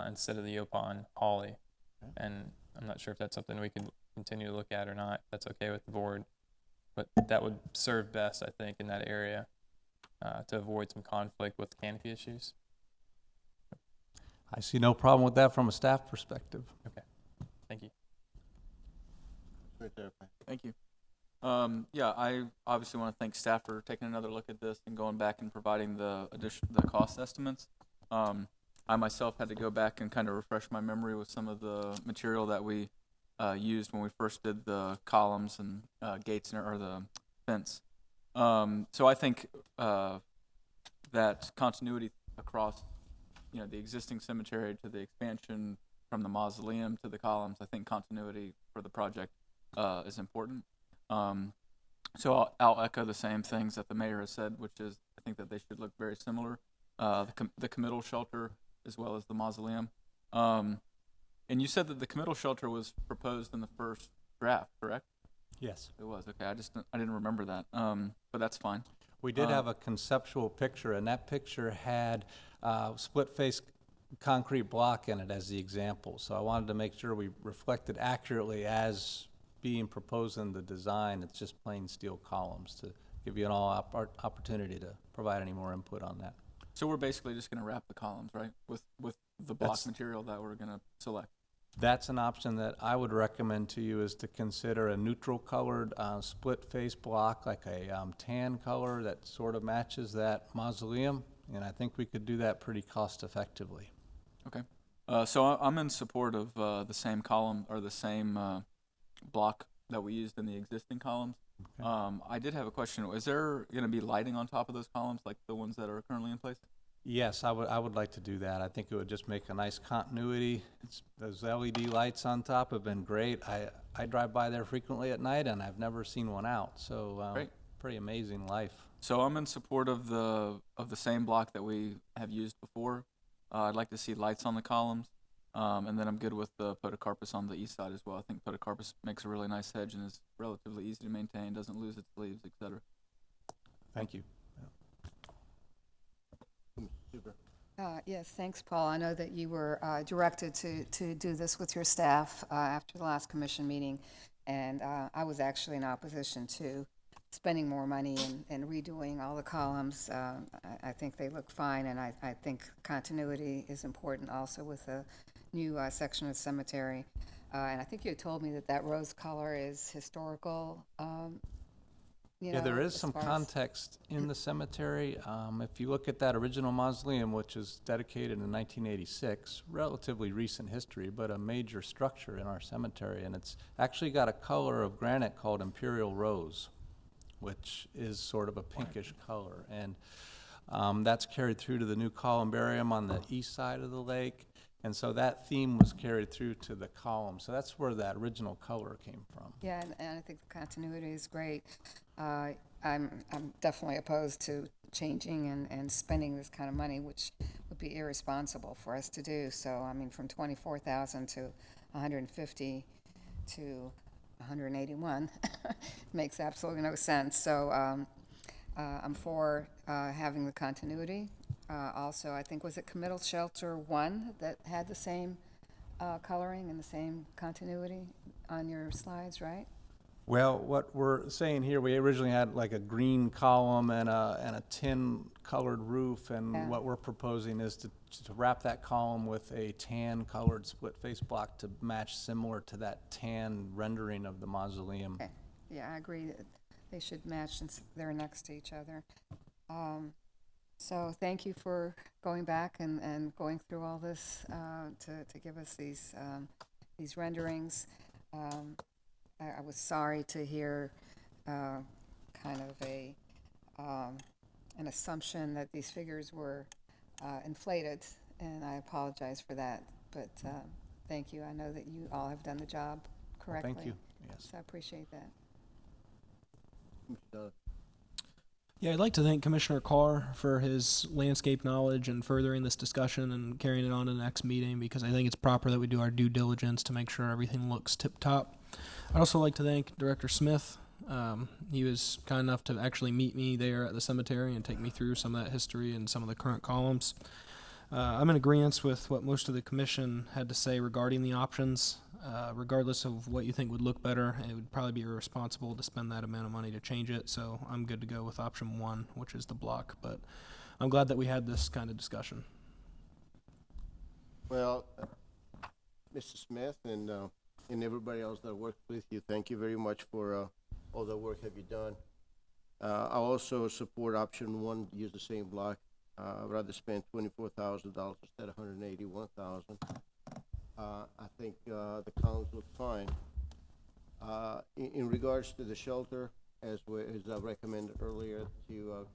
instead of the Yopon holly. And I'm not sure if that's something we could continue to look at or not. If that's okay with the board, but that would serve best, I think, in that area to avoid some conflict with canopy issues. I see no problem with that from a staff perspective. Okay, thank you. Thank you. Yeah, I obviously want to thank staff for taking another look at this and going back and providing the cost estimates. I myself had to go back and kind of refresh my memory with some of the material that we used when we first did the columns and gates or the fence. So I think that continuity across, the existing cemetery to the expansion from the mausoleum to the columns, I think continuity for the project is important. So I'll echo the same things that the mayor has said, which is I think that they should look very similar. The committal shelter as well as the mausoleum. And you said that the committal shelter was proposed in the first draft, correct? Yes. It was. Okay, I didn't remember that, but that's fine. We did have a conceptual picture, and that picture had split-face concrete block in it as the example. So I wanted to make sure we reflected accurately as being proposed in the design. It's just plain steel columns to give you an opportunity to provide any more input on that. So we're basically just going to wrap the columns, right, with the block material that we're going to select. That's an option that I would recommend to you, is to consider a neutral colored split face block, like a tan color that sort of matches that mausoleum, and I think we could do that pretty cost effectively. Okay. So I'm in support of the same column or the same block that we used in the existing columns. Okay. I did have a question. Is there going to be lighting on top of those columns like the ones that are currently in place? Yes, I would like to do that. I think it would just make a nice continuity. Those LED lights on top have been great. I drive by there frequently at night, and I've never seen one out. So pretty amazing life. So I'm in support of the same block that we have used before. I'd like to see lights on the columns, and then I'm good with the podocarpus on the east side as well. I think podocarpus makes a really nice hedge and is relatively easy to maintain, doesn't lose its leaves, etc. Thank you. Yes, thanks, Paul. I know that you were directed to do this with your staff after the last commission meeting, and I was actually in opposition to spending more money and redoing all the columns. I think they look fine, and I think continuity is important also with a new section of the cemetery. And I think you told me that that rose color is historical. Yeah, there is some context in the cemetery. If you look at that original mausoleum, which was dedicated in 1986, relatively recent history, but a major structure in our cemetery, and it's actually got a color of granite called imperial rose, which is sort of a pinkish color, and that's carried through to the new columbarium on the east side of the lake, and so that theme was carried through to the column. So that's where that original color came from. Yeah, and I think the continuity is great. I'm definitely opposed to changing and spending this kind of money, which would be irresponsible for us to do. So, I mean, from 24,000 to 150 to 181 makes absolutely no sense. So, I'm for having the continuity. Also, I think, was it Committal Shelter 1 that had the same coloring and the same continuity on your slides, right? Well, what we're saying here, we originally had like a green column and a tin colored roof, and what we're proposing is to wrap that column with a tan colored split face block to match similar to that tan rendering of the mausoleum. Okay. Yeah, I agree that they should match since they're next to each other. So thank you for going back and going through all this to give us these renderings. I was sorry to hear kind of an assumption that these figures were inflated, and I apologize for that. But thank you. I know that you all have done the job correctly. Thank you. Yes. So I appreciate that. Yeah, I'd like to thank Commissioner Carr for his landscape knowledge and furthering this discussion and carrying it on to the next meeting, because I think it's proper that we do our due diligence to make sure everything looks tip-top. I'd also like to thank Director Smith. He was kind enough to actually meet me there at the cemetery and take me through some of that history and some of the current columns. I'm in agreement with what most of the commission had to say regarding the options. Regardless of what you think would look better, it would probably be irresponsible to spend that amount of money to change it, so I'm good to go with option 1, which is the block, but I'm glad that we had this kind of discussion. Well, Mr. Smith and everybody else that worked with you, thank you very much for all the work have you done. I also support option 1, use the same block. I'd rather spend $24,000 instead of $181,000. I think the columns look fine. In regards to the shelter, as I recommended earlier, to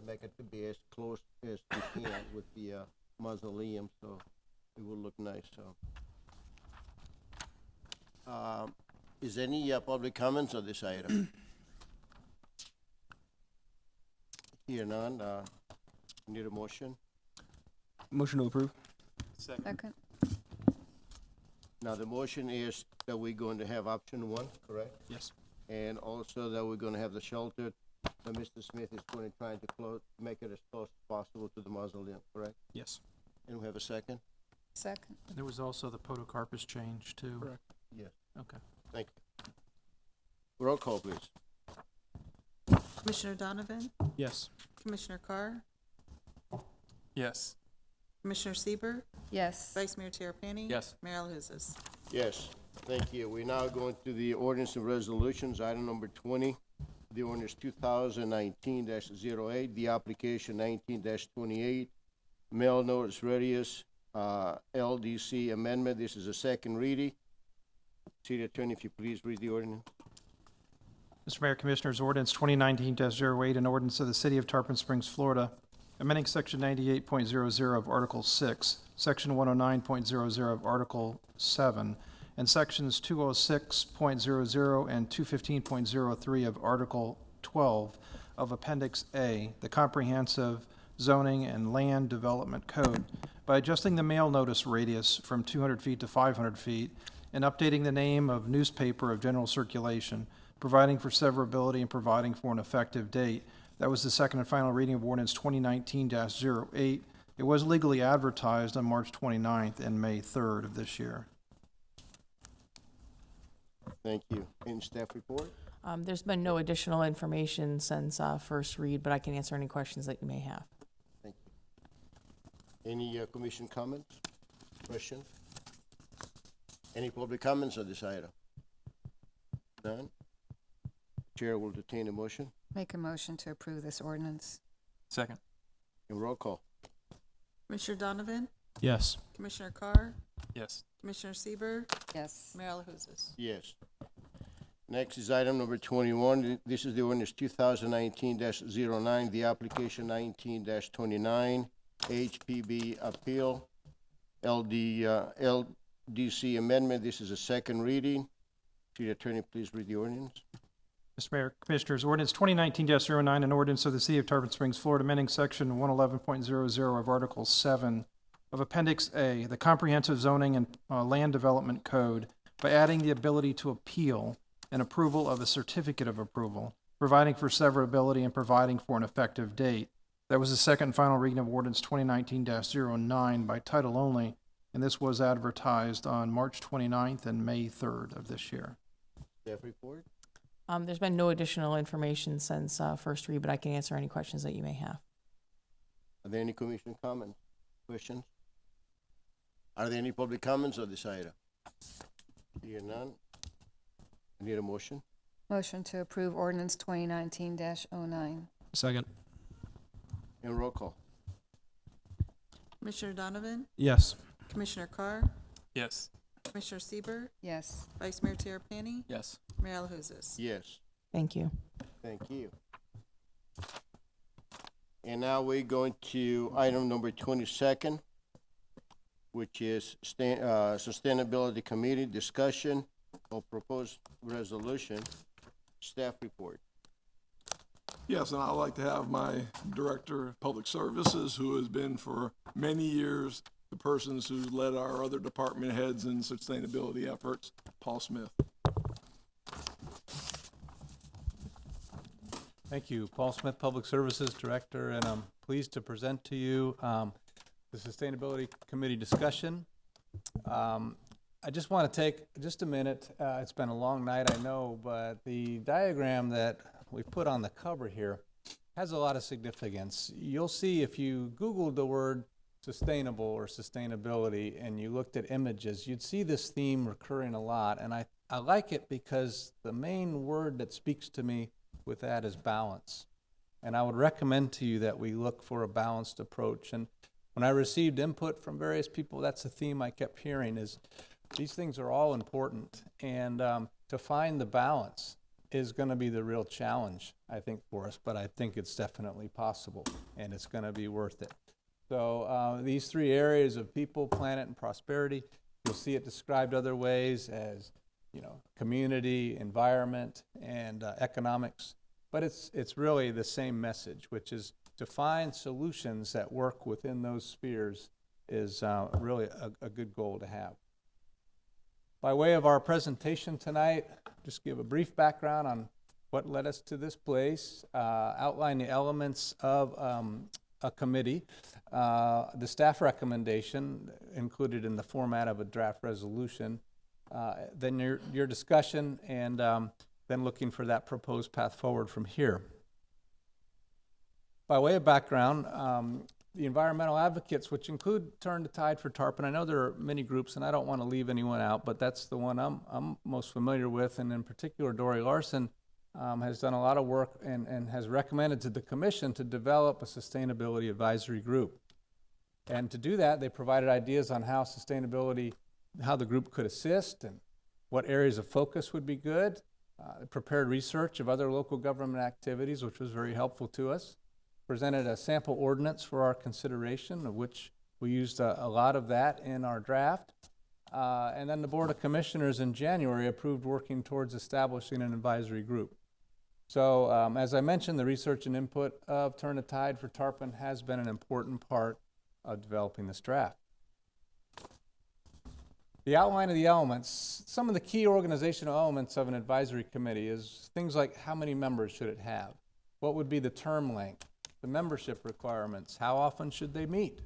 make it to be as close as we can with the mausoleum, so it will look nice. So, is any public comments on this item? Here none. Need a motion? Motion to approve. Second. Now, the motion is that we're going to have option 1, correct? Yes. And also that we're going to have the shelter, that Mr. Smith is going to try to make it as close as possible to the mausoleum, correct? Yes. And we have a second? Second. There was also the podocarpus change, too. Correct. Yes. Okay. Thank you. Roll call, please. Commissioner Donovan? Yes. Commissioner Carr? Yes. Commissioner Sieber, Yes. Vice Mayor Terapany? Yes. Mayor Alahouzes? Yes, thank you. We're now going to the ordinance and resolutions, item number 20. The ordinance 2019-08, the application 19-28, mail notice radius, LDC amendment. This is a second reading. City Attorney, if you please read the ordinance. Mr. Mayor, Commissioners, ordinance 2019-08, an ordinance of the City of Tarpon Springs, Florida, amending Section 98.00 of Article 6, Section 109.00 of Article 7, and Sections 206.00 and 215.03 of Article 12 of Appendix A, the Comprehensive Zoning and Land Development Code, by adjusting the mail notice radius from 200 feet to 500 feet and updating the name of newspaper of general circulation, providing for severability and providing for an effective date. That was the second and final reading of ordinance 2019-08. It was legally advertised on March 29th and May 3rd of this year. Thank you. In staff report? There's been no additional information since first read, but I can answer any questions that you may have. Thank you. Any commission comments, questions? Any public comments on this item? None? Chair will entertain a motion. Make a motion to approve this ordinance. Second. And roll call. Commissioner Donovan? Yes. Commissioner Carr? Yes. Commissioner Sieber, Yes. Mayor LaHousas? Yes. Next is item number 21. This is the ordinance 2019-09, the application 19-29, HPB appeal, LDC amendment. This is a second reading. City Attorney, please read the ordinance. Mr. Mayor, Commissioners, ordinance 2019-09, an ordinance of the City of Tarpon Springs, Florida, amending section 111.00 of Article 7 of Appendix A, the Comprehensive Zoning and Land Development Code, by adding the ability to appeal and approval of a certificate of approval, providing for severability and providing for an effective date. That was the second and final reading of ordinance 2019-09 by title only, and this was advertised on March 29th and May 3rd of this year. Staff report. There's been no additional information since first read, but I can answer any questions that you may have. Are there any commission comments, questions? Are there any public comments on this item? Hear none. I need a motion. Motion to approve ordinance 2019-09. Second. And roll call. Commissioner Donovan? Yes. Commissioner Carr? Yes. Commissioner Sieber, Yes. Vice Mayor Terapany? Yes. Mayor LaHousas? Yes. Thank you. Thank you. And now we're going to item number 22nd, which is Sustainability Committee discussion of proposed resolution. Staff report. Yes, and I'd like to have my Director of Public Services, who has been for many years the persons who led our other department heads in sustainability efforts, Paul Smith. Thank you. Paul Smith, Public Services Director, and I'm pleased to present to you the Sustainability Committee discussion. I just want to take just a minute. It's been a long night, I know, but the diagram that we've put on the cover here has a lot of significance. You'll see if you Googled the word sustainable or sustainability and you looked at images, you'd see this theme recurring a lot. And I like it because the main word that speaks to me with that is balance. And I would recommend to you that we look for a balanced approach. And when I received input from various people, that's a theme I kept hearing is these things are all important. And to find the balance is going to be the real challenge, I think, for us. But I think it's definitely possible, and it's going to be worth it. So these three areas of people, planet, and prosperity, you'll see it described other ways as, you know, community, environment, and economics. But it's really the same message, which is to find solutions that work within those spheres is really a good goal to have. By way of our presentation tonight, just give a brief background on what led us to this place, outline the elements of a committee, the staff recommendation included in the format of a draft resolution, then your discussion, and then looking for that proposed path forward from here. By way of background, the environmental advocates, which include Turn the Tide for Tarpon, I know there are many groups, and I don't want to leave anyone out, but that's the one I'm most familiar with, and in particular, Dory Larson has done a lot of work and has recommended to the Commission to develop a sustainability advisory group. And to do that, they provided ideas on how the group could assist and what areas of focus would be good. Prepared research of other local government activities, which was very helpful to us. Presented a sample ordinance for our consideration, of which we used a lot of that in our draft. And then the Board of Commissioners in January approved working towards establishing an advisory group. So as I mentioned, the research and input of Turn the Tide for Tarpon has been an important part of developing this draft. The outline of the elements, some of the key organizational elements of an advisory committee is things like how many members should it have? What would be the term length? The membership requirements, how often should they meet?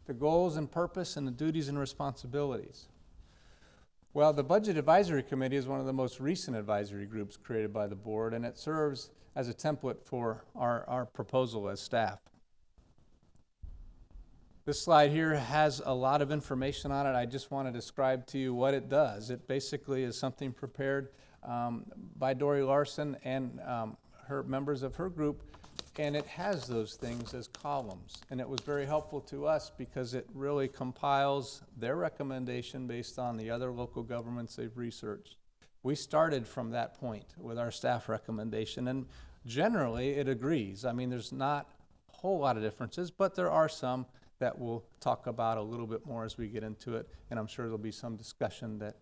The goals and purpose and the duties and responsibilities. Well, the Budget Advisory Committee is one of the most recent advisory groups created by the board, and it serves as a template for our proposal as staff. This slide here has a lot of information on it. I just want to describe to you what it does. It basically is something prepared by Dory Larson and her members of her group, and it has those things as columns. And it was very helpful to us because it really compiles their recommendation based on the other local governments they've researched. We started from that point with our staff recommendation, and generally it agrees. I mean, there's not a whole lot of differences, but there are some that we'll talk about a little bit more as we get into it, and I'm sure there'll be some discussion that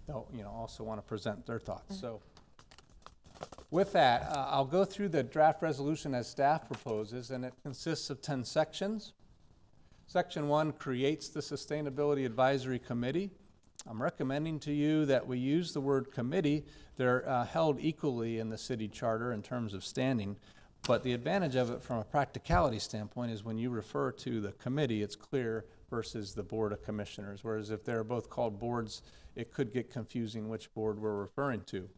they'll also want to present their thoughts. So with that, I'll go through the draft resolution as staff proposes, and it consists of 10 sections. Section 1 creates the Sustainability Advisory Committee. I'm recommending to you that we use the word committee. They're held equally in the city charter in terms of standing, but the advantage of it from a practicality standpoint is when you refer to the committee, it's clear versus the Board of Commissioners, whereas if they're both called boards, it could get confusing which board we're referring to.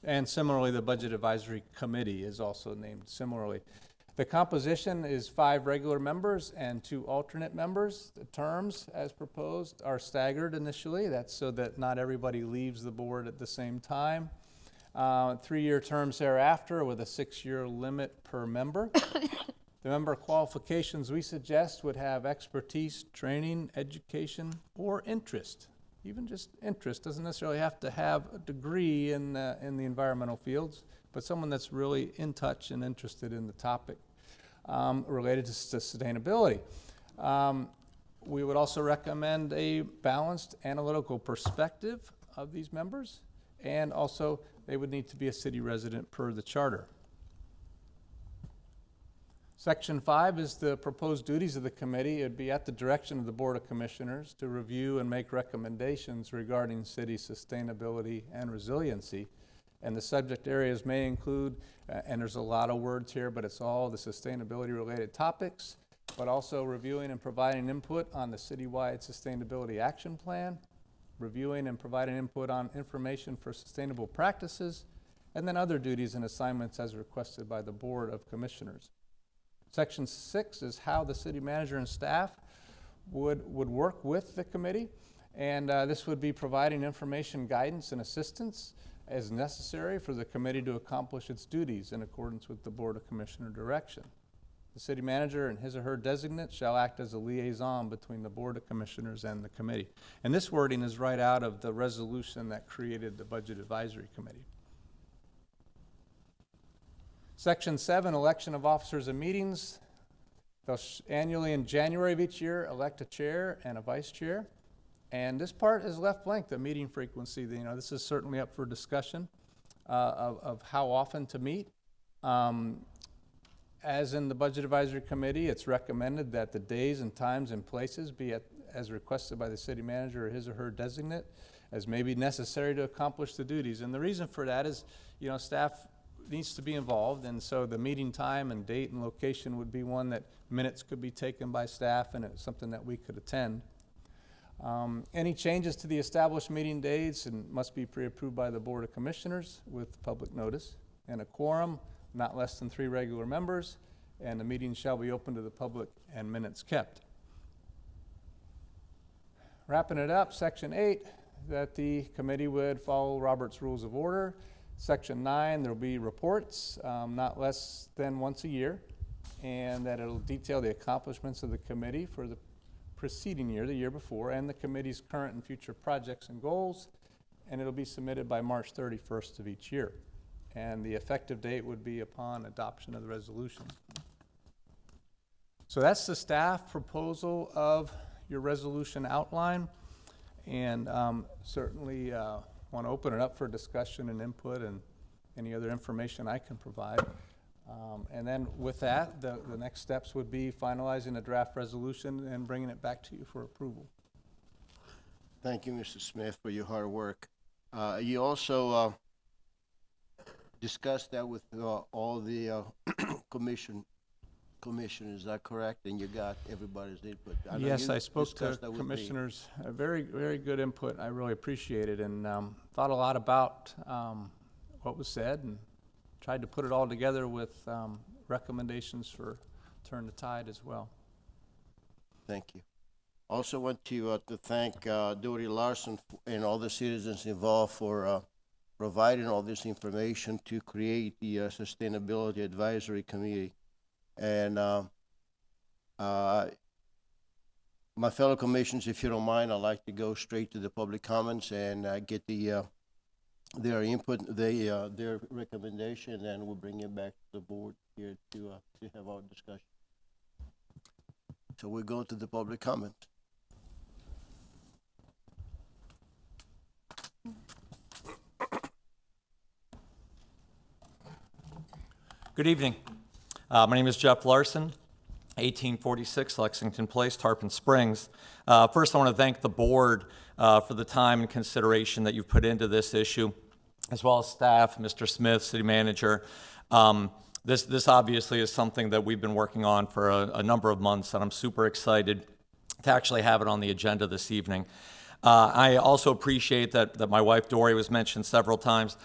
And similarly, the Budget Advisory Committee is also named similarly. The composition is 5 regular members and 2 alternate members. The terms, as proposed, are staggered initially. That's so that not everybody leaves the board at the same time. 3-year terms thereafter with a 6-year limit per member. The member qualifications we suggest would have expertise, training, education, or interest. Even just interest, doesn't necessarily have to have a degree in the environmental fields, but someone that's really in touch and interested in the topic related to sustainability. We would also recommend a balanced analytical perspective of these members, and also they would need to be a city resident per the charter. Section 5 is the proposed duties of the committee. It would be at the direction of the Board of Commissioners to review and make recommendations regarding city sustainability and resiliency. And the subject areas may include, and there's a lot of words here, but it's all the sustainability related topics, but also reviewing and providing input on the citywide sustainability action plan, reviewing and providing input on information for sustainable practices, and then other duties and assignments as requested by the Board of Commissioners. Section 6 is how the city manager and staff would work with the committee, and this would be providing information, guidance, and assistance as necessary for the committee to accomplish its duties in accordance with the Board of Commissioner direction. The city manager and his or her designate shall act as a liaison between the Board of Commissioners and the committee. And this wording is right out of the resolution that created the Budget Advisory Committee. Section 7, election of officers and meetings. They'll annually in January of each year elect a chair and a vice chair. And this part is left blank, the meeting frequency. This is certainly up for discussion of how often to meet. As in the Budget Advisory Committee, it's recommended that the days and times and places be as requested by the city manager or his or her designate as may be necessary to accomplish the duties. And the reason for that is, staff needs to be involved, and so the meeting time and date and location would be one that minutes could be taken by staff, and it's something that we could attend. Any changes to the established meeting dates must be pre-approved by the Board of Commissioners with public notice, and a quorum, not less than 3 regular members, and the meeting shall be open to the public and minutes kept. Wrapping it up, Section 8, that the committee would follow Robert's Rules of Order. Section 9, there will be reports, not less than once a year, and that it'll detail the accomplishments of the committee for the preceding year, the year before, and the committee's current and future projects and goals, and it'll be submitted by March 31st of each year. And the effective date would be upon adoption of the resolution. So that's the staff proposal of your resolution outline, and certainly want to open it up for discussion and input and any other information I can provide. And then with that, the next steps would be finalizing a draft resolution and bringing it back to you for approval. Thank you, Mr. Smith, for your hard work. You also discussed that with all the commission commission, is that correct? And you got everybody's input? know Yes, you I spoke to discussed that with me. commissioners. Very, very good input. I really appreciate it, and thought a lot about what was said and tried to put it all together with recommendations for Turn the Tide as well. Thank you. Also want to thank Dory Larson and all the citizens involved for providing all this information to create the Sustainability Advisory Committee. And my fellow commissioners, if you don't mind, I'd like to go straight to the public comments and get their input, their recommendation, and we'll bring it back to the board here to have our discussion. So we go to the public comment. Good evening. My name is Jeff Larson, 1846 Lexington Place, Tarpon Springs. First, I want to thank the board for the time and consideration that you've put into this issue, as well as staff, Mr. Smith, city manager. This obviously is something that we've been working on for a number of months, and I'm super excited to actually have it on the agenda this evening. I also appreciate that my wife Dory was mentioned several times.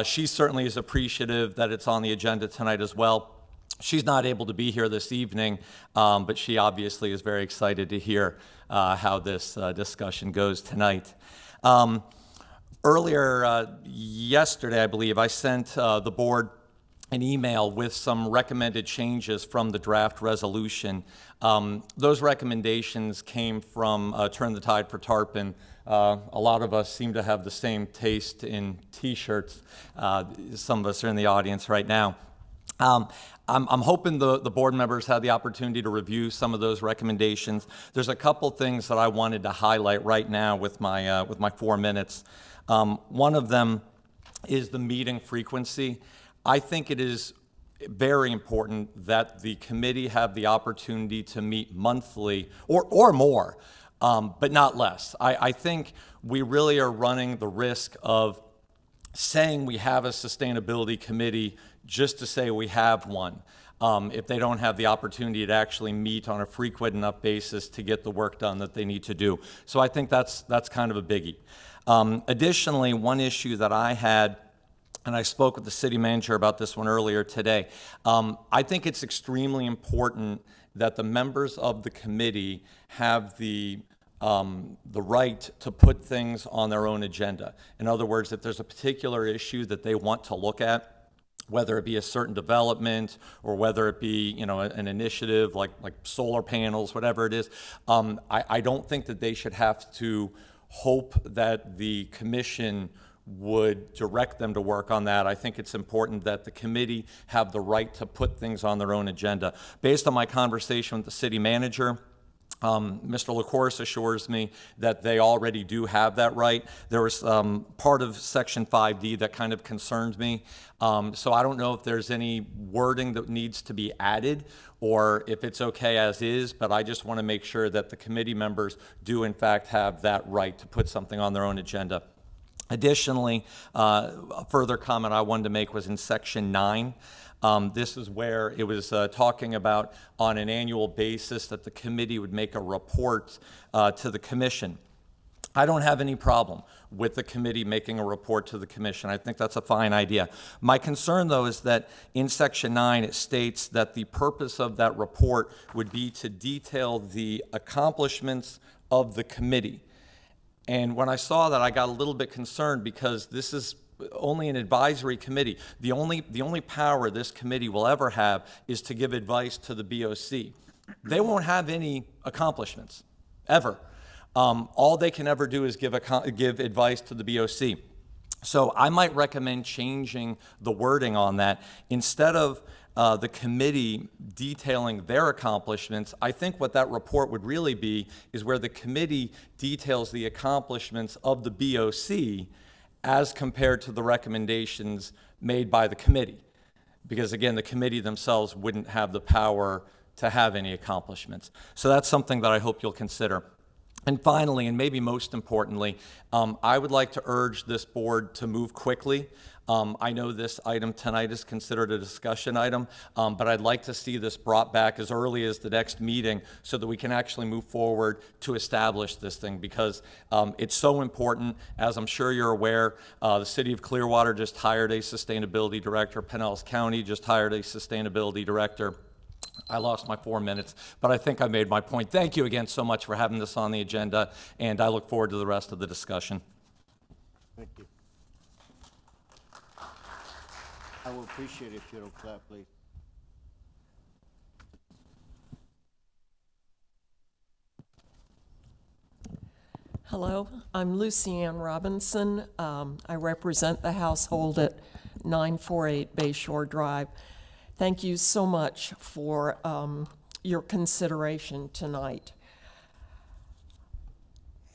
She certainly is appreciative that it's on the agenda tonight as well. She's not able to be here this evening, but she obviously is very excited to hear how this discussion goes tonight. Earlier yesterday, I believe, I sent the board an email with some recommended changes from the draft resolution. Those recommendations came from Turn the Tide for Tarpon. A lot of us seem to have the same taste in T-shirts. Some of us are in the audience right now. I'm hoping the board members had the opportunity to review some of those recommendations. There's a couple things that I wanted to highlight right now with my 4 minutes. One of them is the meeting frequency. I think it is very important that the committee have the opportunity to meet monthly or more, but not less. I think we really are running the risk of saying we have a sustainability committee just to say we have one, if they don't have the opportunity to actually meet on a frequent enough basis to get the work done that they need to do. So I think that's kind of a biggie. Additionally, one issue that I had, and I spoke with the city manager about this one earlier today, I think it's extremely important that the members of the committee have the right to put things on their own agenda. In other words, if there's a particular issue that they want to look at, whether it be a certain development or whether it be, you know, an initiative like solar panels, whatever it is, I don't think that they should have to hope that the commission would direct them to work on that. I think it's important that the committee have the right to put things on their own agenda. Based on my conversation with the city manager, Mr. LaCourse assures me that they already do have that right. There was part of Section 5D that kind of concerns me. So I don't know if there's any wording that needs to be added or if it's okay as is, but I just want to make sure that the committee members do in fact have that right to put something on their own agenda. Additionally, a further comment I wanted to make was in Section 9. This is where it was talking about on an annual basis that the committee would make a report to the commission. I don't have any problem with the committee making a report to the commission. I think that's a fine idea. My concern, though, is that in Section 9 it states that the purpose of that report would be to detail the accomplishments of the committee. And when I saw that, I got a little bit concerned because this is only an advisory committee. The only power this committee will ever have is to give advice to the BOC. They won't have any accomplishments, ever. All they can ever do is give advice to the BOC. So I might recommend changing the wording on that. Instead of the committee detailing their accomplishments, I think what that report would really be is where the committee details the accomplishments of the BOC as compared to the recommendations made by the committee. Because again, the committee themselves wouldn't have the power to have any accomplishments. So that's something that I hope you'll consider. And finally, and maybe most importantly, I would like to urge this board to move quickly. I know this item tonight is considered a discussion item, but I'd like to see this brought back as early as the next meeting so that we can actually move forward to establish this thing, because it's so important. As I'm sure you're aware, the City of Clearwater just hired a sustainability director. Pinellas County just hired a sustainability director. I lost my 4 minutes, but I think I made my point. Thank you again so much for having this on the agenda, and I look forward to the rest of the discussion. Thank you. I will appreciate it if you don't clap, please. Hello, I'm Lucy Ann Robinson. I represent the household at 948 Bayshore Drive. Thank you so much for your consideration tonight.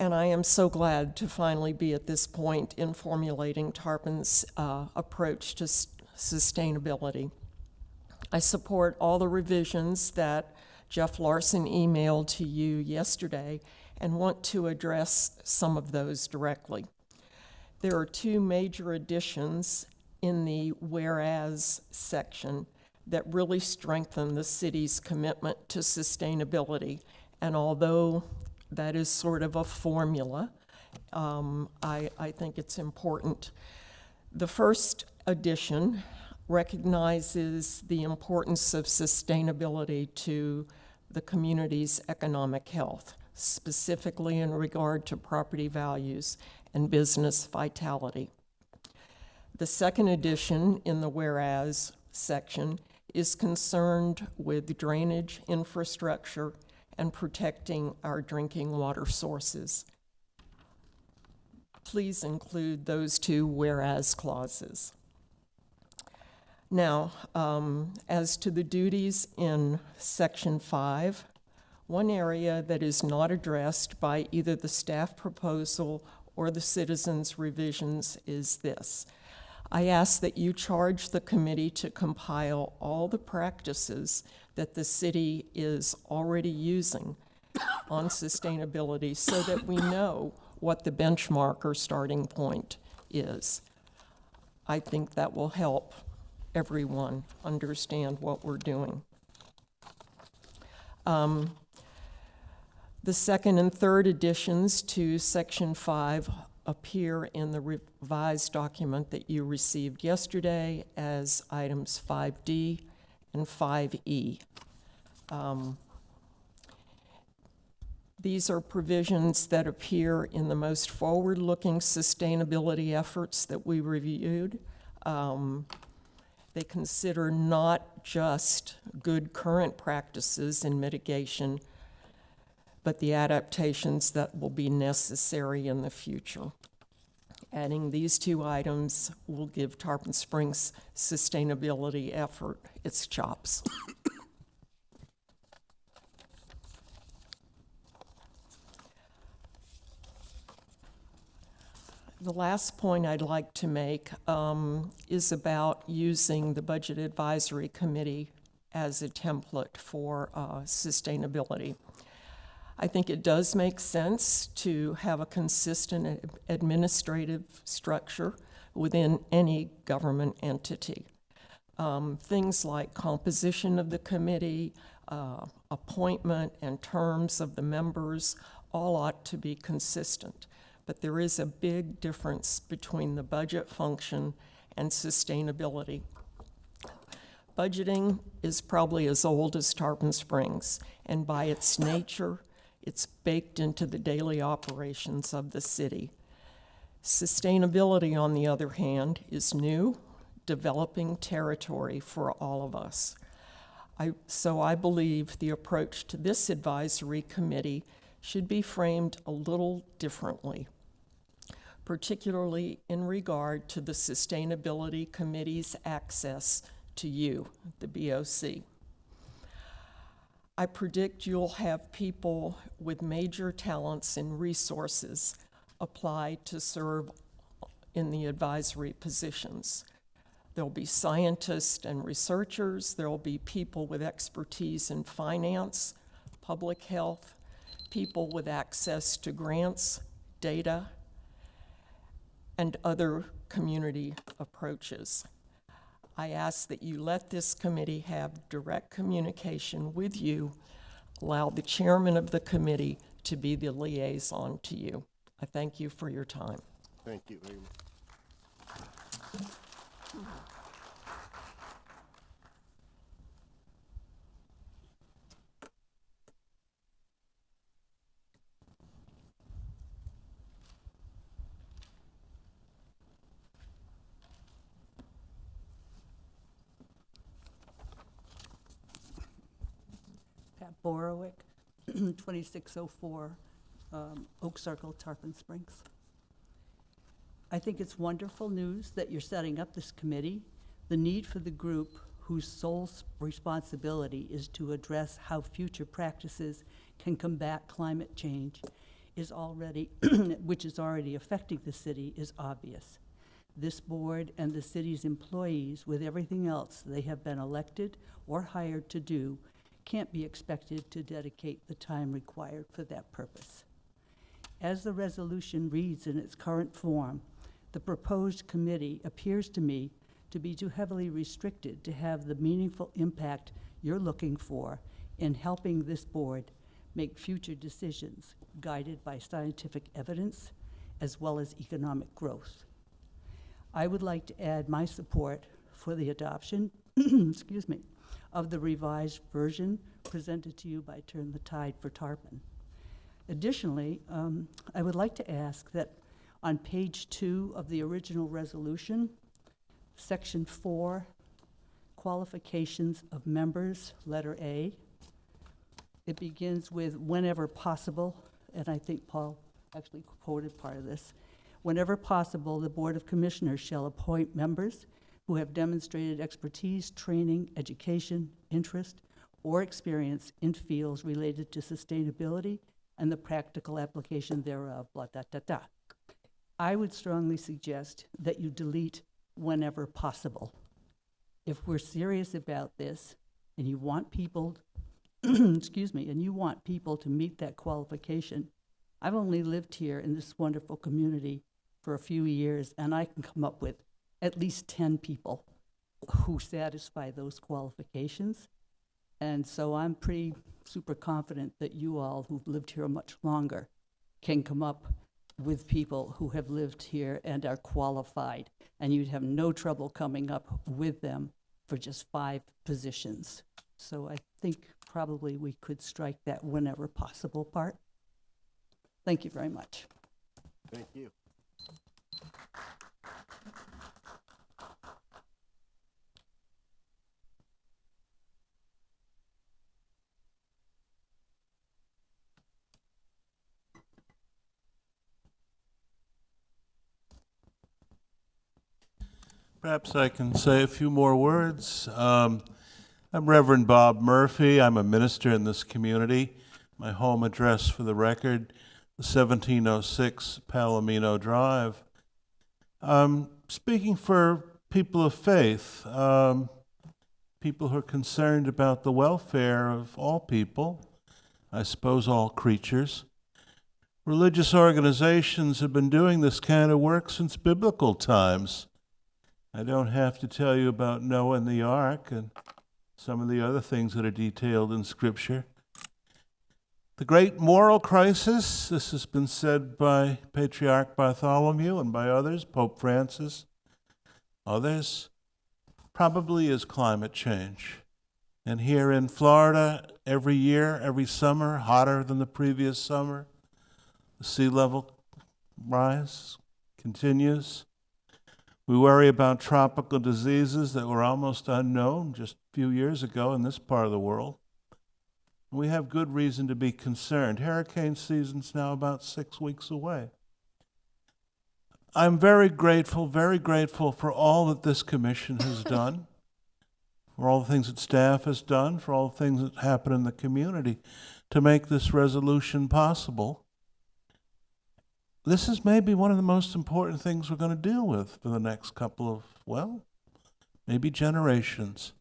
And I am so glad to finally be at this point in formulating Tarpon's approach to sustainability. I support all the revisions that Jeff Larson emailed to you yesterday and want to address some of those directly. There are two major additions in the whereas section that really strengthen the city's commitment to sustainability. And although that is sort of a formula, I think it's important. The first addition recognizes the importance of sustainability to the community's economic health, specifically in regard to property values and business vitality. The second addition in the whereas section is concerned with drainage infrastructure and protecting our drinking water sources. Please include those two whereas clauses. Now, as to the duties in Section 5, one area that is not addressed by either the staff proposal or the citizens' revisions is this. I ask that you charge the committee to compile all the practices that the city is already using on sustainability so that we know what the benchmark or starting point is. I think that will help everyone understand what we're doing. The second and third additions to Section 5 appear in the revised document that you received yesterday as items 5D and 5E. These are provisions that appear in the most forward-looking sustainability efforts that we reviewed. They consider not just good current practices in mitigation, but the adaptations that will be necessary in the future. Adding these two items will give Tarpon Springs' sustainability effort its chops. The last point I'd like to make is about using the Budget Advisory Committee as a template for sustainability. I think it does make sense to have a consistent administrative structure within any government entity. Things like composition of the committee, appointment and terms of the members all ought to be consistent. But there is a big difference between the budget function and sustainability. Budgeting is probably as old as Tarpon Springs, and by its nature, it's baked into the daily operations of the city. Sustainability, on the other hand, is new, developing territory for all of us. So I believe the approach to this advisory committee should be framed a little differently, particularly in regard to the Sustainability Committee's access to you, the BOC. I predict you'll have people with major talents and resources apply to serve in the advisory positions. There'll be scientists and researchers, there'll be people with expertise in finance, public health, people with access to grants, data, and other community approaches. I ask that you let this committee have direct communication with you, allow the chairman of the committee to be the liaison to you. I thank you for your time. Thank you very much. Pat Borowick, 2604 Oak Circle, Tarpon Springs. I think it's wonderful news that you're setting up this committee. The need for the group whose sole responsibility is to address how future practices can combat climate change is already, which is already affecting the city, is obvious. This board and the city's employees, with everything else they have been elected or hired to do, can't be expected to dedicate the time required for that purpose. As the resolution reads in its current form, the proposed committee appears to me to be too heavily restricted to have the meaningful impact you're looking for in helping this board make future decisions guided by scientific evidence as well as economic growth. I would like to add my support for the adoption excuse me, of the revised version presented to you by Turn the Tide for Tarpon. Additionally, I would like to ask that on page 2 of the original resolution, section 4, qualifications of members, letter A, it begins with whenever possible, and I think Paul actually quoted part of this. Whenever possible, the Board of Commissioners shall appoint members who have demonstrated expertise, training, education, interest, or experience in fields related to sustainability and the practical application thereof, blah, da, da, da. I would strongly suggest that you delete whenever possible. If we're serious about this and you want people, excuse me, and you want people to meet that qualification, I've only lived here in this wonderful community for a few years, and I can come up with at least 10 people who satisfy those qualifications. And so I'm pretty super confident that you all who've lived here much longer can come up with people who have lived here and are qualified, and you'd have no trouble coming up with them for just 5 positions. So I think probably we could strike that whenever possible part. Thank you very much. Thank you. Perhaps I can say a few more words. I'm Reverend Bob Murphy. I'm a minister in this community. My home address, for the record, 1706 Palomino Drive. Speaking for people of faith, people who are concerned about the welfare of all people, I suppose all creatures. Religious organizations have been doing this kind of work since biblical times. I don't have to tell you about Noah and the ark and some of the other things that are detailed in Scripture. The great moral crisis, this has been said by Patriarch Bartholomew and by others, Pope Francis, others, probably is climate change. And here in Florida, every year, every summer, hotter than the previous summer, the sea level rise continues. We worry about tropical diseases that were almost unknown just a few years ago in this part of the world. We have good reason to be concerned. Hurricane season's now about 6 weeks away. I'm very grateful for all that this commission has done, for all the things that staff has done, for all the things that happen in the community to make this resolution possible. This is maybe one of the most important things we're going to deal with for the next couple of, well, maybe generations.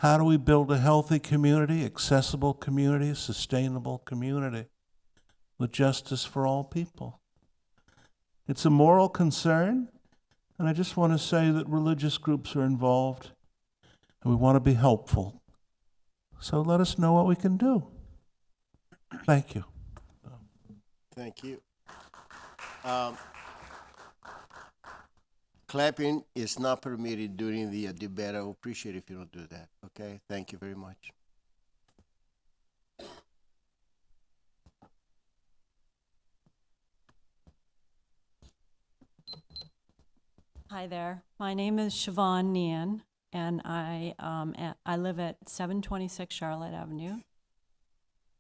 How do we build a healthy community, accessible community, sustainable community with justice for all people? It's a moral concern, and I just want to say that religious groups are involved, and we want to be helpful. So let us know what we can do. Thank you. Thank you. Clapping is not permitted during the debate. I would appreciate if you don't do that. Okay? Thank you very much. Hi there. My name is Siobhan Nian, and I live at 726 Charlotte Avenue.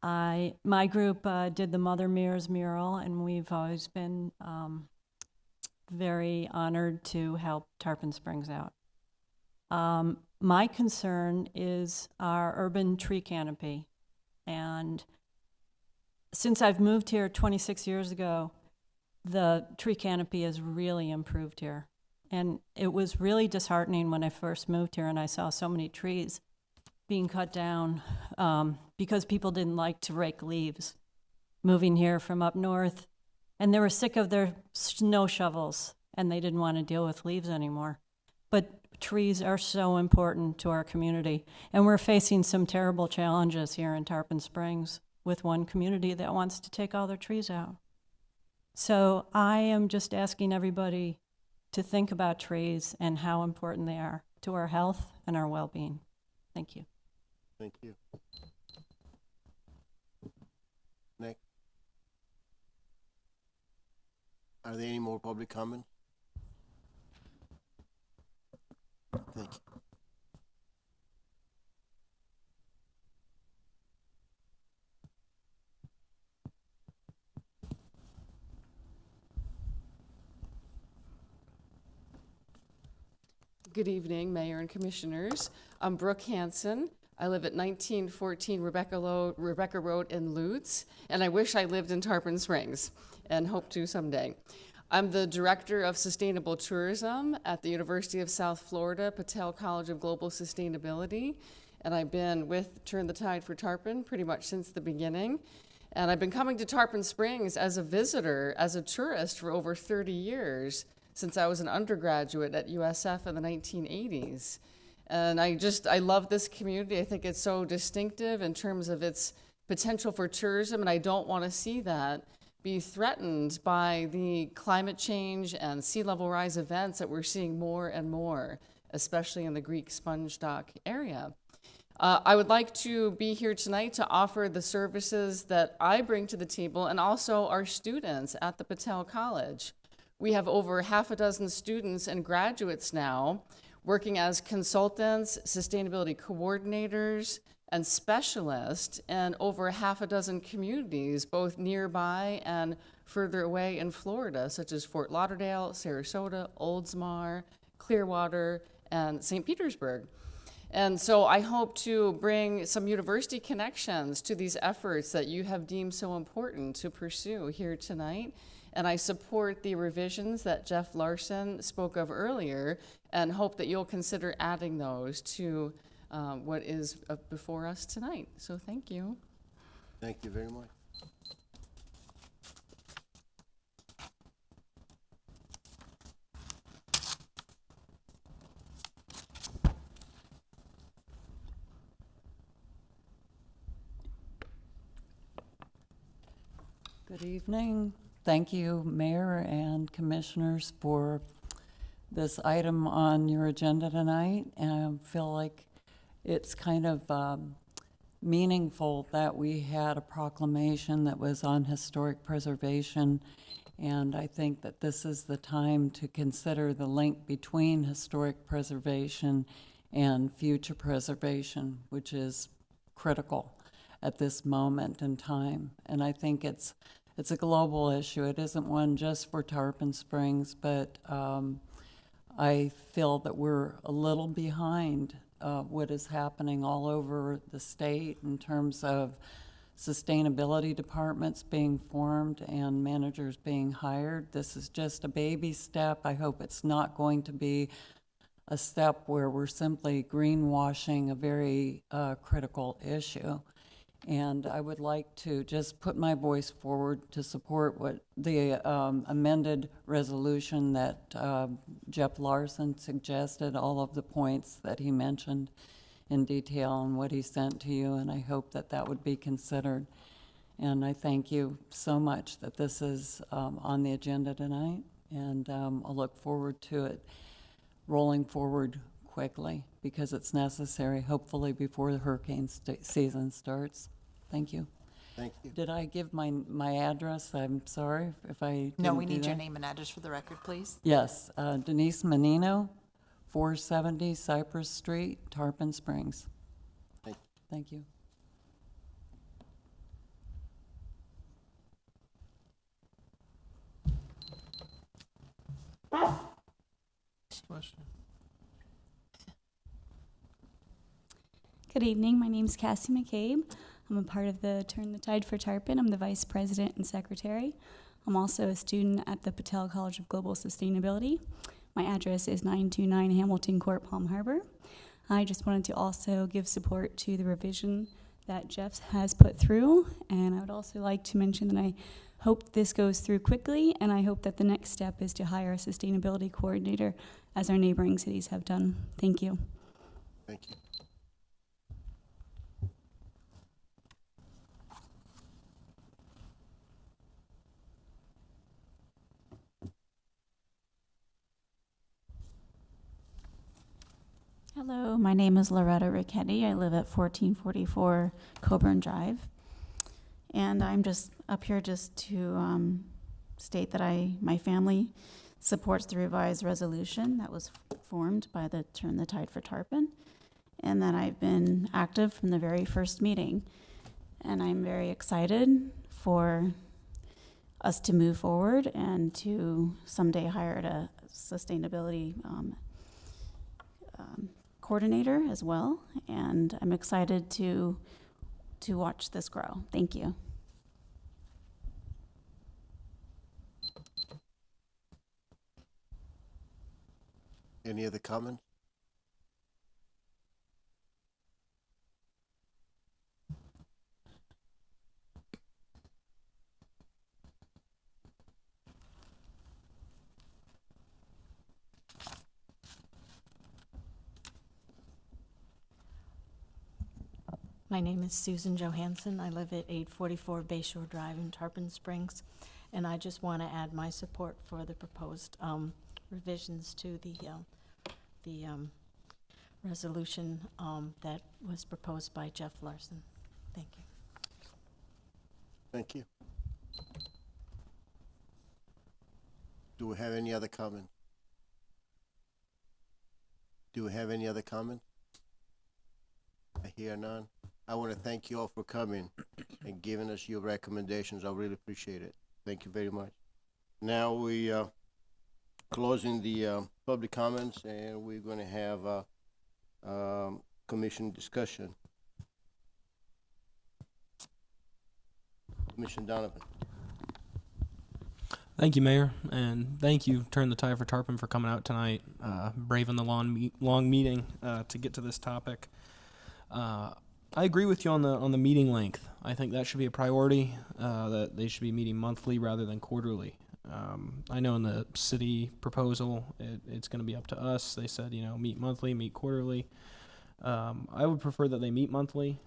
My group did the Mother Mirrors mural, and we've always been very honored to help Tarpon Springs out. My concern is our urban tree canopy. And since I've moved here 26 years ago, the tree canopy has really improved here. And it was really disheartening when I first moved here and I saw so many trees being cut down because people didn't like to rake leaves moving here from up north. And they were sick of their snow shovels, and they didn't want to deal with leaves anymore. But trees are so important to our community, and we're facing some terrible challenges here in Tarpon Springs with one community that wants to take all their trees out. So I am just asking everybody to think about trees and how important they are to our health and our well-being. Thank you. Thank you. Next. Are there any more public comments? Thank you. Good evening, Mayor and Commissioners. I'm Brooke Hansen. I live at 1914 Rebecca Road in Lutz, and I wish I lived in Tarpon Springs and hope to someday. I'm the Director of Sustainable Tourism at the University of South Florida, Patel College of Global Sustainability, and I've been with Turn the Tide for Tarpon pretty much since the beginning. And I've been coming to Tarpon Springs as a visitor, as a tourist for over 30 years, since I was an undergraduate at USF in the 1980s. And I love this community. I think it's so distinctive in terms of its potential for tourism, and I don't want to see that be threatened by the climate change and sea level rise events that we're seeing more and more, especially in the Greek Sponge Dock area. I would like to be here tonight to offer the services that I bring to the table and also our students at the Patel College. We have over half a dozen students and graduates now working as consultants, sustainability coordinators, and specialists in over half a dozen communities, both nearby and further away in Florida, such as Fort Lauderdale, Sarasota, Oldsmar, Clearwater, and St. Petersburg. And so I hope to bring some university connections to these efforts that you have deemed so important to pursue here tonight. And I support the revisions that Jeff Larson spoke of earlier and hope that you'll consider adding those to what is before us tonight. So thank you. Thank you very much. Good evening. Thank you, Mayor and Commissioners, for this item on your agenda tonight. And I feel like it's kind of meaningful that we had a proclamation that was on historic preservation. And I think that this is the time to consider the link between historic preservation and future preservation, which is critical at this moment in time. And I think it's a global issue. It isn't one just for Tarpon Springs, but I feel that we're a little behind what is happening all over the state in terms of sustainability departments being formed and managers being hired. This is just a baby step. I hope it's not going to be a step where we're simply greenwashing a very critical issue. And I would like to just put my voice forward to support what the amended resolution that Jeff Larson suggested, all of the points that he mentioned in detail and what he sent to you, and I hope that that would be considered. And I thank you so much that this is on the agenda tonight, and I'll look forward to it rolling forward quickly because it's necessary, hopefully before the hurricane season starts. Thank you. Thank you. Did I give my address? I'm sorry if I didn't No, we do need your that. name and address for the record, please. Yes, Denise Menino, 470 Cypress Street, Tarpon Springs. Thank you. Thank you. Good evening. My name's Cassie McCabe. I'm a part of the Turn the Tide for Tarpon. I'm the vice president and secretary. I'm also a student at the Patel College of Global Sustainability. My address is 929 Hamilton Court, Palm Harbor. I just wanted to also give support to the revision that Jeff has put through, and I would also like to mention that I hope this goes through quickly, and I hope that the next step is to hire a sustainability coordinator as our neighboring cities have done. Thank you. Thank you. Hello, my name is Loretta Ricchetti. I live at 1444 Coburn Drive. And I'm just up here just to state that my family supports the revised resolution that was formed by the Turn the Tide for Tarpon, and that I've been active from the very first meeting. And I'm very excited for us to move forward and to someday hire a sustainability coordinator as well, and I'm excited to watch this grow. Thank you. Any other comments? My name is Susan Johansson. I live at 844 Bayshore Drive in Tarpon Springs, and I just want to add my support for the proposed revisions to the resolution that was proposed by Jeff Larson. Thank you. Thank you. Do we have any other comment? Do we have any other comment? I hear none. I want to thank you all for coming and giving us your recommendations. I really appreciate it. Thank you very much. Now we closing the public comments, and we're going to have commission discussion. Commissioner Donovan. Thank you, Mayor, and thank you, Turn the Tide for Tarpon, for coming out tonight, braving the long meeting to get to this topic. I agree with you on the meeting length. I think that should be a priority, that they should be meeting monthly rather than quarterly. I know in the city proposal, it's going to be up to us. They said, meet monthly, meet quarterly. I would prefer that they meet monthly.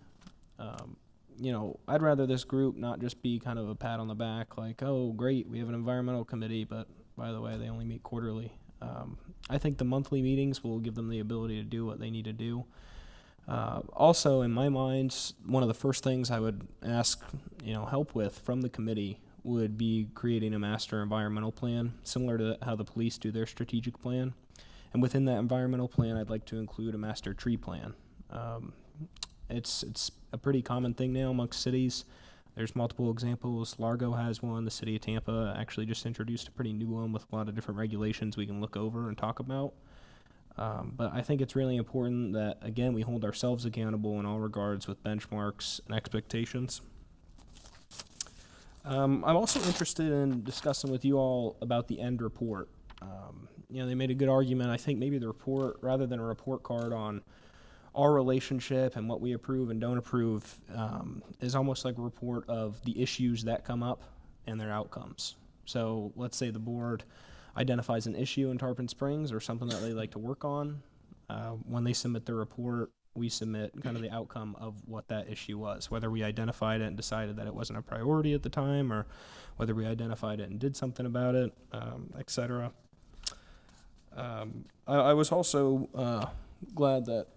I'd rather this group not just be kind of a pat on the back, like, oh, great, we have an environmental committee, but by the way, they only meet quarterly. I think the monthly meetings will give them the ability to do what they need to do. Also, in my mind, one of the first things I would ask, help with from the committee would be creating a master environmental plan, similar to how the police do their strategic plan. And within that environmental plan, I'd like to include a master tree plan. It's a pretty common thing now amongst cities. There's multiple examples. Largo has one. The city of Tampa actually just introduced a pretty new one with a lot of different regulations we can look over and talk about. But I think it's really important that, again, we hold ourselves accountable in all regards with benchmarks and expectations. I'm also interested in discussing with you all about the end report. They made a good argument. I think maybe the report, rather than a report card on our relationship and what we approve and don't approve, is almost like a report of the issues that come up and their outcomes. So let's say the board identifies an issue in Tarpon Springs or something that they like to work on. When they submit their report, we submit kind of the outcome of what that issue was, whether we identified it and decided that it wasn't a priority at the time, or whether we identified it and did something about it, etc. I was also glad that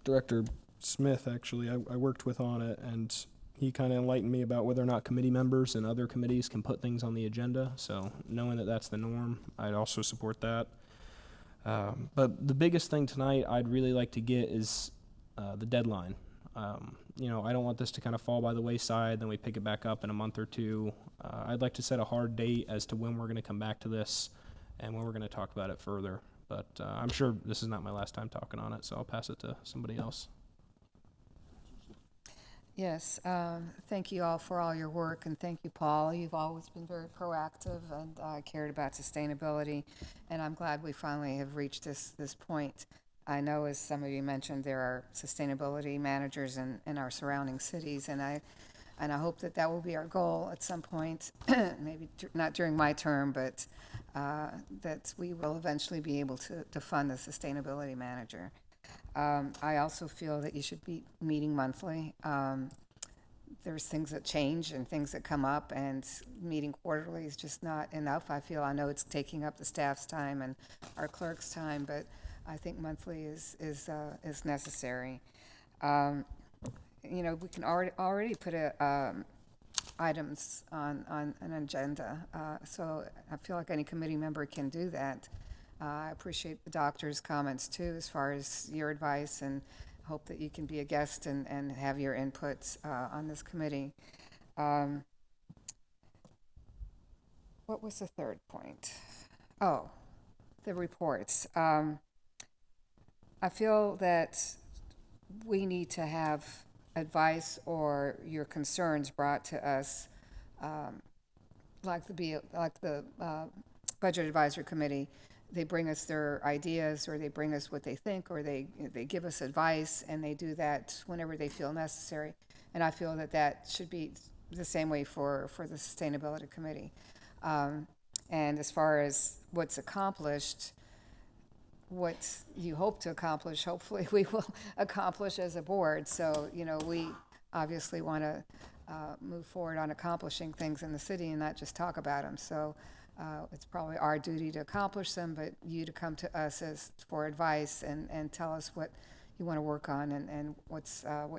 Director Smith, actually, I worked with on it, and he kind of enlightened me about whether or not committee members and other committees can put things on the agenda. So knowing that that's the norm, I'd also support that. But the biggest thing tonight I'd really like to get is the deadline. I don't want this to kind of fall by the wayside, then we pick it back up in a month or two. I'd like to set a hard date as to when we're going to come back to this and when we're going to talk about it further. But I'm sure this is not my last time talking on it, so I'll pass it to somebody else. Yes, thank you all for all your work, and thank you, Paul. You've always been very proactive and cared about sustainability, and I'm glad we finally have reached this point. I know, as some of you mentioned, there are sustainability managers in our surrounding cities, and I hope that will be our goal at some point, maybe not during my term, but that we will eventually be able to fund the sustainability manager. I also feel that you should be meeting monthly. There's things that change and things that come up, and meeting quarterly is just not enough. I know it's taking up the staff's time and our clerk's time, but I think monthly is necessary. We can already put items on an agenda, so I feel like any committee member can do that. I appreciate the doctor's comments too, as far as your advice, and hope that you can be a guest and have your inputs on this committee. What was the third point? Oh, the reports. I feel that we need to have advice or your concerns brought to us, like the Budget Advisory Committee. They bring us their ideas, or they bring us what they think, or they give us advice, and they do that whenever they feel necessary. And I feel that should be the same way for the Sustainability Committee. And as far as what's accomplished, what you hope to accomplish, hopefully we will accomplish as a board. So, we obviously want to move forward on accomplishing things in the city and not just talk about them. So it's probably our duty to accomplish them, but you to come to us for advice and tell us what you want to work on and what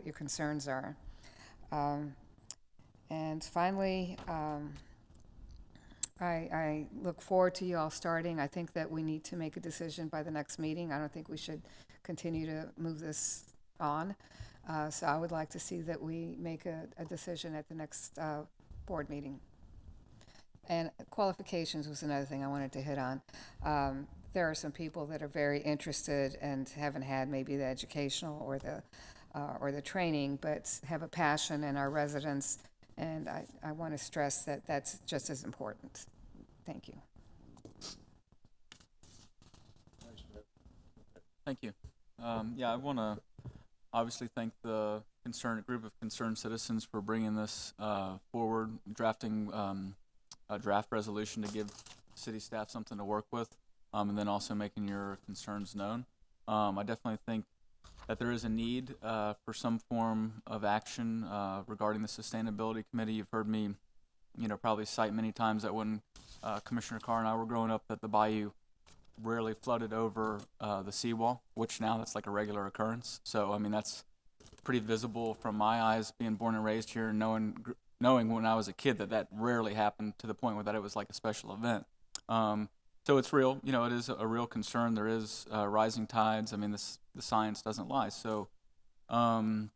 your concerns are. And finally, I look forward to you all starting. I think that we need to make a decision by the next meeting. I don't think we should continue to move this on. So I would like to see that we make a decision at the next board meeting. And qualifications was another thing I wanted to hit on. There are some people that are very interested and haven't had maybe the educational or the training, but have a passion in our residents. And I want to stress that that's just as important. Thank you. Thank you. I want to obviously thank the group of concerned citizens for bringing this forward, drafting a draft resolution to give city staff something to work with, and then also making your concerns known. I definitely think that there is a need for some form of action regarding the Sustainability Committee. You've heard me, probably cite many times that when Commissioner Carr and I were growing up, that the bayou rarely flooded over the seawall, which now that's like a regular occurrence. So, that's pretty visible from my eyes, being born and raised here, and knowing when I was a kid that rarely happened to the point where that it was like a special event. So it's real, it is a real concern. There is rising tides. The science doesn't lie. So I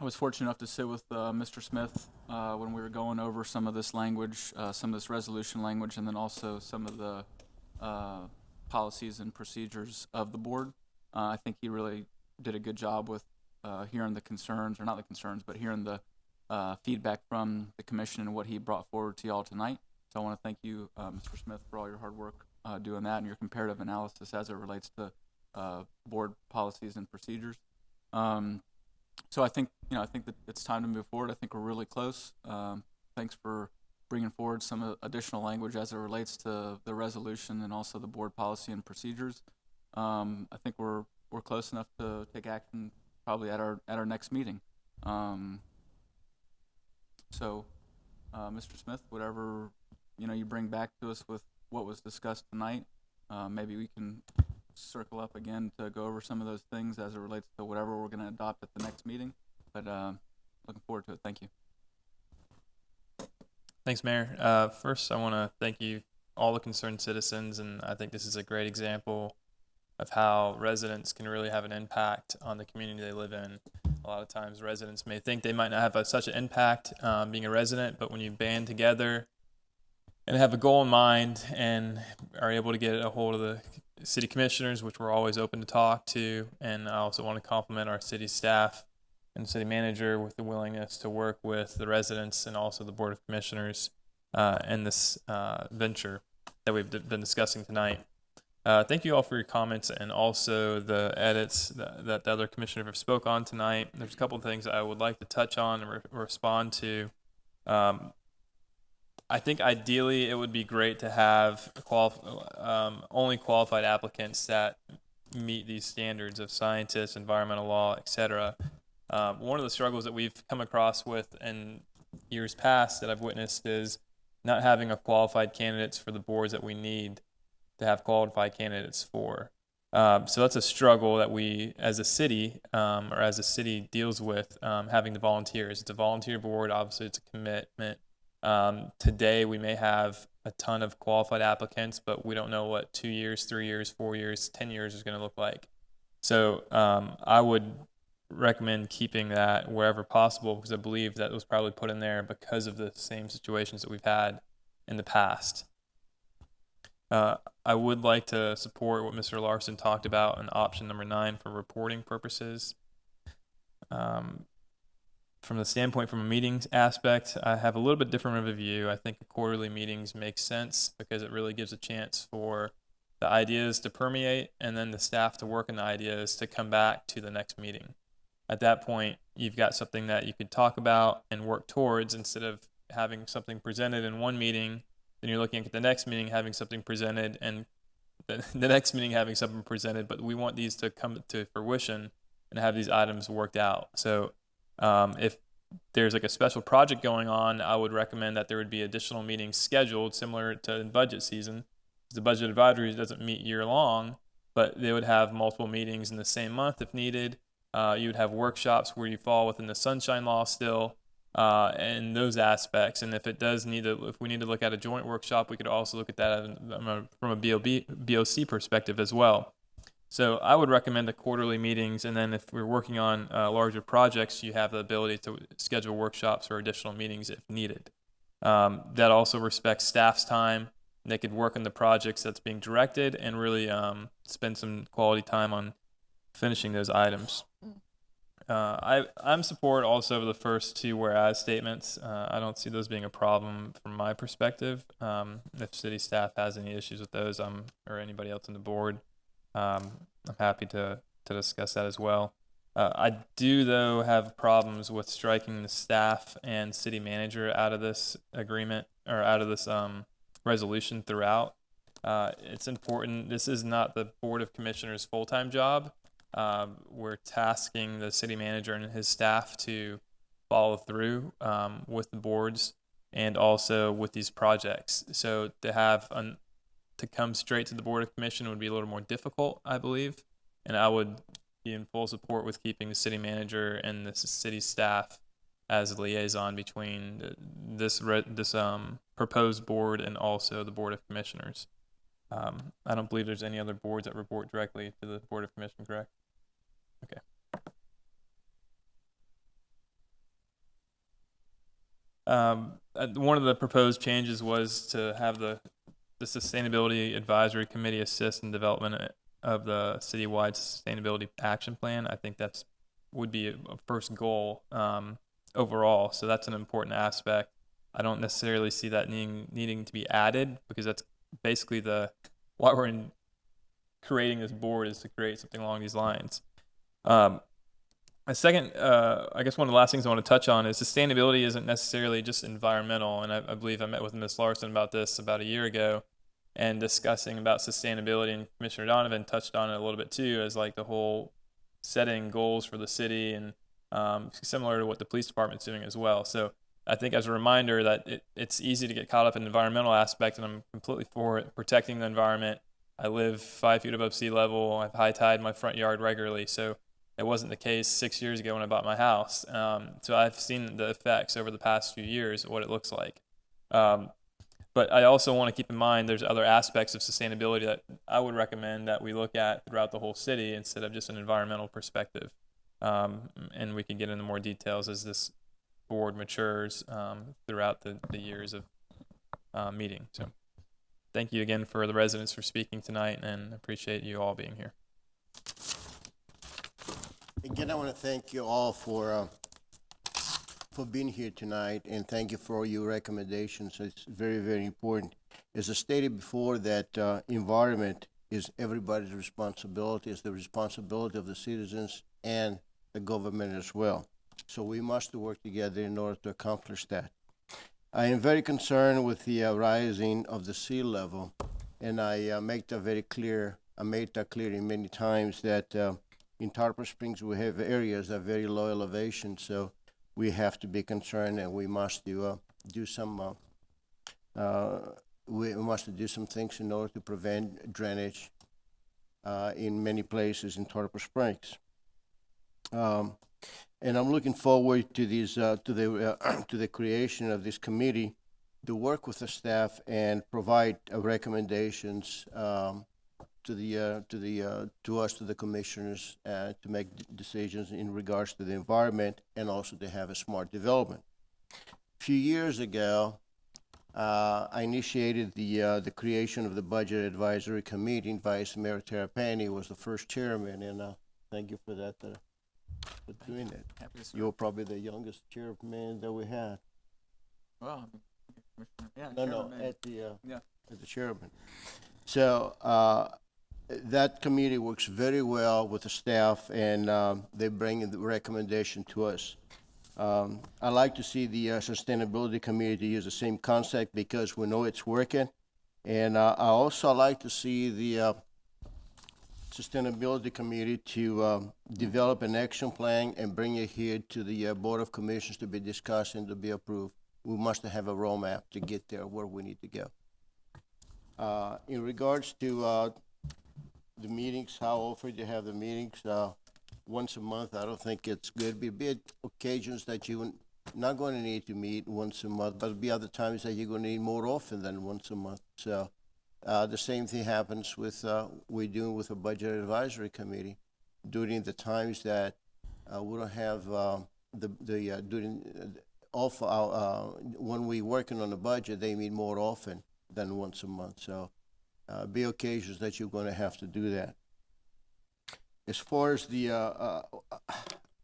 was fortunate enough to sit with Mr. Smith when we were going over some of this language, some of this resolution language, and then also some of the policies and procedures of the board. I think he really did a good job with hearing the concerns, or not the concerns, but hearing the feedback from the commission and what he brought forward to y'all tonight. So I want to thank you, Mr. Smith, for all your hard work doing that and your comparative analysis as it relates to board policies and procedures. So I think that it's time to move forward. I think we're really close. Thanks for bringing forward some additional language as it relates to the resolution and also the board policy and procedures. I think we're close enough to take action probably at our next meeting. So, Mr. Smith, whatever you bring back to us with what was discussed tonight, maybe we can circle up again to go over some of those things as it relates to whatever we're going to adopt at the next meeting. But looking forward to it. Thank you. Thanks, Mayor. First, I want to thank you, all the concerned citizens, and I think this is a great example of how residents can really have an impact on the community they live in. A lot of times residents may think they might not have such an impact being a resident, but when you band together and have a goal in mind and are able to get a hold of the city commissioners, which we're always open to talk to, and I also want to compliment our city staff and city manager with the willingness to work with the residents and also the Board of Commissioners in this venture that we've been discussing tonight. Thank you all for your comments and also the edits that the other commissioner have spoke on tonight. There's a couple of things I would like to touch on and respond to. I think ideally it would be great to have only qualified applicants that meet these standards of scientists, environmental law, etc. One of the struggles that we've come across with in years past that I've witnessed is not having a qualified candidates for the boards that we need to have qualified candidates for. So that's a struggle that we as a city deals with, having the volunteers. It's a volunteer board, obviously it's a commitment. Today we may have a ton of qualified applicants, but we don't know what 2 years, 3 years, 4 years, 10 years is going to look like. So I would recommend keeping that wherever possible, because I believe that was probably put in there because of the same situations that we've had in the past. I would like to support what Mr. Larson talked about in option number 9 for reporting purposes. From the standpoint from a meetings aspect, I have a little bit different of a view. I think quarterly meetings make sense because it really gives a chance for the ideas to permeate and then the staff to work on the ideas to come back to the next meeting. At that point, you've got something that you could talk about and work towards instead of having something presented in one meeting, then you're looking at the next meeting having something presented and the next meeting having something presented, but we want these to come to fruition and have these items worked out. So if there's like a special project going on, I would recommend that there would be additional meetings scheduled similar to in budget season. The budget advisory doesn't meet year long, but they would have multiple meetings in the same month if needed. You would have workshops where you fall within the sunshine law still, and those aspects. And if we need to look at a joint workshop, we could also look at that from a BOC perspective as well. So I would recommend the quarterly meetings, and then if we're working on larger projects, you have the ability to schedule workshops or additional meetings if needed. That also respects staff's time. They could work on the projects that's being directed and really spend some quality time on finishing those items. I'm support also of the first 2 whereas statements. I don't see those being a problem from my perspective. If city staff has any issues with those, or anybody else on the board, I'm happy to discuss that as well. I do, though, have problems with striking the staff and city manager out of this agreement or out of this resolution throughout. It's important. This is not the Board of Commissioners' full-time job. We're tasking the city manager and his staff to follow through with the boards and also with these projects. So to come straight to the Board of Commission would be a little more difficult, I believe, and I would be in full support with keeping the city manager and the city staff as a liaison between this proposed board and also the Board of Commissioners. I don't believe there's any other boards that report directly to the Board of Commission, correct? Okay. One of the proposed changes was to have the Sustainability Advisory Committee assist in development of the citywide sustainability action plan. I think that's would be a first goal overall. So that's an important aspect. I don't necessarily see that needing to be added because that's basically the why we're creating this board is to create something along these lines. A second, I guess one of the last things I want to touch on is sustainability isn't necessarily just environmental, and I believe I met with Ms. Larson about this about a year ago, and discussing about sustainability, and Commissioner Donovan touched on it a little bit too, as like the whole setting goals for the city, and similar to what the police department's doing as well. So I think as a reminder that it's easy to get caught up in the environmental aspect, and I'm completely for it, protecting the environment. I live 5 feet above sea level. I have high tide in my front yard regularly, so it wasn't the case 6 years ago when I bought my house. So I've seen the effects over the past few years of what it looks like. But I also want to keep in mind there's other aspects of sustainability that I would recommend that we look at throughout the whole city instead of just an environmental perspective. And we can get into more details as this board matures throughout the years of meeting. So thank you again for the residents for speaking tonight, and appreciate you all being here. Again, I want to thank you all for being here tonight, and thank you for your recommendations. It's very, very important. As I stated before, that environment is everybody's responsibility. It's the responsibility of the citizens and the government as well. So we must work together in order to accomplish that. I am very concerned with the rising of the sea level, and I make that very clear. I made that clear in many times that in Tarpon Springs, we have areas that are very low elevation, so we have to be concerned, and we must do some things in order to prevent drainage in many places in Tarpon Springs. And I'm looking forward to these to the creation of this committee to work with the staff and provide recommendations to the commissioners to make decisions in regards to the environment, and also to have a smart development. A few years ago, I initiated the creation of the Budget Advisory Committee, and Vice Mayor Terrapini was the first chairman, and thank you for that, for doing that. You're probably the youngest chairman that we had. Well, yeah, No, at the chairman. So that committee works very well with the staff, and they bring the recommendation to us. I like to see the sustainability committee use the same concept because we know it's working. And I also like to see the sustainability committee to develop an action plan and bring it here to the Board of Commissioners to be discussed and to be approved. We must have a roadmap to get there where we need to go. In regards to the meetings, how often do you have the meetings? Once a month, I don't think it's good. There'll be occasions that you're not going to need to meet once a month, but there'll be other times that you're going to need more often than once a month. So the same thing happens with we're doing with the Budget Advisory Committee. During the times that we don't have when we're working on the budget, they meet more often than once a month. So be occasions that you're going to have to do that. As far as the,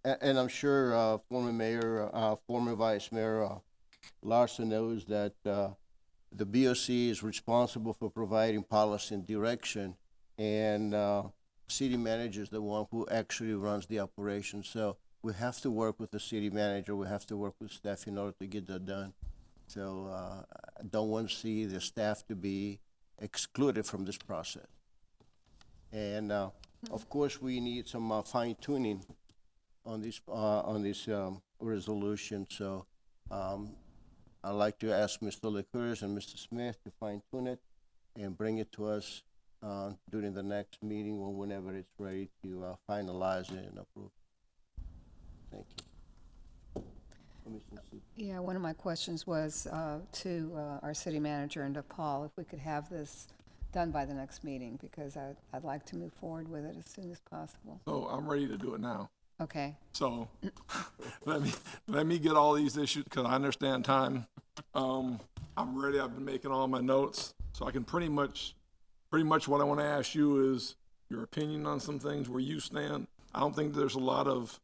and I'm sure former mayor, former vice mayor Larson knows that the BOC is responsible for providing policy and direction, and city manager is the one who actually runs the operation. So we have to work with the city manager. We have to work with staff in order to get that done. So I don't want to see the staff to be excluded from this process. And of course, we need some fine tuning on this resolution. So I'd like to ask Mr. Licouris and Mr. Smith to fine tune it and bring it to us during the next meeting or whenever it's ready to finalize it and approve. Thank you. Yeah, one of my questions was to our city manager and to Paul, if we could have this done by the next meeting, because I'd like to move forward with it as soon as possible. So I'm ready to do it now. Okay. So let me get all these issues, because I understand time. I'm ready. I've been making all my notes, so I can pretty much what I want to ask you is your opinion on some things, where you stand. I don't think there's a lot of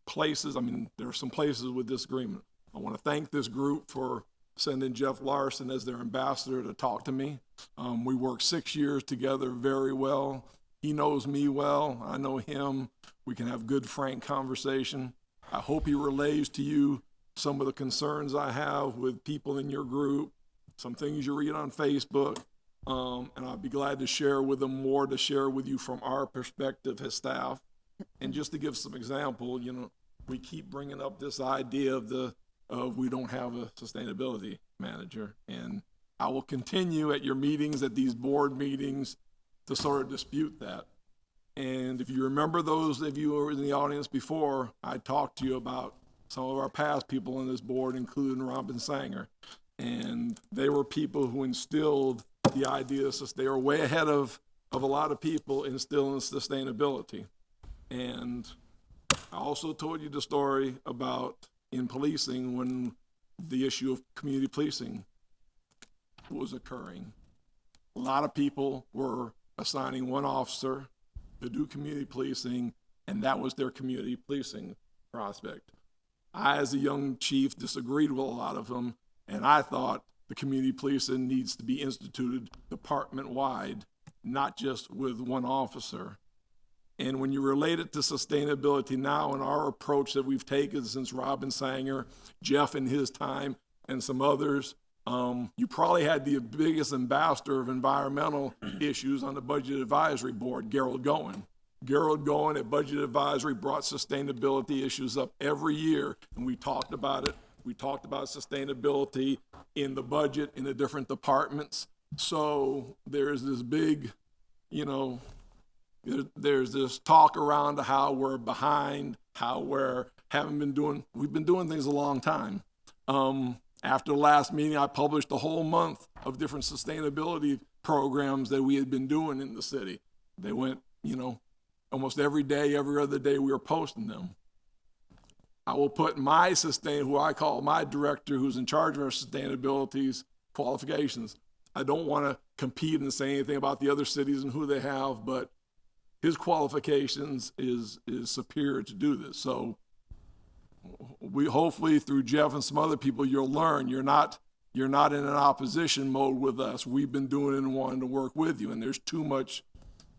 places. I mean, there are some places with disagreement. I want to thank this group for send in Jeff Larson as their ambassador to talk to me. We worked 6 years together very well. He knows me well. I know him. We can have good, frank conversation. I hope he relays to you some of the concerns I have with people in your group, some things you read on Facebook, and I'd be glad to share with them more to share with you from our perspective as staff. And just to give some example, you know, we keep bringing up this idea of we don't have a sustainability manager, and I will continue at your meetings, at these board meetings, to sort of dispute that. And if you remember, those of you who were in the audience before, I talked to you about some of our past people on this board, including Robin Sanger. And they were people who instilled the idea, they were way ahead of a lot of people instilling sustainability. And I also told you the story about in policing when the issue of community policing was occurring. A lot of people were assigning one officer to do community policing, and that was their community policing prospect. I, as a young chief, disagreed with a lot of them, and I thought the community policing needs to be instituted department-wide, not just with one officer. And when you relate it to sustainability now and our approach that we've taken since Robin Sanger, Jeff in his time, and some others, you probably had the biggest ambassador of environmental issues on the Budget Advisory Board, Gerald Goen. Gerald Goen at Budget Advisory brought sustainability issues up every year, and we talked about it. We talked about sustainability in the budget, in the different departments. So there's this big, you know, there's this talk around how we're behind, how we've been doing things a long time. After the last meeting, I published a whole month of different sustainability programs that we had been doing in the city. They went, you know, almost every day, every other day we were posting them. I will put who I call my director, who's in charge of our sustainability's qualifications. I don't want to compete and say anything about the other cities and who they have, but his qualifications is superior to do this. So we hopefully through Jeff and some other people, you'll learn you're not in an opposition mode with us. We've been doing it and wanting to work with you. And there's too much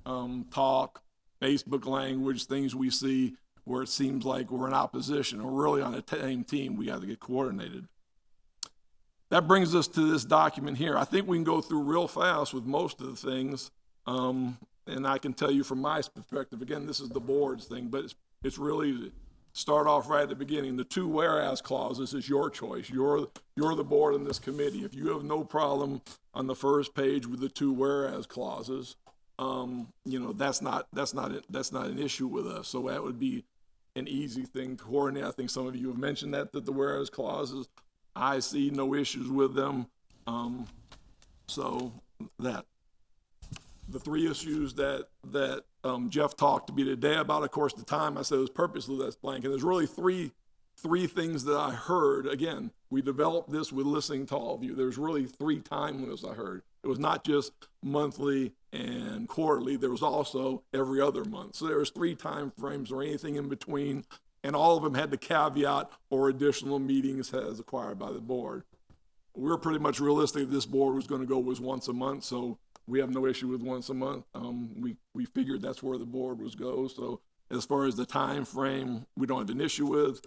talk, Facebook language, things we see where it seems like we're in opposition. We're really on the same team. We got to get coordinated. That brings us to this document here. I think we can go through real fast with most of the things. And I can tell you from my perspective, again, this is the board's thing, but it's really start off right at the beginning. The two whereas clauses is your choice. You're the board in this committee. If you have no problem on the first page with the two whereas clauses, you know, that's not an issue with us. So that would be an easy thing to coordinate. I think some of you have mentioned that the whereas clauses, I see no issues with them. So that. The three issues that Jeff talked to me today about, of course, the time, I said it was purposely that's blank. And there's really three things that I heard. Again, we developed this with listening to all of you. There's really 3 time limits I heard. It was not just monthly and quarterly. There was also every other month. So there was 3 time frames or anything in between. And all of them had the caveat or additional meetings as acquired by the board. We were pretty much realistic this board was going to go was once a month. So we have no issue with once a month. We figured that's where the board was go. So as far as the time frame, we don't have an issue with.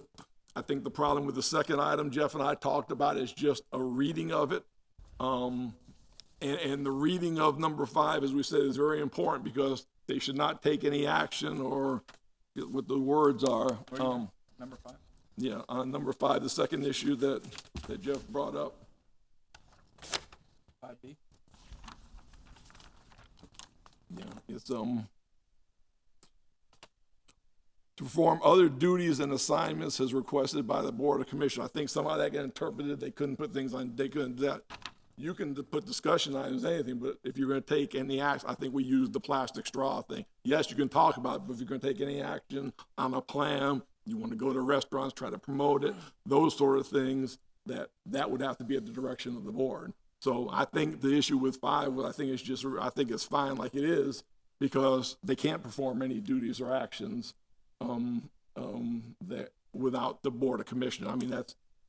I think the problem with the second item Jeff and I talked about is just a reading of it. And the reading of number 5, as we said, is very important because they should not take any action or what the words are. Number 5? Yeah, on number 5, the second issue that Jeff brought up. 5B? Yeah, it's to perform other duties and assignments as requested by the Board of Commissioners. I think somehow that got interpreted. They couldn't put things on. They couldn't do that. You can put discussion items, anything, but if you're going to take any action, I think we use the plastic straw thing. Yes, you can talk about it, but if you're going to take any action on a plan, you want to go to restaurants, try to promote it, those sort of things, that would have to be at the direction of the board. So I think the issue with 5, I think it's fine like it is because they can't perform any duties or actions that without the Board of Commissioners. I mean,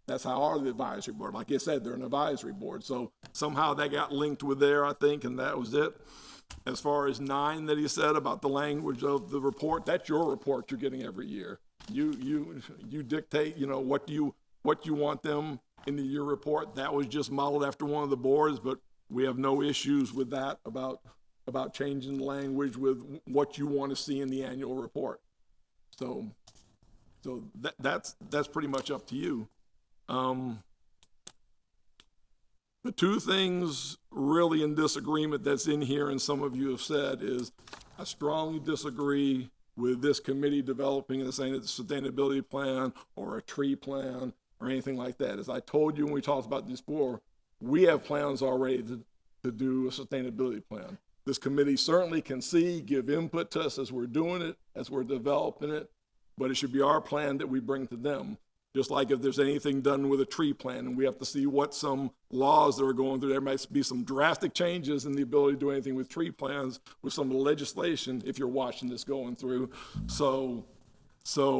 That's how are the advisory board. Like I said, they're an advisory board. So somehow that got linked with there, I think, and that was it. As far as 9 that he said about the language of the report, that's your report you're getting every year. You dictate, you know, what you want them in your report. That was just modeled after one of the boards, but we have no issues with that about changing the language with what you want to see in the annual report. So that's pretty much up to you. The two things really in disagreement that's in here, and some of you have said, is I strongly disagree with this committee developing and saying it's a sustainability plan or a tree plan or anything like that. As I told you when we talked about this before, we have plans already to do a sustainability plan. This committee certainly can give input to us as we're doing it, as we're developing it, but it should be our plan that we bring to them. Just like if there's anything done with a tree plan and we have to see what some laws that are going through, there might be some drastic changes in the ability to do anything with tree plans with some of the legislation if you're watching this going through. So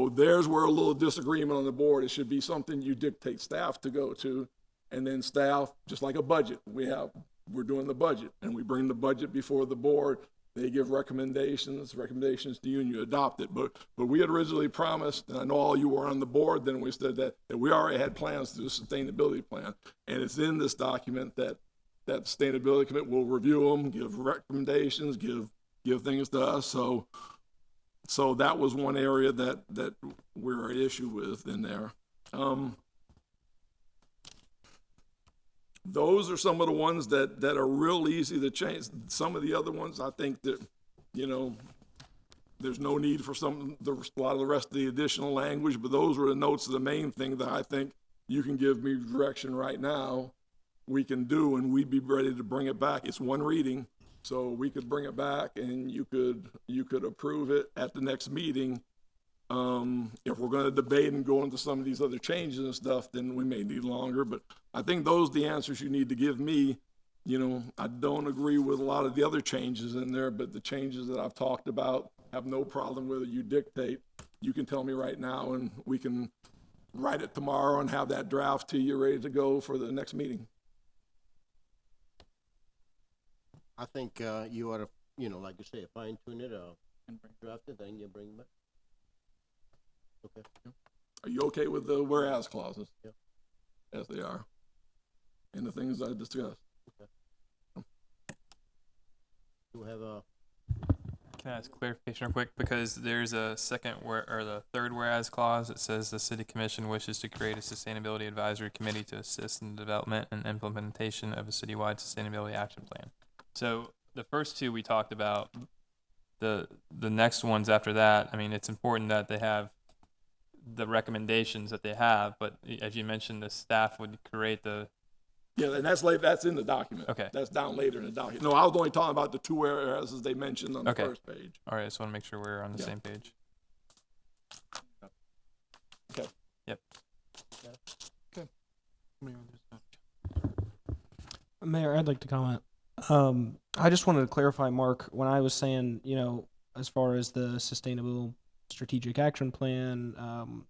there's where a little disagreement on the board. It should be something you dictate staff to go to, and then staff, just like a budget, we're doing the budget and we bring the budget before the board. They give recommendations to you, and you adopt it. But we had originally promised, and I know all you were on the board then, we said that we already had plans to do a sustainability plan. And it's in this document that sustainability committee will review them, give recommendations, give things to us. So that was one area that we're at issue with in there. Those are some of the ones that are real easy to change. Some of the other ones, I think that, you know, there's no need for a lot of the rest of the additional language, but those were the notes of the main thing that I think you can give me direction right now, we can do, and we'd be ready to bring it back. It's one reading, so we could bring it back and you could approve it at the next meeting. If we're going to debate and go into some of these other changes and stuff, then we may need longer, but I think those are the answers you need to give me. You know, I don't agree with a lot of the other changes in there, but the changes that I've talked about, have no problem with it. You dictate. You can tell me right now and we can write it tomorrow and have that draft to you ready to go for the next meeting. I think you ought to, you know, like you say, fine tune it, and draft it, then you bring it back. Okay. Are you okay with the whereas clauses? Yeah. As they are. And the things I discussed. Okay. Do we have a? Can I ask clarification real quick? Because there's a the third whereas clause. It says the city commission wishes to create a sustainability advisory committee to assist in the development and implementation of a citywide sustainability action plan. So the first two we talked about. The next ones after that, I mean, it's important that they have the recommendations that they have, but as you mentioned, the staff would create the. Yeah, and that's in the document. Okay. That's down later in the document. No, I was only talking about the two areas as they mentioned on the first page. All right, I just want to make sure we're on the same page. Okay. Yep. Okay. Mayor, I'd like to comment. I just wanted to clarify, Mark, when I was saying, you know, as far as the sustainable strategic action plan,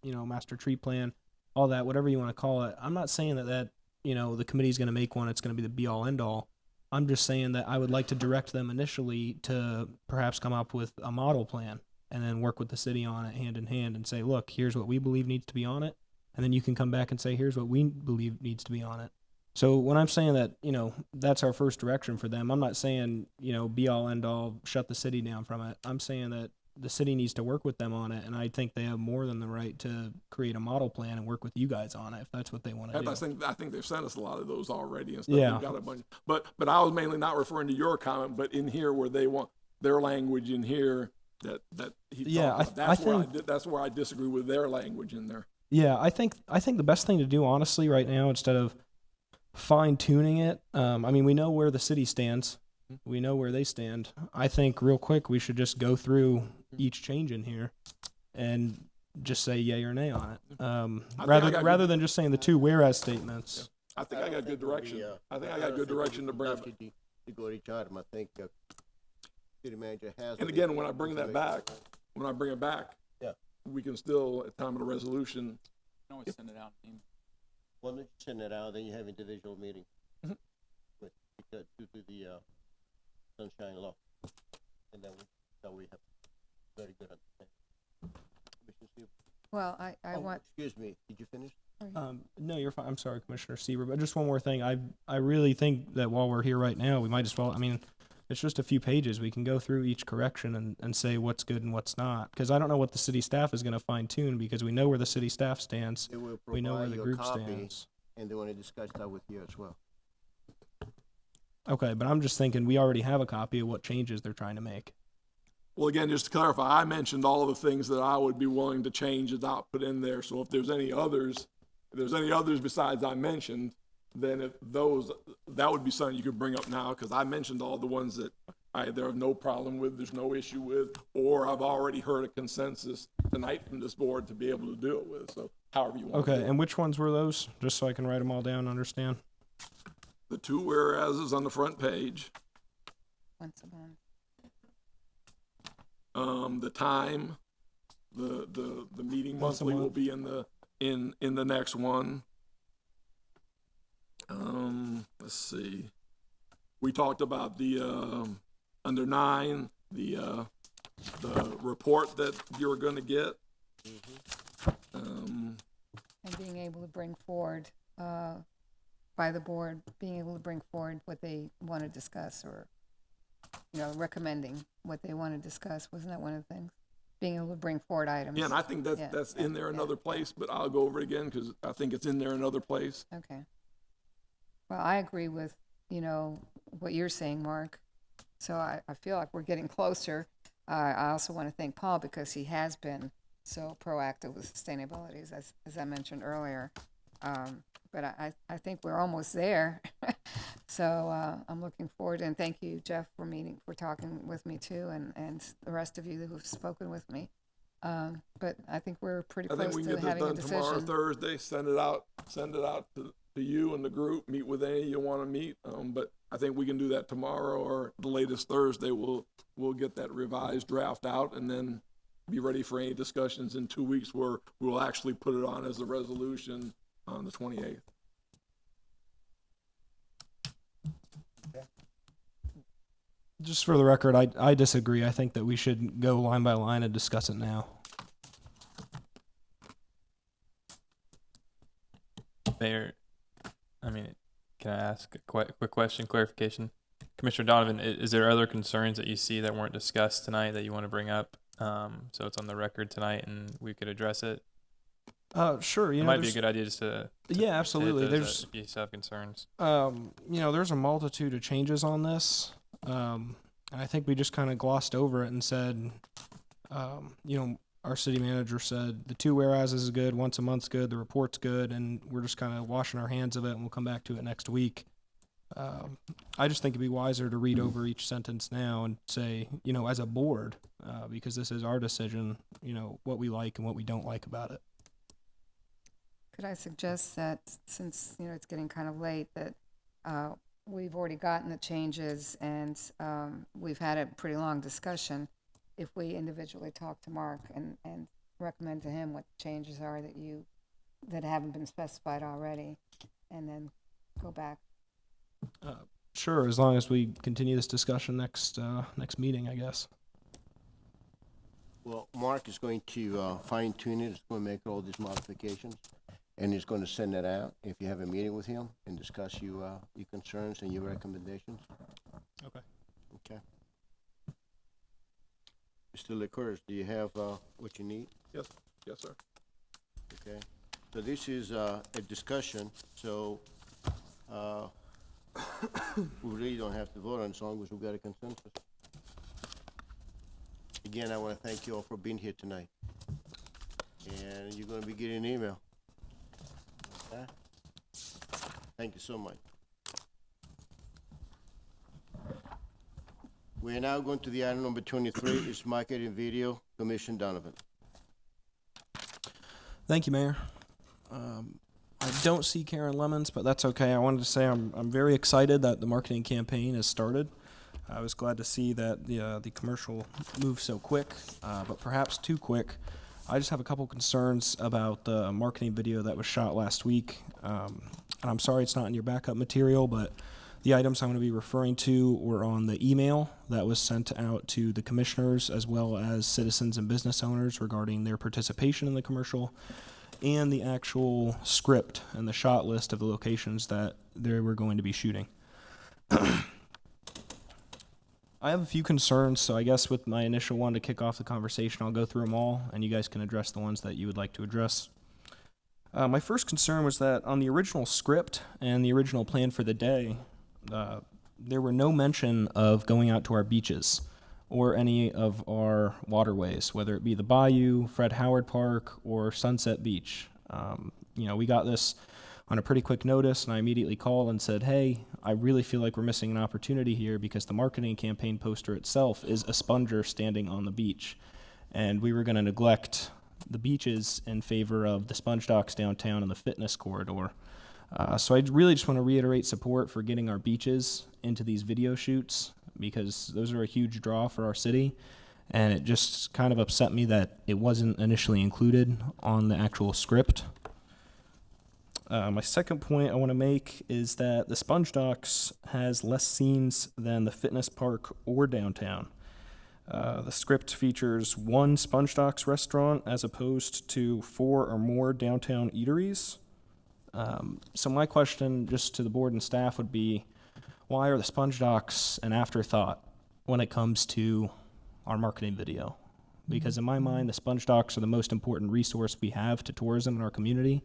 you know, master tree plan, all that, whatever you want to call it, I'm not saying that you know, the committee's going to make one, it's going to be the be all end all. I'm just saying that I would like to direct them initially to perhaps come up with a model plan and then work with the city on it hand in hand and say, look, here's what we believe needs to be on it. And then you can come back and say, here's what we believe needs to be on it. So when I'm saying that, you know, that's our first direction for them, I'm not saying, you know, be all end all, shut the city down from it. I'm saying that the city needs to work with them on it, and I think they have more than the right to create a model plan and work with you guys on it if that's what they want to do. I think they've sent us a lot of those already and stuff. Yeah. We've got a bunch. But I was mainly not referring to your comment, but in here where they want their language in here that he talked about. That's where I disagree with their language in there. Yeah, I think the best thing to do, honestly, right now, instead of fine tuning it, I mean, we know where the city stands. We know where they stand. I think real quick we should just go through each change in here and just say yay or nay on it. Rather than just saying the two whereas statements. Yeah. I think I got good direction. I think I got good direction to bring it back. To go to each item, I think city manager has. And again, when I bring it back, yeah, we can still, at time of the resolution. You can always send it out. Why don't you send it out, then you have individual meeting? Mhm. With, because due to the, sunshine law. And then we have very good understanding. Commissioner Seaver? Well, I want, Excuse me, did you finish? No, you're fine. I'm sorry, Commissioner Sieber, but just one more thing. I really think that while we're here right now, we might as well, I mean, it's just a few pages. We can go through each correction and say what's good and what's not. Because I don't know what the city staff is going to fine tune, because we know where the city staff stands. They will We know where provide the you a group copy, stands. and they want to discuss that with you as well. Okay, but I'm just thinking we already have a copy of what changes they're trying to make. Well, again, just to clarify, I mentioned all of the things that I would be willing to change and not put in there. So if there's any others besides I mentioned, then if those, that would be something you could bring up now, because I mentioned all the ones that I either have no problem with, there's no issue with, or I've already heard a consensus tonight from this board to be able to do it with. So however you want to do Okay, it. and which ones were those? Just so I can write them all down and understand. The two whereases on the front page, once a month. the time, the meeting Once a monthly will month. be in the next one. Let's see. We talked about the under 9, the report that you're going to get. And being able to bring forward, by the board, being able to bring forward what they want to discuss, or, you know, recommending what they want to discuss. Wasn't that one of the things? Being able to bring forward items. Yeah, and I think that's in there another place, but I'll go over it again because I think it's in there another place. Okay. Well, I agree with, you know, what you're saying, Mark. So I feel like we're getting closer. I also want to thank Paul because he has been so proactive with sustainability, as I mentioned earlier. But I think we're almost there. So I'm looking forward, and thank you, Jeff, for talking with me too, and the rest of you who've spoken with me. But I think we're pretty I think close we can to get this having a done tomorrow, decision. Thursday, send it out to you and the group, meet with any you want to meet. But I think we can do that tomorrow, or the latest Thursday. We'll get that revised draft out and then be ready for any discussions in 2 weeks where we'll actually put it on as a resolution on the 28th. Just for the record, I disagree. I think that we should go line by line and discuss it now. Mayor, I mean, can I ask a quick question, clarification? Commissioner Donovan, is there other concerns that you see that weren't discussed tonight that you want to bring up? So it's on the record tonight and we could address it? Sure. It might be a good idea just to yeah, absolutely. hit those There's, if you still have concerns. you know, there's a multitude of changes on this. And I think we just kind of glossed over it and said, you know, our city manager said the 2 whereases is good, once a month's good, the report's good, and we're just kind of washing our hands of it, and we'll come back to it next week. I just think it'd be wiser to read over each sentence now and say, you know, as a board, because this is our decision, you know, what we like and what we don't like about it. Could I suggest that, since, you know, it's getting kind of late, that we've already gotten the changes and we've had a pretty long discussion, if we individually talk to Mark and recommend to him what the changes are that haven't been specified already, and then go back. Sure, as long as we continue this discussion next meeting, I guess. Well, Mark is going to fine tune it, he's going to make all these modifications, and he's going to send that out if you have a meeting with him and discuss your concerns and your recommendations. Okay. Okay. Mr. Licorice, do you have what you need? Yes, sir. Okay. So this is a discussion, so we really don't have to vote on it as long as we've got a consensus. Again, I want to thank you all for being here tonight. And you're going to be getting an email. Okay? Thank you so much. We are now going to the item number 23, is marketing video. Commissioner Donovan. Thank you, Mayor. I don't see Karen Lemons, but that's okay. I wanted to say I'm very excited that the marketing campaign has started. I was glad to see that the commercial moved so quick, but perhaps too quick. I just have a couple concerns about the marketing video that was shot last week. And I'm sorry it's not in your backup material, but the items I'm going to be referring to were on the email that was sent out to the commissioners as well as citizens and business owners regarding their participation in the commercial, and the actual script and the shot list of the locations that they were going to be shooting. I have a few concerns, so I guess with my initial one to kick off the conversation, I'll go through them all, and you guys can address the ones that you would like to address. My first concern was that on the original script and the original plan for the day, there were no mention of going out to our beaches or any of our waterways, whether it be the Bayou, Fred Howard Park, or Sunset Beach. We got this on a pretty quick notice, and I immediately called and said, hey, I really feel like we're missing an opportunity here because the marketing campaign poster itself is a sponger standing on the beach. And we were going to neglect the beaches in favor of the sponge docks downtown and the fitness corridor. So I really just want to reiterate support for getting our beaches into these video shoots because those are a huge draw for our city. And it just kind of upset me that it wasn't initially included on the actual script. My second point I want to make is that the Sponge Docks has less scenes than the fitness park or downtown. The script features one Sponge Docks restaurant as opposed to 4 or more downtown eateries. So my question just to the board and staff would be, why are the Sponge Docks an afterthought when it comes to our marketing video? Because in my mind, the Sponge Docks are the most important resource we have to tourism in our community.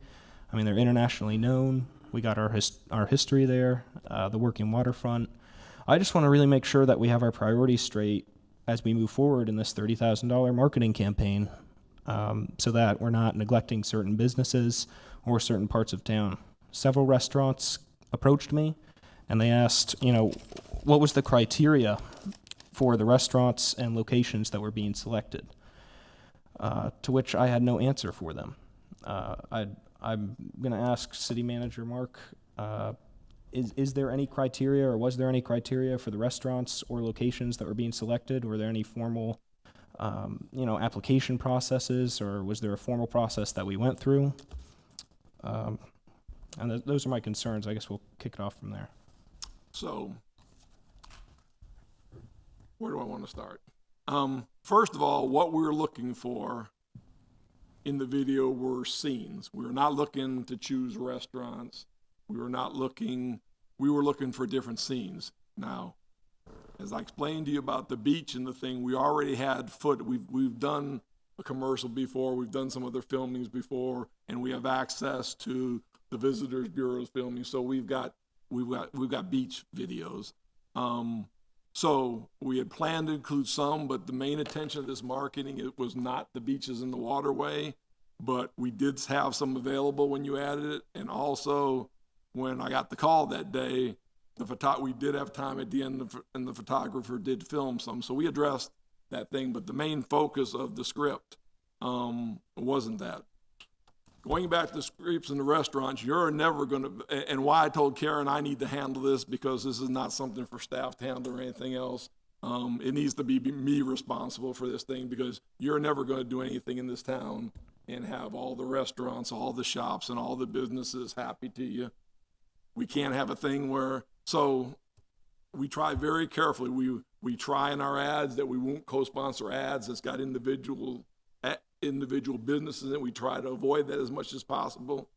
I mean, they're internationally known. We got our history there, the working waterfront. I just want to really make sure that we have our priorities straight as we move forward in this $30,000 marketing campaign, so that we're not neglecting certain businesses or certain parts of town. Several restaurants approached me, and they asked, what was the criteria for the restaurants and locations that were being selected, to which I had no answer for them. I'm going to ask City Manager Mark, is there any criteria or was there any criteria for the restaurants or locations that were being selected? Were there any formal, application processes, or was there a formal process that we went through? And those are my concerns. I guess we'll kick it off from there. So, where do I want to start? First of all, what we're looking for in the video were scenes. We were not looking to choose restaurants. We were looking for different scenes. Now, as I explained to you about the beach and the thing, we already had we've done a commercial before, we've done some other filmings before, and we have access to the Visitors Bureau's filming, so we've got beach videos. So we had planned to include some, but the main attention of this marketing, it was not the beaches and the waterway, but we did have some available when you added it. And also when I got the call that day, we did have time at the end and the photographer did film some. So we addressed that thing, but the main focus of the script wasn't that. Going back to the scripts in the restaurants, you're never going to, and why I told Karen I need to handle this, because this is not something for staff to handle or anything else. It needs to be me responsible for this thing, because you're never going to do anything in this town and have all the restaurants, all the shops, and all the businesses happy to you. We can't have a thing where, so we try very carefully. We try in our ads that we won't co-sponsor ads that's got individual businesses, and we try to avoid that as much as possible.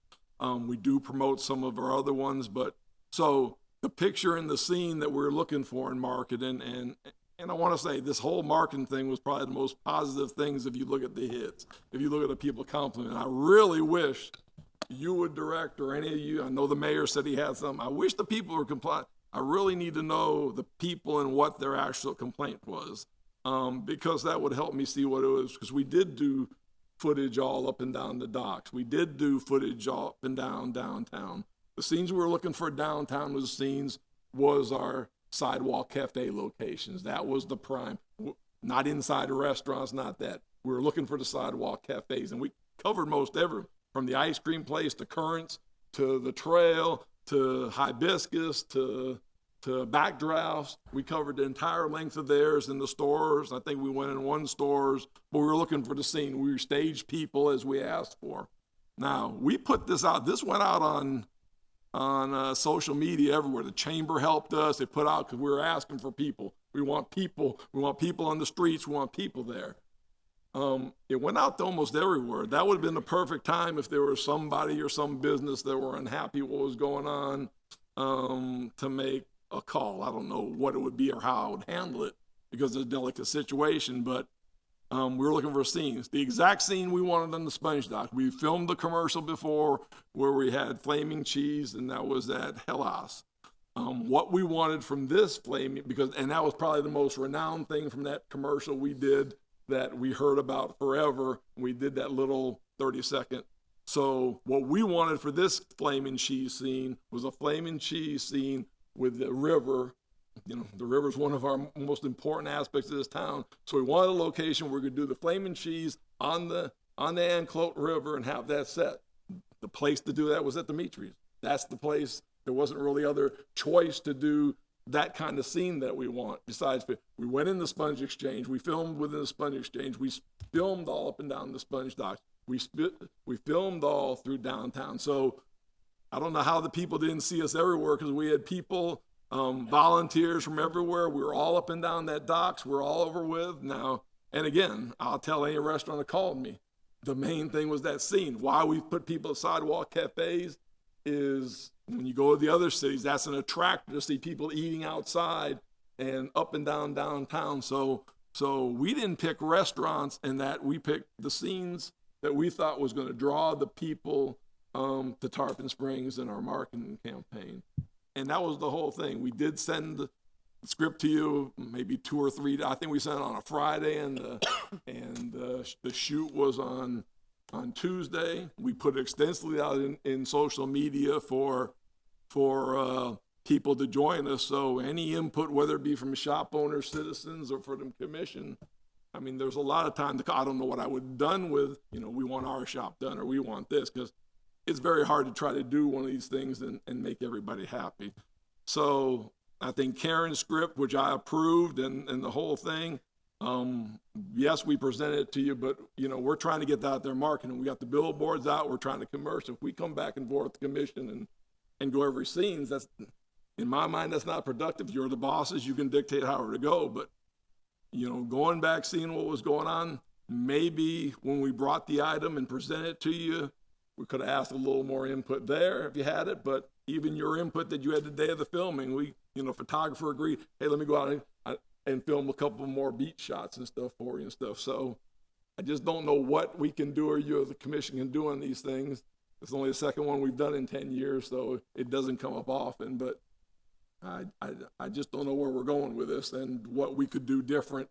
We do promote some of our other ones, but so the picture and the scene that we're looking for in marketing, and I want to say this whole marketing thing was probably the most positive things if you look at the hits, if you look at the people compliment. I really wish you would direct, or any of you, I know the mayor said he had some, I wish the people were compliant. I really need to know the people and what their actual complaint was. Because that would help me see what it was, because we did do footage all up and down the docks. We did do footage all up and down downtown. The scenes we were looking for downtown was our sidewalk cafe locations. That was the prime, not inside the restaurants, not that. We were looking for the sidewalk cafes, and we covered most everything, from the ice cream place to Currents to the trail to Hibiscus to to backdrafts. We covered the entire length of theirs in the stores. I think we went in one stores, but we were looking for the scene. We staged people as we asked for. Now, we put this out. This went out on social media everywhere. The chamber helped us. They put out because we were asking for people. We want people. We want people on the streets. We want people there. It went out to almost everywhere. That would have been the perfect time if there was somebody or some business that were unhappy with what was going on to make a call. I don't know what it would be or how I would handle it because it's a delicate situation, but we were looking for scenes. The exact scene we wanted on the Sponge Dock. We filmed the commercial before where we had flaming cheese, and that was at Hellas. What we wanted from this flaming, and that was probably the most renowned thing from that commercial we did that we heard about forever. We did that little 30-second. So what we wanted for this flaming cheese scene was a flaming cheese scene with the river. You know, the river is one of our most important aspects of this town. So we wanted a location where we could do the flaming cheese on the Anclote River and have that set. The place to do that was at Dimitri's. That's the place. There wasn't really other choice to do that kind of scene that we want. Besides, we went in the Sponge Exchange. We filmed within the Sponge Exchange. We filmed all up and down the Sponge Docks. We filmed all through downtown. So I don't know how the people didn't see us everywhere because we had people, volunteers from everywhere. We were all up and down that docks. We're all over with now. And again, I'll tell any restaurant that called me, the main thing was that scene. Why we put people at sidewalk cafes is when you go to the other cities, that's an attractor to see people eating outside and up and down downtown. So we didn't pick restaurants and that we picked the scenes that we thought was going to draw the people to Tarpon Springs in our marketing campaign. And that was the whole thing. We did send the script to you maybe 2 or 3. I think we sent it on a Friday, and the shoot was on Tuesday. We put it extensively out in social media for people to join us. So any input, whether it be from shop owners, citizens, or for the commission, I mean, there's a lot of time I don't know what I would have done with, we want our shop done or we want this, because it's very hard to try to do one of these things and make everybody happy. So I think Karen's script, which I approved, and the whole thing, yes, we presented it to you, but, we're trying to get that out there marketing. We got the billboards out. We're trying to commercial. If we come back and forth with the commission and go every scenes, that's, in my mind, that's not productive. You're the bosses. You can dictate how to go. But, going back, seeing what was going on, maybe when we brought the item and presented it to you, we could have asked a little more input there if you had it. But even your input that you had the day of the filming, photographer agreed, hey, let me go out and film a couple more beat shots and stuff for you and stuff. So I just don't know what we can do or you as a commission can do on these things. It's only the second one we've done in 10 years, so it doesn't come up often. But I just don't know where we're going with this and what we could do different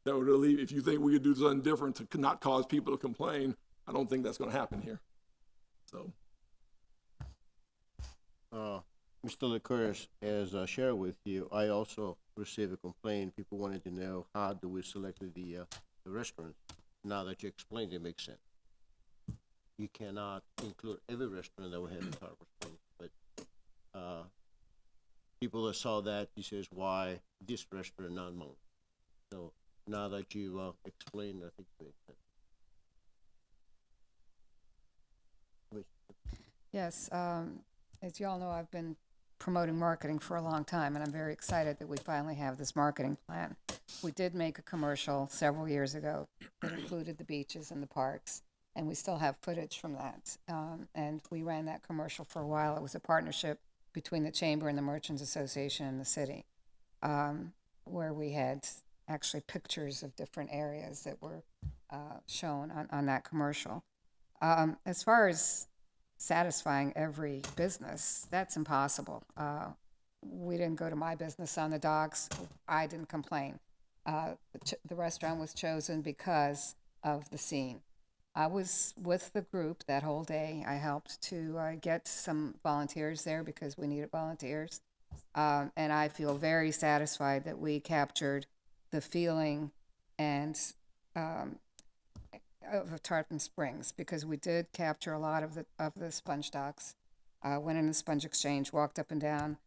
that would relieve. If you think we could do something different to not cause people to complain, I don't think that's going to happen here. So. Mr. Licorice, as I shared with you, I also received a complaint. People wanted to know how do we select the restaurant. Now that you explained it, makes sense. You cannot include every restaurant that we have in Tarpon Springs, but people that saw that, he says, why this restaurant, not mine? So now that you explained, I think it makes sense. Yes, as you all know, I've been promoting marketing for a long time, and I'm very excited that we finally have this marketing plan. We did make a commercial several years ago that included the beaches and the parks, and we still have footage from that. And we ran that commercial for a while. It was a partnership between the Chamber and the Merchants Association and the city, where we had actually pictures of different areas that were shown on that commercial. As far as satisfying every business, that's impossible. We didn't go to my business on the docks. I didn't complain. The restaurant was chosen because of the scene. I was with the group that whole day. I helped to get some volunteers there because we needed volunteers. And I feel very satisfied that we captured the feeling and of Tarpon Springs, because we did capture a lot of the Sponge Docks. Went in the Sponge Exchange, walked up and down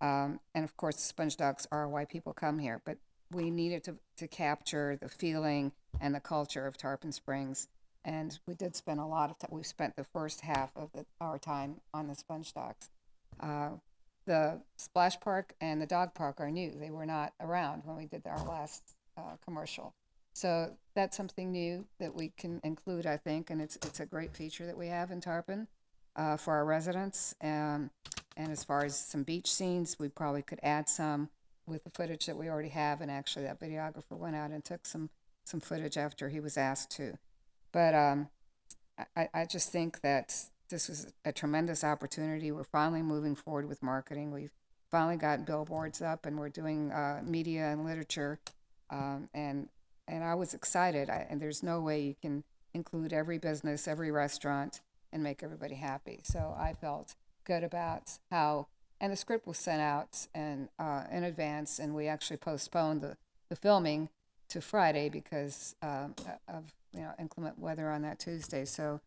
And of course, the sponge docks are why people come here, but we needed to capture the feeling and the culture of Tarpon Springs. And we did spend a lot of time. We spent the first half of our time on the sponge docks. The splash park and the dog park are new. They were not around when we did our last commercial. So that's something new that we can include, I think, and it's a great feature that we have in Tarpon for our residents. And as far as some beach scenes, we probably could add some with the footage that we already have. And actually, that videographer went out and took some footage after he was asked to. But I just think that this was a tremendous opportunity. We're finally moving forward with marketing. We've finally gotten billboards up, and we're doing media and literature. And I was excited. And there's no way you can include every business, every restaurant, and make everybody happy. So I felt good about how. And the script was sent out in advance, and we actually postponed the filming to Friday because of inclement weather on that Tuesday. So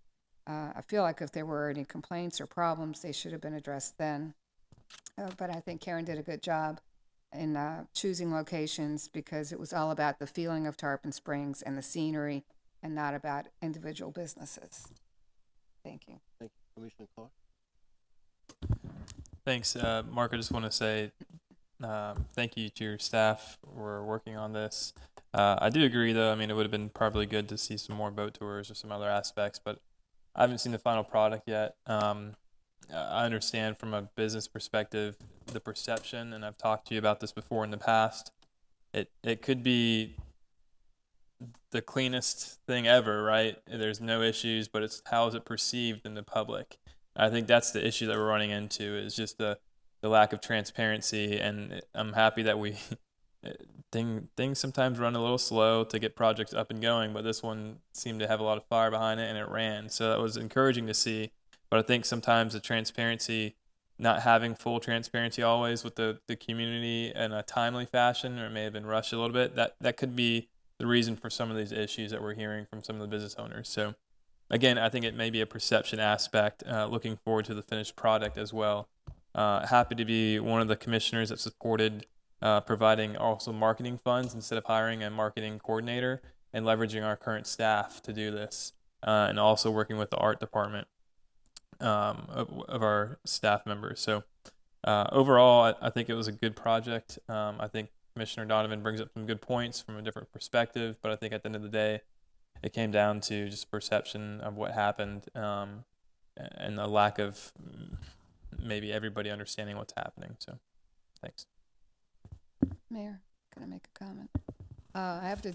I feel like if there were any complaints or problems, they should have been addressed then. But I think Karen did a good job in choosing locations because it was all about the feeling of Tarpon Springs and the scenery and not about individual businesses. Thank you. Thank you. Commissioner Clark? Thanks, Mark. I just want to say thank you to your staff for working on this. I do agree, though. I mean, it would have been probably good to see some more boat tours or some other aspects, but I haven't seen the final product yet. I understand from a business perspective the perception, and I've talked to you about this before in the past. It could be the cleanest thing ever, right? There's no issues, but it's how is it perceived in the public? I think that's the issue that we're running into is just the lack of transparency, and I'm happy that we things sometimes run a little slow to get projects up and going, but this one seemed to have a lot of fire behind it, and it ran. So that was encouraging to see. But I think sometimes the transparency, not having full transparency always with the community in a timely fashion, or it may have been rushed a little bit, that could be the reason for some of these issues that we're hearing from some of the business owners. So again, I think it may be a perception aspect, looking forward to the finished product as well. Happy to be one of the commissioners that supported providing also marketing funds instead of hiring a marketing coordinator and leveraging our current staff to do this, and also working with the art department of our staff members. So overall, I think it was a good project. I think Commissioner Donovan brings up some good points from a different perspective, but I think at the end of the day, it came down to just perception of what happened, and a lack of maybe everybody understanding what's happening. So thanks. Mayor, can I make a comment? I have to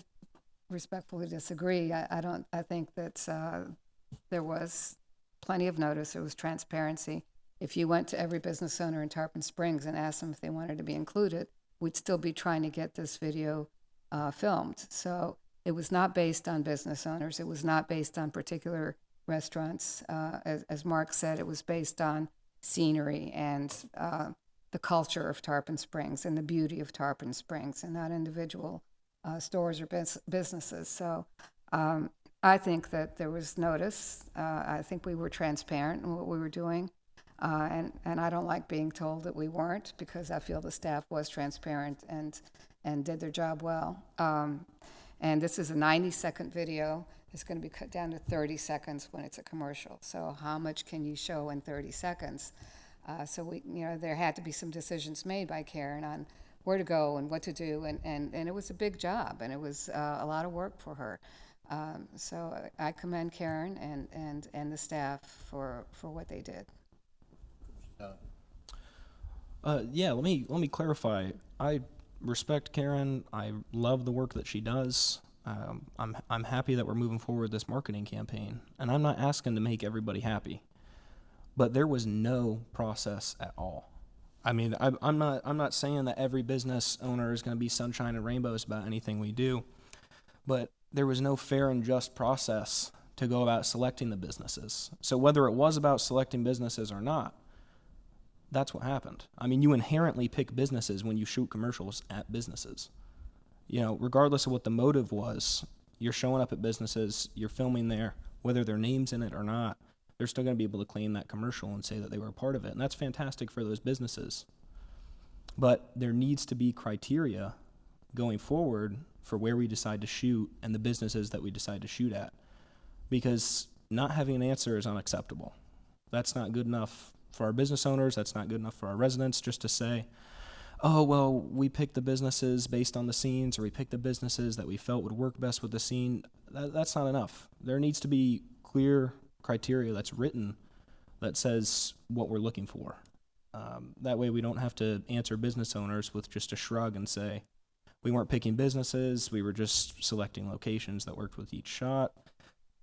respectfully disagree. I think that there was plenty of notice. There was transparency. If you went to every business owner in Tarpon Springs and asked them if they wanted to be included, we'd still be trying to get this video filmed. So it was not based on business owners. It was not based on particular restaurants. As Mark said, it was based on scenery and the culture of Tarpon Springs and the beauty of Tarpon Springs, and not individual stores or businesses. So I think that there was notice. I think we were transparent in what we were doing. And I don't like being told that we weren't, because I feel the staff was transparent and did their job well. And this is a 90-second video. It's going to be cut down to 30 seconds when it's a commercial. So how much can you show in 30 seconds? So there had to be some decisions made by Karen on where to go and what to do, and it was a big job, and it was a lot of work for her. So I commend Karen and the staff for what they did. Yeah, let me clarify. I respect Karen. I love the work that she does. I'm happy that we're moving forward with this marketing campaign, and I'm not asking to make everybody happy, but there was no process at all. I mean, I'm not saying that every business owner is going to be sunshine and rainbows about anything we do, but there was no fair and just process to go about selecting the businesses. So whether it was about selecting businesses or not, that's what happened. I mean, you inherently pick businesses when you shoot commercials at businesses. Regardless of what the motive was, you're showing up at businesses, you're filming there, whether their name's in it or not, they're still going to be able to claim that commercial and say that they were a part of it. And that's fantastic for those businesses. But there needs to be criteria going forward for where we decide to shoot and the businesses that we decide to shoot at. Because not having an answer is unacceptable. That's not good enough for our business owners. That's not good enough for our residents just to say, oh, well, we picked the businesses based on the scenes, or we picked the businesses that we felt would work best with the scene. That's not enough. There needs to be clear criteria that's written that says what we're looking for. That way we don't have to answer business owners with just a shrug and say, we weren't picking businesses, we were just selecting locations that worked with each shot.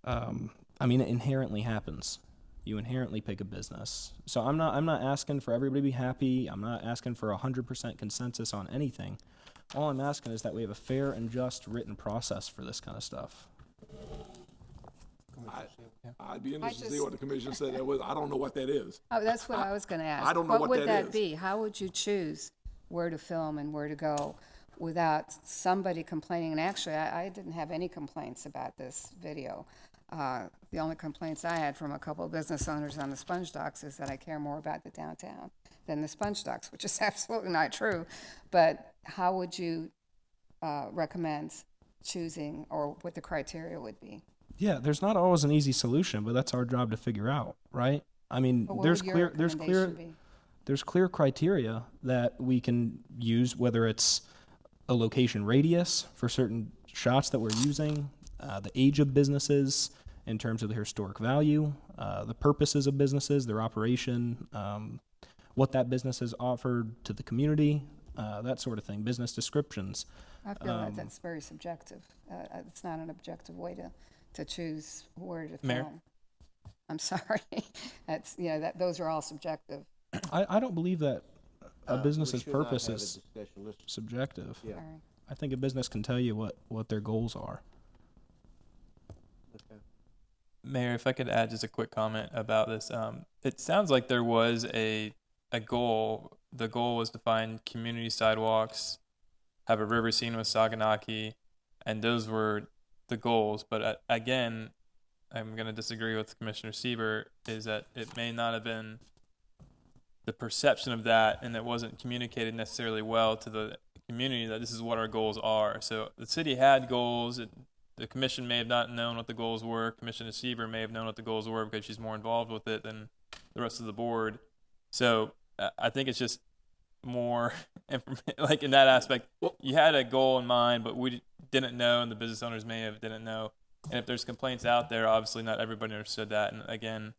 I mean, it inherently happens. You inherently pick a business. So I'm not asking for everybody to be happy. I'm not asking for 100% consensus on anything. All I'm asking is that we have a fair and just written process for this kind of stuff. I'd be interested to see what the commission said. I don't know what that is. Oh, that's what I was going to ask. I don't know what would that that is. be? How would you choose where to film and where to go without somebody complaining? And actually, I didn't have any complaints about this video. The only complaints I had from a couple of business owners on the sponge docks is that I care more about the downtown than the sponge docks, which is absolutely not true. But how would you recommend choosing, or what the criteria would be? Yeah, there's not always an easy solution, but that's our job to figure out, right? I mean, But what there's would your clear recommendation be? clear criteria that we can use, whether it's a location radius for certain shots that we're using, the age of businesses in terms of their historic value, the purposes of businesses, their operation, what that business has offered to the community, that sort of thing, business descriptions. I feel that that's very subjective. It's not an objective way to choose where to film. Mayor? I'm sorry. That's, those are all subjective. I don't believe that a business's we should not purpose have a is discussion. Let's- subjective. Yeah. All right. I think a business can tell you what their goals are. Mayor, if I could add just a quick comment about this. It sounds like there was a goal. The goal was to find community sidewalks, have a river scene with Saganaki, and those were the goals. But again, I'm going to disagree with Commissioner Sieber, is that it may not have been the perception of that, and it wasn't communicated necessarily well to the community that this is what our goals are. So the city had goals. The commission may have not known what the goals were. Commissioner Sieber may have known what the goals were because she's more involved with it than the rest of the board. So I think it's just more like in that aspect. You had a goal in mind, but we didn't know, and the business owners may have didn't know. And if there's complaints out there, obviously not everybody understood that. And again,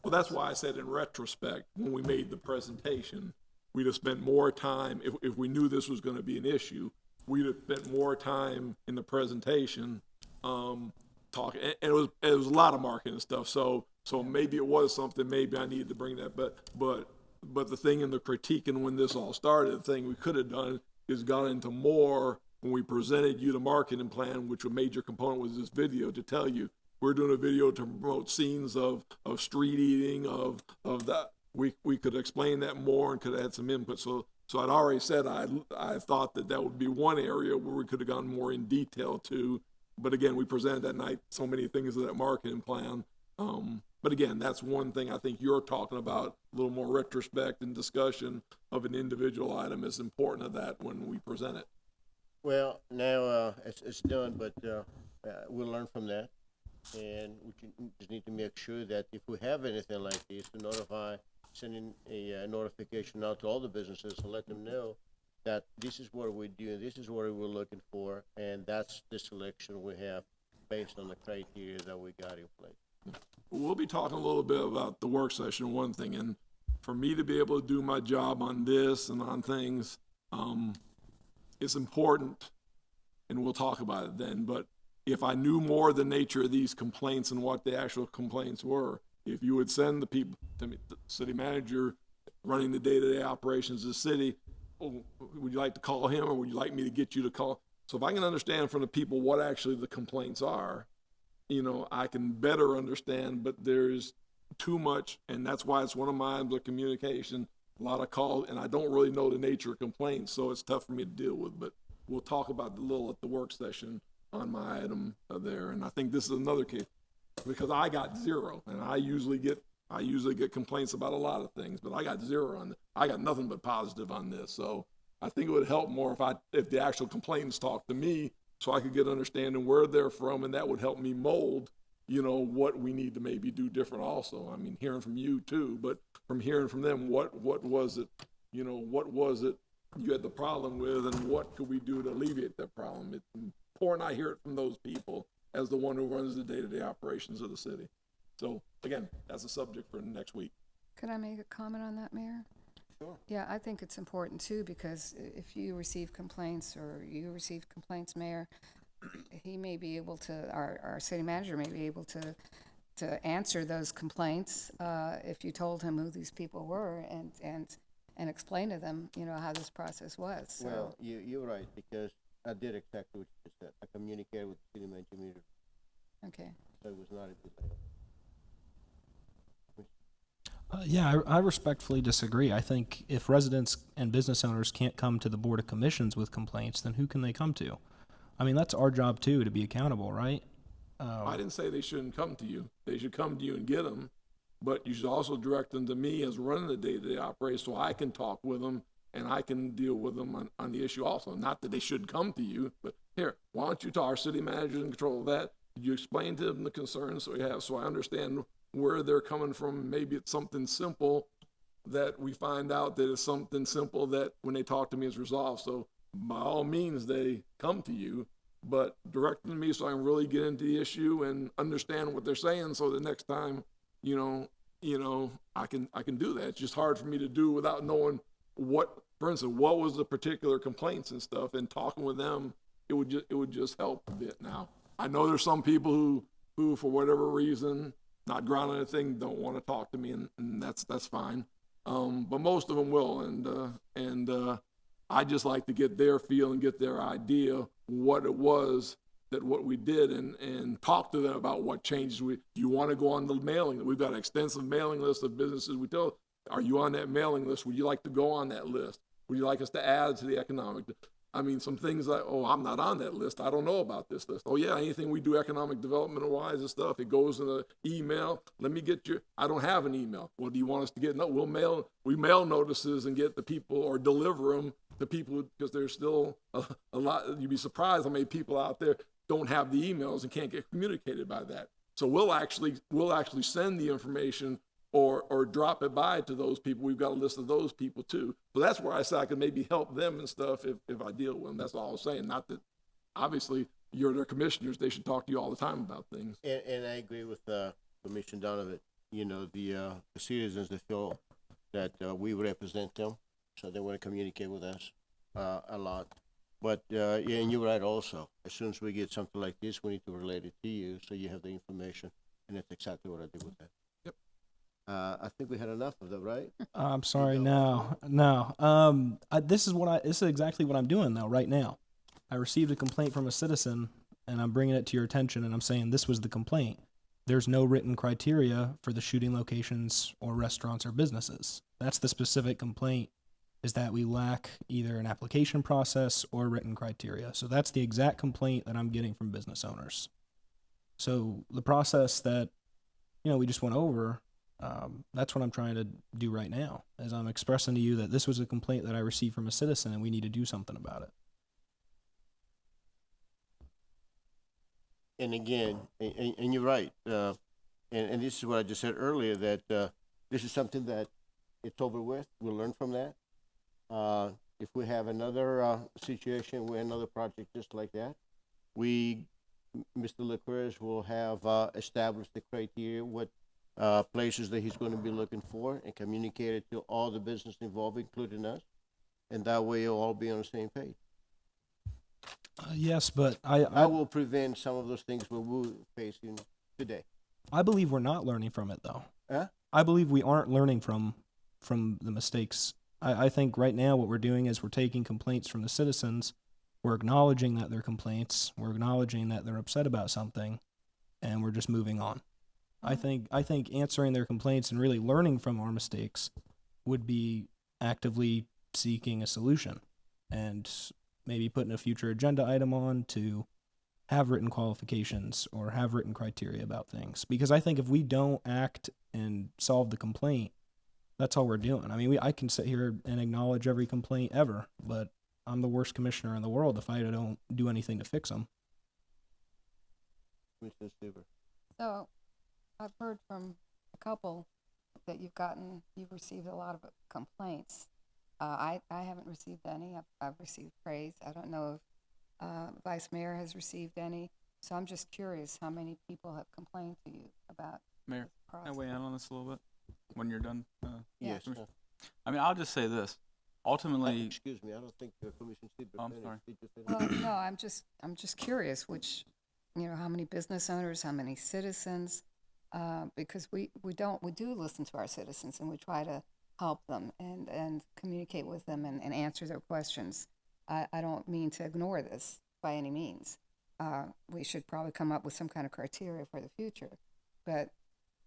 Well, that's why I said in retrospect, when we made the presentation, we'd have spent more time, if we knew this was going to be an issue, we'd have spent more time in the presentation talking. And it was a lot of marketing stuff. So maybe it was something. Maybe I needed to bring that. But the thing in the critique and when this all started, the thing we could have done is gone into more when we presented you the marketing plan, which a major component was this video, to tell you we're doing a video to promote scenes of street eating, of that. We could explain that more and could add some input. So I'd already said I thought that would be one area where we could have gone more in detail to. But again, we presented that night so many things of that marketing plan. But again, that's one thing I think you're talking about, a little more retrospect and discussion of an individual item is important of that when we present it. Well, now it's done, but we'll learn from that. And we just need to make sure that if we have anything like this, to notify, sending a notification out to all the businesses to let them know that this is what we're doing, this is what we're looking for, and that's the selection we have based on the criteria that we got in place. We'll be talking a little bit about the work session, one thing, and for me to be able to do my job on this and on things, it's important, and we'll talk about it then, but if I knew more the nature of these complaints and what the actual complaints were, if you would send the people, the city manager running the day-to-day operations of the city, would you like to call him or would you like me to get you to call? So if I can understand from the people what actually the complaints are, I can better understand, but there's too much, and that's why it's one of mine, the communication, a lot of calls, and I don't really know the nature of complaints, so it's tough for me to deal with, but we'll talk about a little at the work session on my item there, and I think this is another case, because I got 0, and I usually get, I usually get complaints about a lot of things, but I got zero on, I got nothing but positive on this. So I think it would help more if the actual complainants talked to me, so I could get understanding where they're from, and that would help me mold, what we need to maybe do different also. I mean, hearing from you too, but from hearing from them, what was it, what was it you had the problem with, and what could we do to alleviate that problem? It's important I hear it from those people as the one who runs the day-to-day operations of the city. So again, that's a subject for next week. Could I make a comment on that, Mayor? Sure. Yeah, I think it's important too, because if you receive complaints, or you receive complaints, Mayor, he may be able to, our city manager may be able to answer those complaints if you told him who these people were and explain to them, how this process was. So. Well, you're right, because I did exactly what you said. I communicated with the city manager immediately. Okay. So it was not a delay. Yeah, I respectfully disagree. I think if residents and business owners can't come to the Board of Commissions with complaints, then who can they come to? I mean, that's our job too, to be accountable, right? I didn't say they shouldn't come to you. They should come to you and get them, but you should also direct them to me as running the day-to-day operation, so I can talk with them and I can deal with them on the issue also. Not that they should come to you, but here, why don't you talk, our city manager's in control of that. You explain to them the concerns so we have, so I understand where they're coming from. Maybe it's something simple that we find out that it's something simple that when they talk to me is resolved. So by all means, they come to you, but direct them to me so I can really get into the issue and understand what they're saying. So the next time, I can do that. It's just hard for me to do without knowing for instance, what was the particular complaints and stuff, and talking with them, it would just help a bit. Now, I know there's some people who for whatever reason, not grounded in anything, don't want to talk to me, and that's fine. But most of them will, and I just like to get their feel and get their idea what it was what we did, and talk to them about what changes you want to go on the mailing. We've got an extensive mailing list of businesses. We tell, are you on that mailing list? Would you like to go on that list? Would you like us to add to the economic? I mean, some things like, oh, I'm not on that list. I don't know about this list. Oh, yeah, anything we do economic development wise and stuff, it goes in an email. Let me get I don't have an email. Well, do you want us to get? No, we mail notices and get the people, or deliver them to people, because there's still a lot. You'd be surprised how many people out there don't have the emails and can't get communicated by that. So we'll actually send the information or drop it by to those people. We've got a list of those people too. So that's where I say I can maybe help them and stuff if I deal with them. That's all I was saying. Not that, obviously, you're their commissioners. They should talk to you all the time about things. And I agree with Commissioner Donovan. The citizens, they feel that we represent them, so they want to communicate with us a lot. But, yeah, and you're right also. As soon as we get something like this, we need to relate it to you so you have the information. And that's exactly what I did with that. Yep. I think we had enough of that, right? I'm sorry, no. This is exactly what I'm doing though right now. I received a complaint from a citizen, and I'm bringing it to your attention, and I'm saying this was the complaint. There's no written criteria for the shooting locations or restaurants or businesses. That's the specific complaint, is that we lack either an application process or written criteria. So that's the exact complaint that I'm getting from business owners. So the process that, we just went over, that's what I'm trying to do right now, as I'm expressing to you that this was a complaint that I received from a citizen and we need to do something about it. And again, and you're right, and this is what I just said earlier, that this is something that it's over with. We'll learn from that. If we have another situation with another project just like that, Mr. Licorice will have established the criteria, what places that he's going to be looking for, and communicate it to all the business involved, including us, and that way you'll all be on the same page. Yes, but I will prevent some of those things we're facing today. I believe we're not learning from it, though. Huh? I believe we aren't learning from the mistakes. I think right now what we're doing is we're taking complaints from the citizens, we're acknowledging that they're complaints, we're acknowledging that they're upset about something, and we're just moving on. I think answering their complaints and really learning from our mistakes would be actively seeking a solution, and maybe putting a future agenda item on to have written qualifications or have written criteria about things. Because I think if we don't act and solve the complaint, that's all we're doing. I mean, I can sit here and acknowledge every complaint ever, but I'm the worst commissioner in the world if I don't do anything to fix them. Mr. Seaver. So, I've heard from a couple that you've received a lot of complaints. I haven't received any. I've received praise. I don't know if Vice Mayor has received any. So I'm just curious how many people have complained to you about Mayor, this can I process. weigh in on this a little bit when you're done? Yes. Commissioner? I mean, I'll just say this. Ultimately, Excuse me, I don't think Commissioner Seaver I'm finished. sorry. Did you finish? Well, no, I'm just curious how many business owners, how many citizens, because we do listen to our citizens and we try to help them and communicate with them and answer their questions. I don't mean to ignore this by any means. We should probably come up with some kind of criteria for the future. But,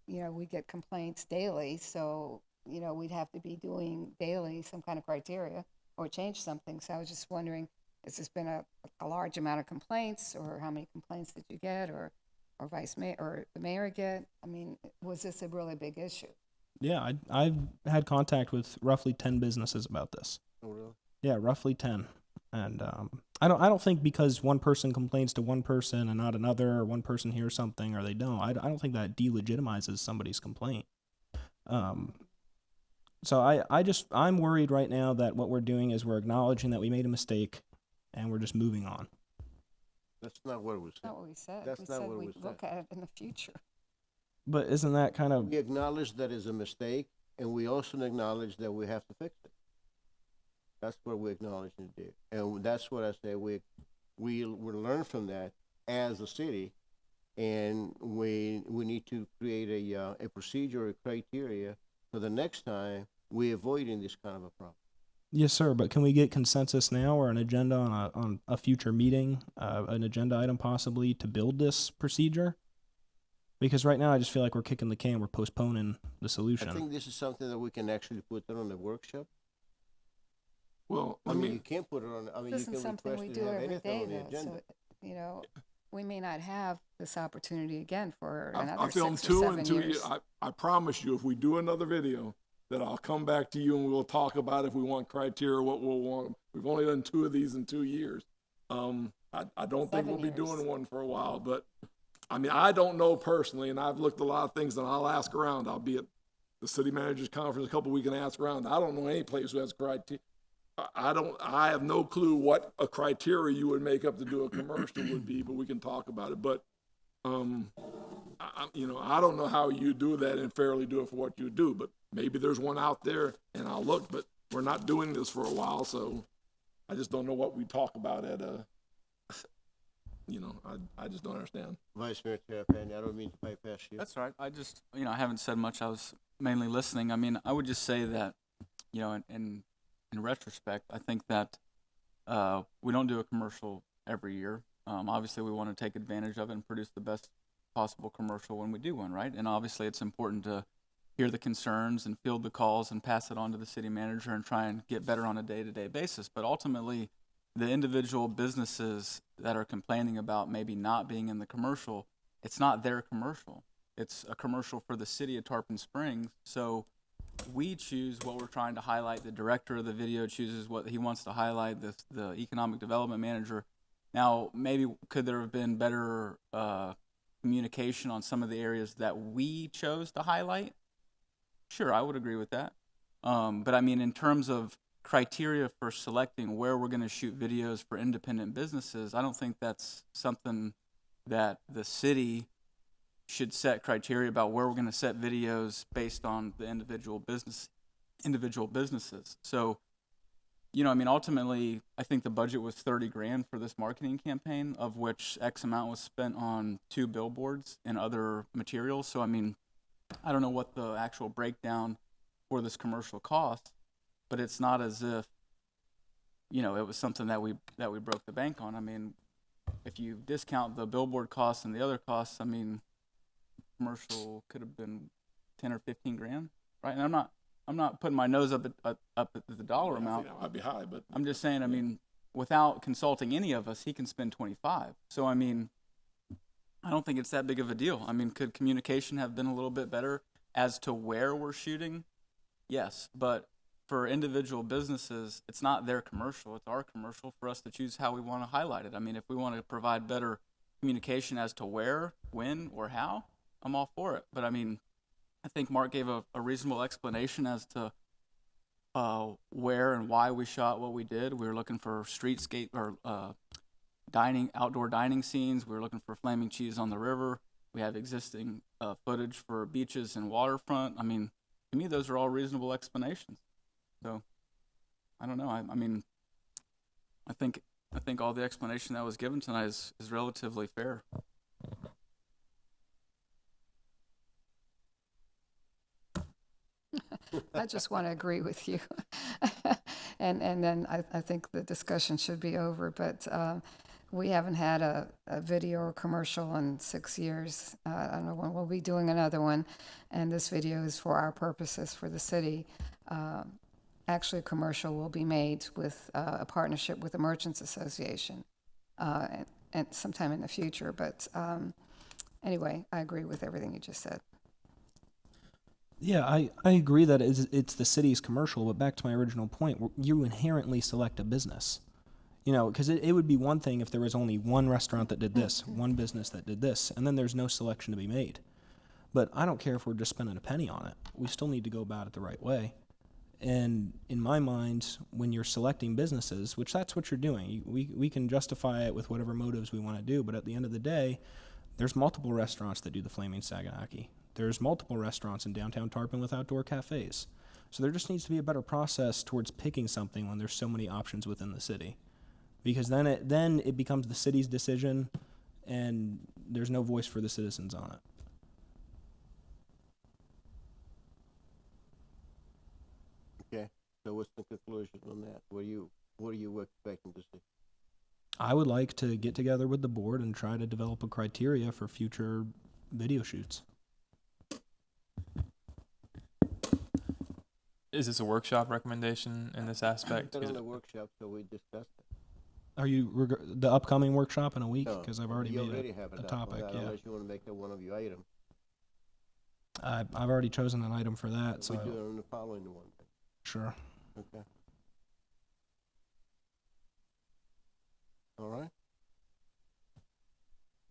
we get complaints daily, so, we'd have to be doing daily some kind of criteria or change something. So I was just wondering, has this been a large amount of complaints, or how many complaints did you get, or Vice Mayor or the Mayor get? I mean, was this a really big issue? Yeah, I've had contact with roughly 10 businesses about this. Oh, really? Yeah, roughly 10. And I don't think because one person complains to one person and not another, or one person hears something or they don't, I don't think that delegitimizes somebody's complaint. So I'm worried right now that what we're doing is we're acknowledging that we made a mistake and we're just moving on. That's not what we said. Not what we said. That's we not said what we we'd said. look at it in the future. But isn't that kind of... We acknowledge that is a mistake, and we also acknowledge that we have to fix it. That's what we acknowledge and do. And that's what I say, we learn from that as a city, and we need to create a procedure, a criteria for the next time we avoiding this kind of a problem. Yes, sir, but can we get consensus now or an agenda on a future meeting, an agenda item possibly to build this procedure? Because right now I just feel like we're kicking the can, we're postponing the solution. I think this is something that we can actually put on the workshop. Well, I mean, you can't put it on, I mean, This you can isn't something request we to do have every anything day, on the though. agenda. So, we may not have this opportunity again for another I filmed 6 or 7 2 and 2 years. years. I promise you, if we do another video, that I'll come back to you and we'll talk about if we want criteria, what we'll want. We've only done 2 of these in 2 years. I don't think we'll be doing one for a while, but I mean, I don't know personally, and I've looked at a lot of things, and I'll ask around. I'll be at the city managers conference a couple weeks and ask around. I don't know any place who has criteria. I have no clue what a criteria you would make up to do a commercial would be, but we can talk about it. But, I don't know how you do that and fairly do it for what you do, but maybe there's one out there and I'll look, but we're not doing this for a while. So I just don't know what we talk about at I just don't understand. Vice Mayor Terrapini, I don't mean to bypass you. that's all right. I just, I haven't said much. I was mainly listening. I mean, I would just say that, in retrospect, I think that we don't do a commercial every year. Obviously, we want to take advantage of it and produce the best possible commercial when we do one, right? And obviously, it's important to hear the concerns and field the calls and pass it on to the city manager and try and get better on a day-to-day basis. But ultimately, the individual businesses that are complaining about maybe not being in the commercial, it's not their commercial. It's a commercial for the city of Tarpon Springs. So we choose what we're trying to highlight. The director of the video chooses what he wants to highlight, the economic development manager. Now, maybe could there have been better communication on some of the areas that we chose to highlight? Sure, I would agree with that. But I mean, in terms of criteria for selecting where we're going to shoot videos for independent businesses, I don't think that's something that the city should set criteria about where we're going to set videos based on the individual businesses. So, ultimately, I think the budget was $30,000 for this marketing campaign, of which X amount was spent on 2 billboards and other materials. So, I mean, I don't know what the actual breakdown for this commercial cost, but it's not as if, it was something that we broke the bank on. I mean, if you discount the billboard costs and the other costs, I mean, commercial could have been 10 or 15 grand, right? And I'm not putting my nose up at the dollar amount. I think that might be high, but I'm just saying, I mean, without consulting any of us, he can spend 25. So I mean, I don't think it's that big of a deal. I mean, could communication have been a little bit better as to where we're shooting? Yes, but for individual businesses, it's not their commercial, it's our commercial for us to choose how we want to highlight it. I mean, if we want to provide better communication as to where, when, or how, I'm all for it. But I mean, I think Mark gave a reasonable explanation as to where and why we shot what we did. We were looking for streetscape or outdoor dining scenes. We were looking for flaming cheese on the river. We have existing footage for beaches and waterfront. I mean, to me, those are all reasonable explanations. So, I don't know. I mean, I think all the explanation that was given tonight is relatively fair. I just want to agree with you. and then I think the discussion should be over. But we haven't had a video or commercial in 6 years. I don't know when we'll be doing another one. And this video is for our purposes, for the city. Actually, a commercial will be made with a partnership with the Merchants Association and sometime in the future. But anyway, I agree with everything you just said. Yeah, I agree that it's the city's commercial, but back to my original point, you inherently select a business. You know, because it would be one thing if there was only one restaurant that did this, one business that did this, and then there's no selection to be made. But I don't care if we're just spending a penny on it. We still need to go about it the right way. And in my mind, when you're selecting businesses, which that's what you're doing, we can justify it with whatever motives we want to do, but at the end of the day, there's multiple restaurants that do the Flaming Saganaki. There's multiple restaurants in downtown Tarpon with outdoor cafes. So there just needs to be a better process towards picking something when there's so many options within the city. Because then it becomes the city's decision, and there's no voice for the citizens on it. Okay, so what's the conclusion on that? What are you expecting to see? I would like to get together with the board and try to develop a criteria for future video shoots. Is this a workshop recommendation in this aspect? Put on the workshop so we discussed it. Are you the upcoming workshop in a week? No, Because I've already you made already a have topic. That, Yeah, unless you want to make that one of your items. I've already chosen an item for that. So We do it on the following one. sure. Okay. All right.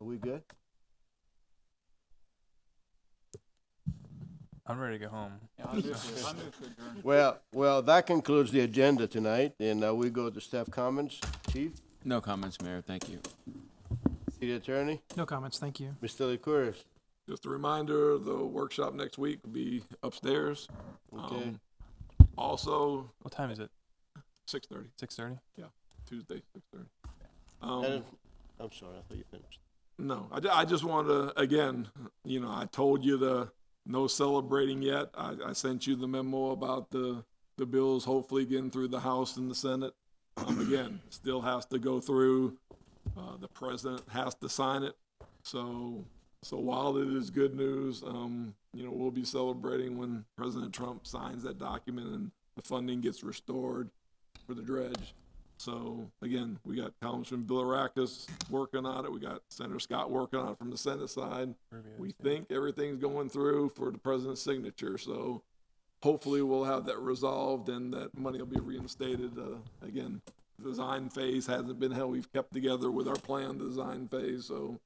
Are we good? I'm ready to go home. Well, that concludes the agenda tonight, and we go to staff comments. Chief? No comments, Mayor. Thank you. City Attorney? No comments, thank you. Mr. Licouris? Just a reminder, the workshop next week will be upstairs. Okay. Also, What time is it? 6:30. 6:30? Yeah, Tuesday, 6:30. I'm sorry, I thought you finished. No, I just want to, again, I told you no celebrating yet. I sent you the memo about the bills hopefully getting through the House and the Senate. Again, still has to go through. The president has to sign it. So while it is good news, we'll be celebrating when President Trump signs that document and the funding gets restored for the dredge. So again, we got Congressman Bilirakis working on it. We got Senator Scott working on it from the Senate side. We think everything's going through for the president's signature. So hopefully we'll have that resolved and that money will be reinstated. Again, the design phase hasn't been how we've kept together with our plan design phase. So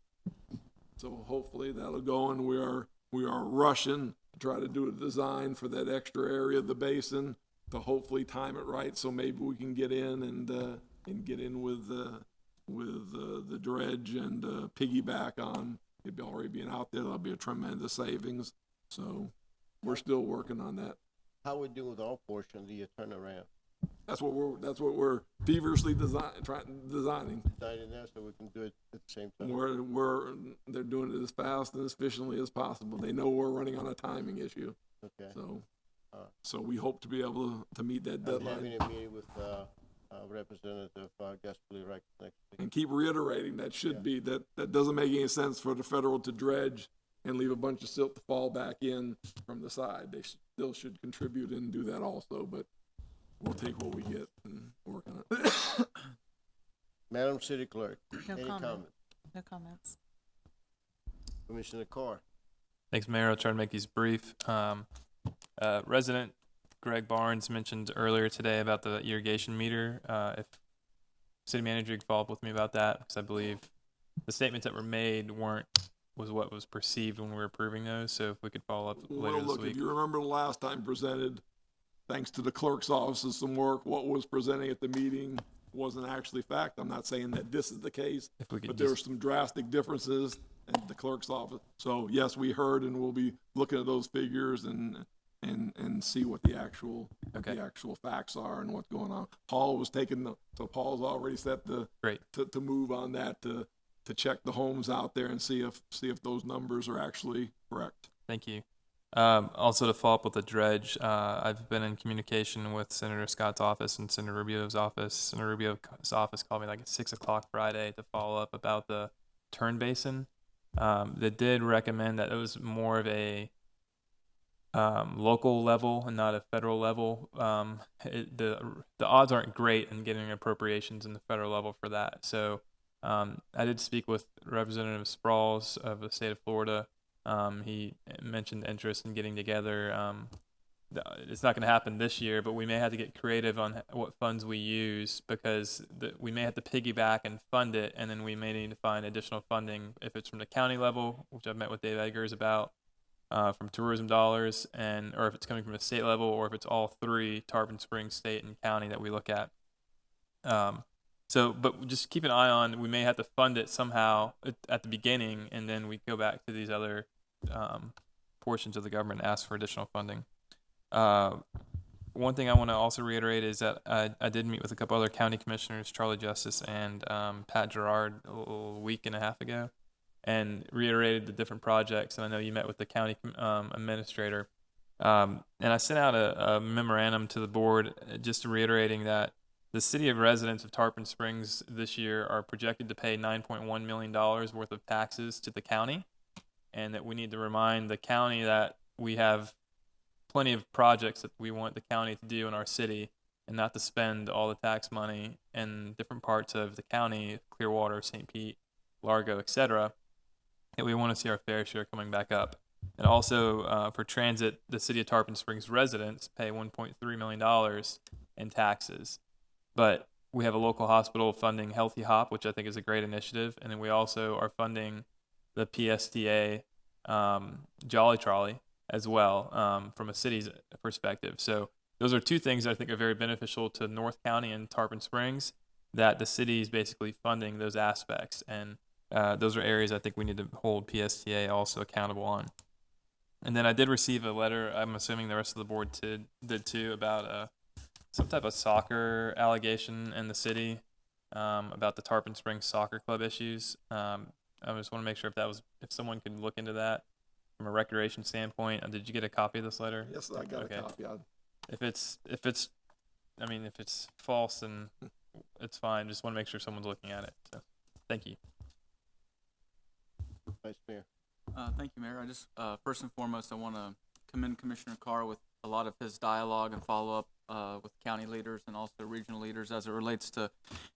hopefully that'll go, and we are rushing to try to do a design for that extra area of the basin to hopefully time it right, so maybe we can get in and get in with the dredge and piggyback on it already being out there. That'll be a tremendous savings. So we're still working on that. How we do with our portion, the turnaround? That's what we're feverishly designing. Designing that so we can do it at the same time. They're doing it as fast and as efficiently as possible. They know we're running on a timing issue. Okay. So we hope to be able to meet that deadline. I'm having a meeting with Representative Gasparilla next week. And keep reiterating that doesn't make any sense for the federal to dredge and leave a bunch of silt to fall back in from the side. They still should contribute and do that also, but we'll take what we get and work on it. Madam City Clerk, No any comment. comments? No comments. Commissioner Carr. Thanks, Mayor. I'll try to make these brief. Resident Greg Barnes mentioned earlier today about the irrigation meter. If city manager could follow up with me about that, because I believe the statements that were made was what was perceived when we were approving those. So if we could follow up later Well, this look, week. if you remember the last time presented, thanks to the clerk's office and some work, what was presenting at the meeting wasn't actually fact. I'm not saying that this is the case, but there were some drastic differences at the clerk's office. So yes, we heard, and we'll be looking at those figures and see what the actual facts are and what's going on. Paul was so Paul's already set to move on that to check the homes out there and see if those numbers are actually correct. Thank you. Also, to follow up with the dredge, I've been in communication with Senator Scott's office and Senator Rubio's office. Senator Rubio's office called me like at 6 o'clock Friday to follow up about the turn basin. They did recommend that it was more of a local level and not a federal level. The odds aren't great in getting appropriations in the federal level for that. So I did speak with Representative Sprouls of the state of Florida. He mentioned interest in getting together. It's not going to happen this year, but we may have to get creative on what funds we use, because we may have to piggyback and fund it, and then we may need to find additional funding if it's from the county level, which I've met with Dave Eggers about, from tourism dollars, or if it's coming from the state level, or if it's all three, Tarpon Springs, state, and county, that we look at. But just keep an eye on, we may have to fund it somehow at the beginning, and then we go back to these other portions of the government and ask for additional funding. One thing I want to also reiterate is that I did meet with a couple other county commissioners, Charlie Justice and Pat Gerard, a week and a half ago, and reiterated the different projects. And I know you met with the county administrator. And I sent out a memorandum to the board just reiterating that the city of residents of Tarpon Springs this year are projected to pay $9.1 million worth of taxes to the county, and that we need to remind the county that we have plenty of projects that we want the county to do in our city, and not to spend all the tax money in different parts of the county, Clearwater, St. Pete, Largo, etc., that we want to see our fair share coming back up. And also for transit, the city of Tarpon Springs residents pay $1.3 million in taxes. But we have a local hospital funding Healthy Hop, which I think is a great initiative. And then we also are funding the PSTA Jolly Trolley as well, from a city's perspective. So those are two things that I think are very beneficial to North County and Tarpon Springs, that the city is basically funding those aspects. And those are areas I think we need to hold PSTA also accountable on. And then I did receive a letter, I'm assuming the rest of the board did too, about some type of soccer allegation in the city, about the Tarpon Springs Soccer Club issues. I just want to make sure if someone could look into that from a recreation standpoint. Did you get a copy of this letter? Yes, I got a copy. If it's false, then it's fine. Just want to make sure someone's looking at it. So, thank you. Vice Mayor. Thank you, Mayor. I just first and foremost, I want to commend Commissioner Carr with a lot of his dialogue and follow-up with county leaders and also regional leaders as it relates to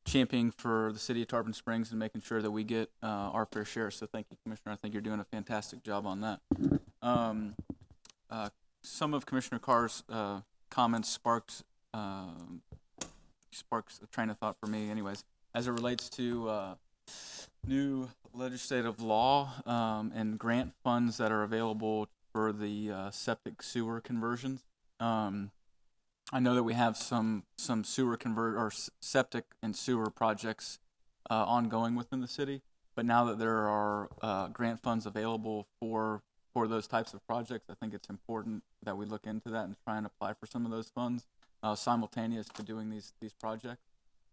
championing for the city of Tarpon Springs and making sure that we get our fair share. So thank you, Commissioner. I think you're doing a fantastic job on that. Some of Commissioner Carr's comments sparks a train of thought for me anyways, as it relates to new legislative law and grant funds that are available for the septic sewer conversions. I know that we have some sewer septic and sewer projects ongoing within the city, but now that there are grant funds available for those types of projects, I think it's important that we look into that and try and apply for some of those funds simultaneous to doing these projects.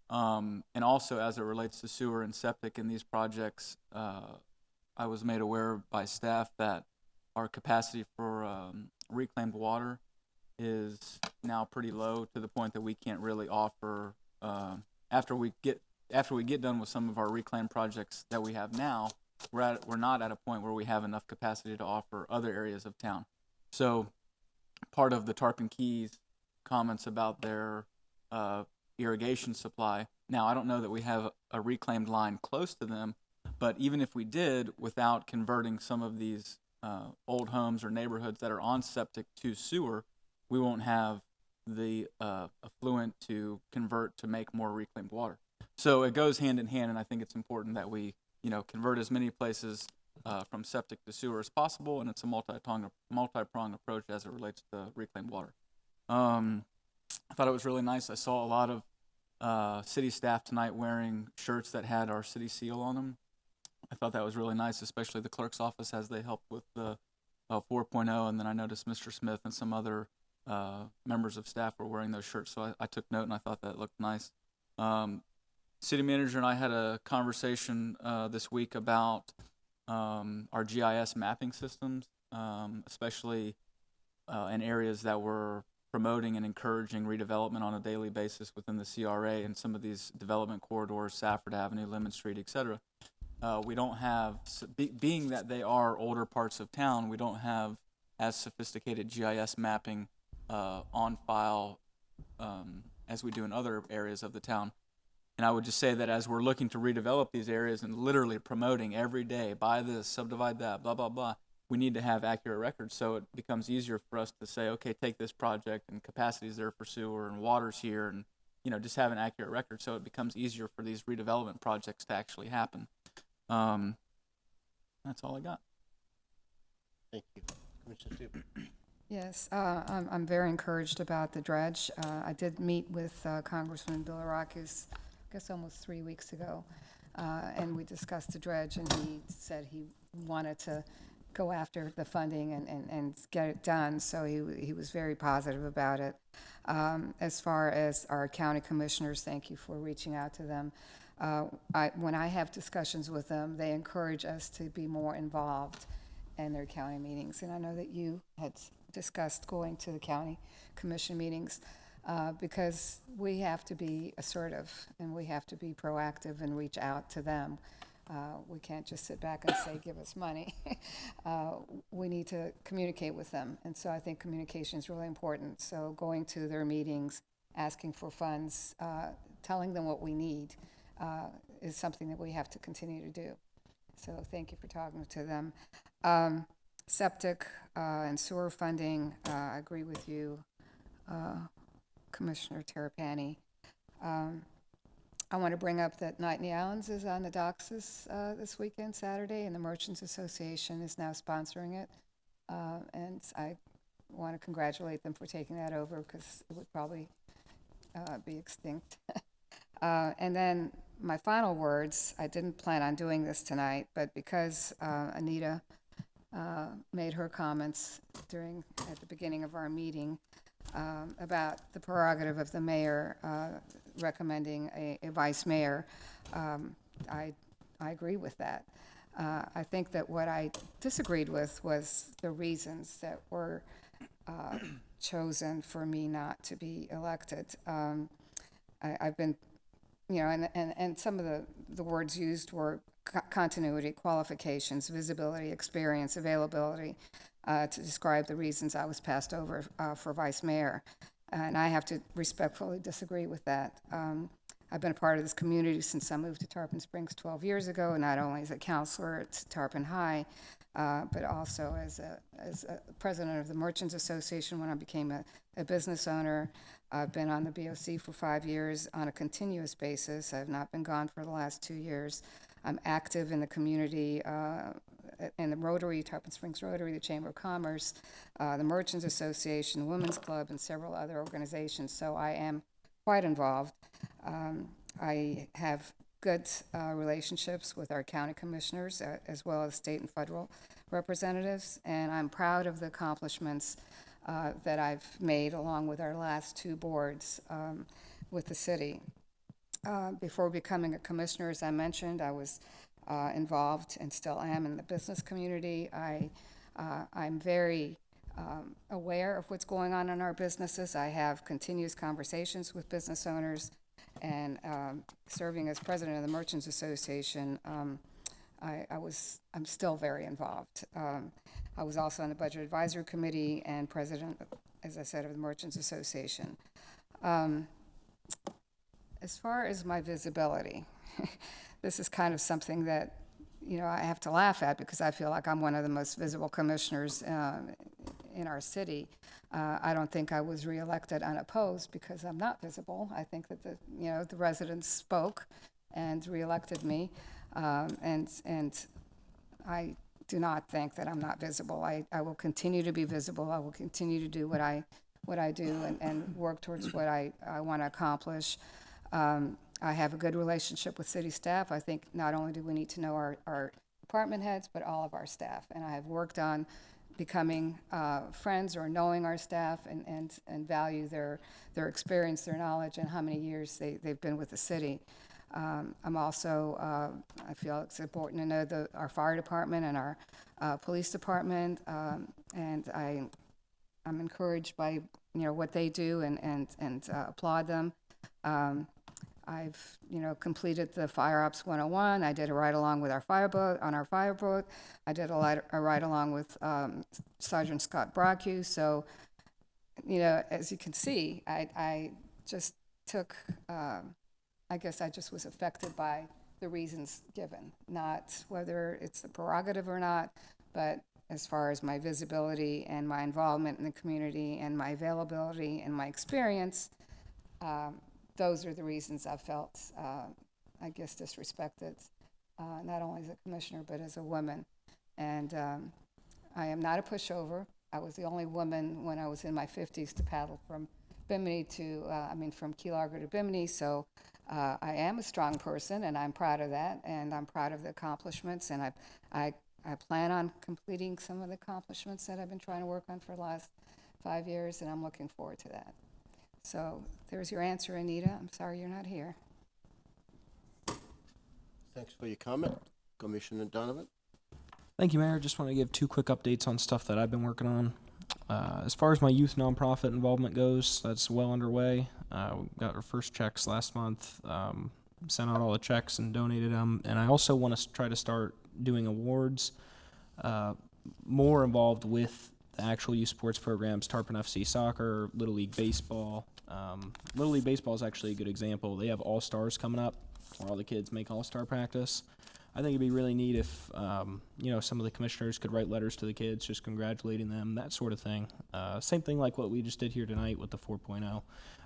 And also, as it relates to sewer and septic in these projects, I was made aware by staff that our capacity for reclaimed water is now pretty low, to the point that we can't really offer after we get done with some of our reclaim projects that we have now. We're not at a point where we have enough capacity to offer other areas of town. So part of the Tarpon Keys comments about their irrigation supply. Now, I don't know that we have a reclaimed line close to them, But even if we did, without converting some of these old homes or neighborhoods that are on septic to sewer, we won't have the affluent to convert to make more reclaimed water. So it goes hand in hand, and I think it's important that we, convert as many places from septic to sewer as possible, and it's a multi-pronged approach as it relates to reclaimed water. I thought it was really nice. I saw a lot of city staff tonight wearing shirts that had our city seal on them. I thought that was really nice, especially the clerk's office as they helped with the 4.0, and then I noticed Mr. Smith and some other members of staff were wearing those shirts, so I took note and I thought that looked nice. City manager and I had a conversation this week about our GIS mapping systems, especially in areas that were promoting and encouraging redevelopment on a daily basis within the CRA and some of these development corridors, Safford Avenue, Lemon Street, et cetera. We don't have, being that they are older parts of town, we don't have as sophisticated GIS mapping on file as we do in other areas of the town. And I would just say that as we're looking to redevelop these areas and literally promoting every day, buy this, subdivide that, blah, blah, blah, we need to have accurate records, so it becomes easier for us to say, okay, take this project and capacity is there for sewer and water's here, and just have an accurate record, so it becomes easier for these redevelopment projects to actually happen. That's all I got. Thank you. Commissioner Steele. Yes, I'm very encouraged about the dredge. I did meet with Congressman Bilirakis, I guess almost 3 weeks ago, and we discussed the dredge, and he said he wanted to go after the funding and get it done, so he was very positive about it. As far as our county commissioners, thank you for reaching out to them. When I have discussions with them, they encourage us to be more involved in their county meetings, and I know that you had discussed going to the county commission meetings because we have to be assertive and we have to be proactive and reach out to them. We can't just sit back and say, give us money. We need to communicate with them. And so I think communication is really important. So going to their meetings, asking for funds, telling them what we need is something that we have to continue to do. So thank you for talking to them. Septic and sewer funding, I agree with you, Commissioner Terrapini. I want to bring up that Night in the Islands is on the docks this weekend, Saturday, and the Merchants Association is now sponsoring it. And I want to congratulate them for taking that over because it would probably be extinct. And then my final words, I didn't plan on doing this tonight, but because Anita made her comments at the beginning of our meeting about the prerogative of the mayor recommending a vice mayor, I agree with that. I think that what I disagreed with was the reasons that were chosen for me not to be elected. I've been, and some of the words used were continuity, qualifications, visibility, experience, availability, to describe the reasons I was passed over for vice mayor. And I have to respectfully disagree with that. I've been a part of this community since I moved to Tarpon Springs 12 years ago, not only as a counselor at Tarpon High, but also as a president of the Merchants Association when I became a business owner. I've been on the BOC for 5 years on a continuous basis. I've not been gone for the last 2 years. I'm active in the community, in the Rotary, Tarpon Springs Rotary, the Chamber of Commerce, the Merchants Association, Women's Club, and several other organizations. So I am quite involved. I have good relationships with our county commissioners as well as state and federal representatives, and I'm proud of the accomplishments that I've made along with our last 2 boards with the city. Before becoming a commissioner, as I mentioned, I was involved and still am in the business community. I'm very aware of what's going on in our businesses. I have continuous conversations with business owners, and serving as president of the Merchants Association, I'm still very involved. I was also on the Budget Advisory Committee and president, as I said, of the Merchants Association. As far as my visibility, this is kind of something that I have to laugh at because I feel like I'm one of the most visible commissioners in our city. I don't think I was reelected unopposed because I'm not visible. I think that the residents spoke and reelected me, and I do not think that I'm not visible. I will continue to be visible. I will continue to do what I do and work towards what I want to accomplish. I have a good relationship with city staff. I think not only do we need to know our department heads, but all of our staff. And I have worked on becoming friends or knowing our staff and value their experience, their knowledge, and how many years they've been with the city. I'm also, I feel it's important to know our fire department and our police department, and I'm encouraged by what they do and applaud them. I've completed the Fire Ops 101. I did a ride along with our fireboat on our fireboat. I did a ride along with Sergeant Scott Brockue. So, as you can see, I just took. I guess I just was affected by the reasons given, not whether it's the prerogative or not, but as far as my visibility and my involvement in the community and my availability and my experience. Those are the reasons I felt, I guess, disrespected, not only as a commissioner, but as a woman. And I am not a pushover. I was the only woman when I was in my 50s to paddle from Bimini from Key Largo to Bimini. So I am a strong person, and I'm proud of that, and I'm proud of the accomplishments, and I plan on completing some of the accomplishments that I've been trying to work on for the last 5 years, and I'm looking forward to that. So there's your answer, Anita. I'm sorry you're not here. Thanks for your comment, Commissioner Donovan. Thank you, Mayor. Just want to give 2 quick updates on stuff that I've been working on. As far as my youth nonprofit involvement goes, that's well underway. We got our first checks last month, sent out all the checks and donated them. And I also want to try to start doing awards, more involved with the actual youth sports programs, Tarpon FC soccer, Little League baseball. Little League baseball is actually a good example. They have all-stars coming up where all the kids make all-star practice. I think it'd be really neat if, some of the commissioners could write letters to the kids just congratulating them, that sort of thing. Same thing like what we just did here tonight with the 4.0. I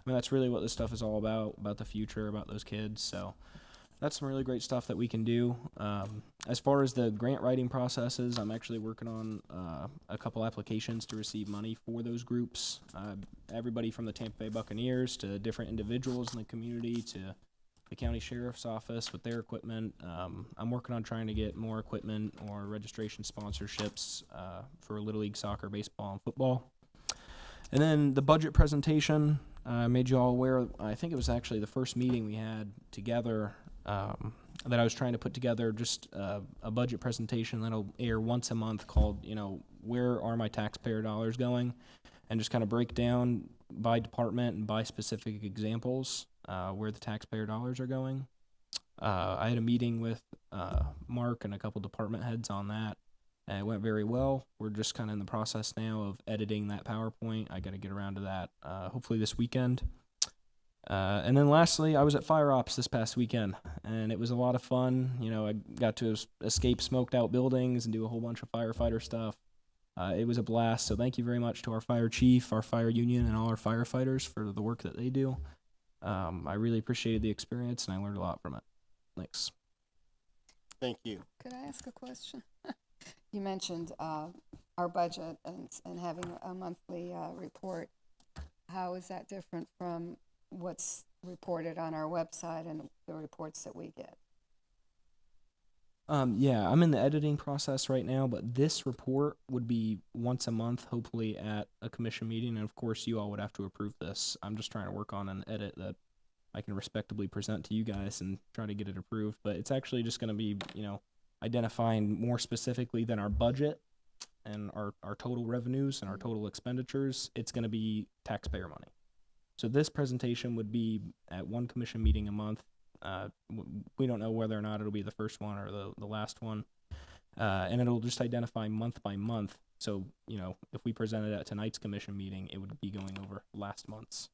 mean, that's really what this stuff is all about the future, about those kids. So that's some really great stuff that we can do. As far as the grant writing processes, I'm actually working on a couple applications to receive money for those groups. Everybody from the Tampa Bay Buccaneers to different individuals in the community to the county sheriff's office with their equipment. I'm working on trying to get more equipment or registration sponsorships for Little League soccer, baseball, and football. And then the budget presentation, I made you all aware, I think it was actually the first meeting we had together that I was trying to put together just a budget presentation that'll air once a month called, where are my taxpayer dollars going? And just kind of break down by department and by specific examples where the taxpayer dollars are going. I had a meeting with Mark and a couple department heads on that, and it went very well. We're just kind of in the process now of editing that PowerPoint. I got to get around to that hopefully this weekend. And then lastly, I was at Fire Ops this past weekend, and it was a lot of fun. I got to escape smoked out buildings and do a whole bunch of firefighter stuff. It was a blast, so thank you very much to our fire chief, our fire union, and all our firefighters for the work that they do. I really appreciated the experience, and I learned a lot from it. Thanks. Thank you. Could I ask a question? You mentioned our budget and having a monthly report. How is that different from what's reported on our website and the reports that we get? Yeah, I'm in the editing process right now, but this report would be once a month, hopefully at a commission meeting, and of course you all would have to approve this. I'm just trying to work on an edit that I can respectably present to you guys and try to get it approved, but it's actually just going to be, identifying more specifically than our budget and our total revenues and our total expenditures. It's going to be taxpayer money. So this presentation would be at one commission meeting a month. We don't know whether or not it'll be the first one or the last one. And it'll just identify month by month. So, if we presented at tonight's commission meeting, it would be going over last month's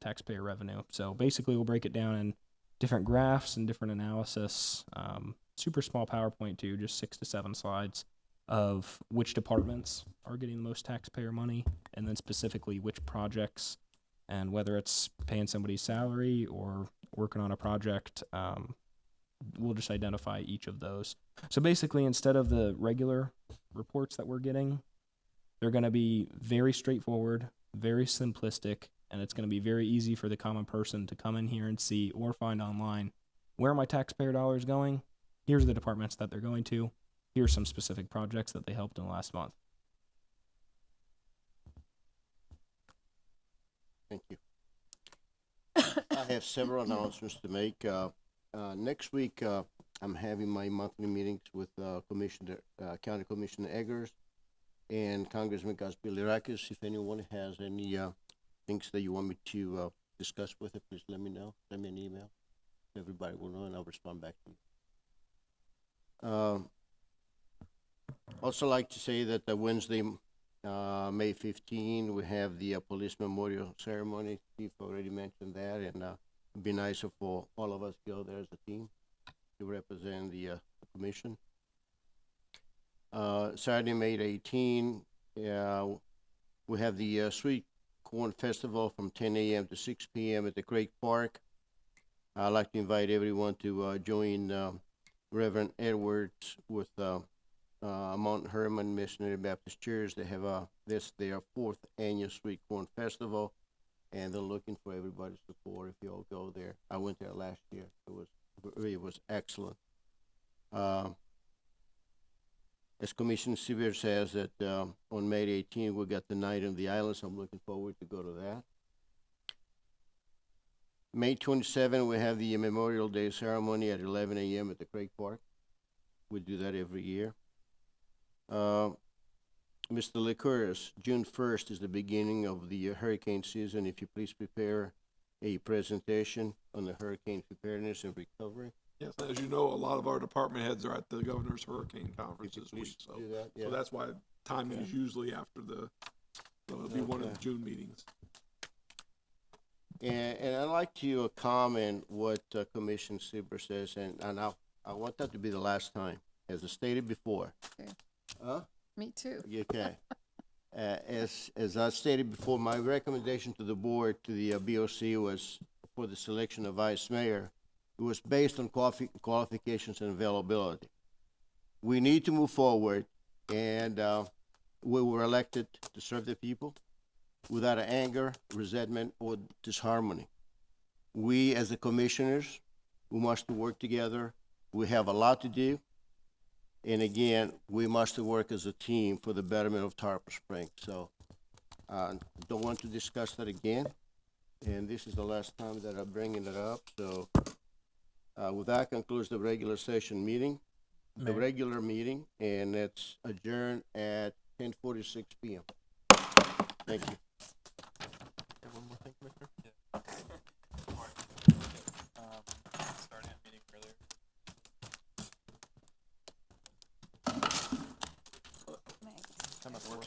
taxpayer revenue. So basically we'll break it down in different graphs and different analysis super small PowerPoint too, just 6 to 7 slides of which departments are getting the most taxpayer money, and then specifically which projects, and whether it's paying somebody's salary or working on a project. We'll just identify each of those. So basically, instead of the regular reports that we're getting, they're going to be very straightforward, very simplistic, and it's going to be very easy for the common person to come in here and see or find online, where are my taxpayer dollars going? Here's the departments that they're going to. Here's some specific projects that they helped in the last month. Thank you. I have several announcements to make. Next week, I'm having my monthly meetings with County Commissioner Eggers and Congressman Gus Bilirakis. If anyone has any things that you want me to discuss with her, please let me know. Send me an email. Everybody will know, and I'll respond back to you. Also like to say that Wednesday, May 15, we have the police memorial ceremony. Chief already mentioned that, and it'd be nicer for all of us to go there as a team to represent the commission. Saturday, May 18, we have the Sweet Corn Festival from 10 a.m. to 6 p.m. at the Craig Park. I'd like to invite everyone to join Reverend Edwards with Mount Hermon Missionary Baptist Church. They have their 4th annual Sweet Corn Festival, and they're looking for everybody's support if you all go there. I went there last year. It was excellent. As Commissioner Sevier says that on May 18th we got the Night in the Islands. I'm looking forward to go to that. May 27th we have the Memorial Day ceremony at 11 a.m. at the Craig Park. We do that every year. Mr. Licouris, June 1st is the beginning of the hurricane season. If you please prepare a presentation on the hurricane preparedness and recovery. Yes, as you know, a lot of our department heads are at the governor's hurricane conference this week, so so that's why timing is usually after it'll be one of the June meetings. And I'd like to comment what Commissioner Sieber says, and I want that to be the last time, as I stated before. Okay. Huh? Me too. Okay. As I stated before, my recommendation to the board, to the BOC, was for the selection of vice mayor. It was based on qualifications and availability. We need to move forward, and we were elected to serve the people without anger, resentment, or disharmony. We, as the commissioners, we must work together. We have a lot to do. And again, we must work as a team for the betterment of Tarpon Springs. So don't want to discuss that again. And this is the last time that I'm bringing it up. So with that concludes the regular session meeting, the regular meeting, and it's adjourned at 10:46 p.m. Thank you. Have one more thing, Commissioner? Yeah. Starting a meeting earlier. Time of work.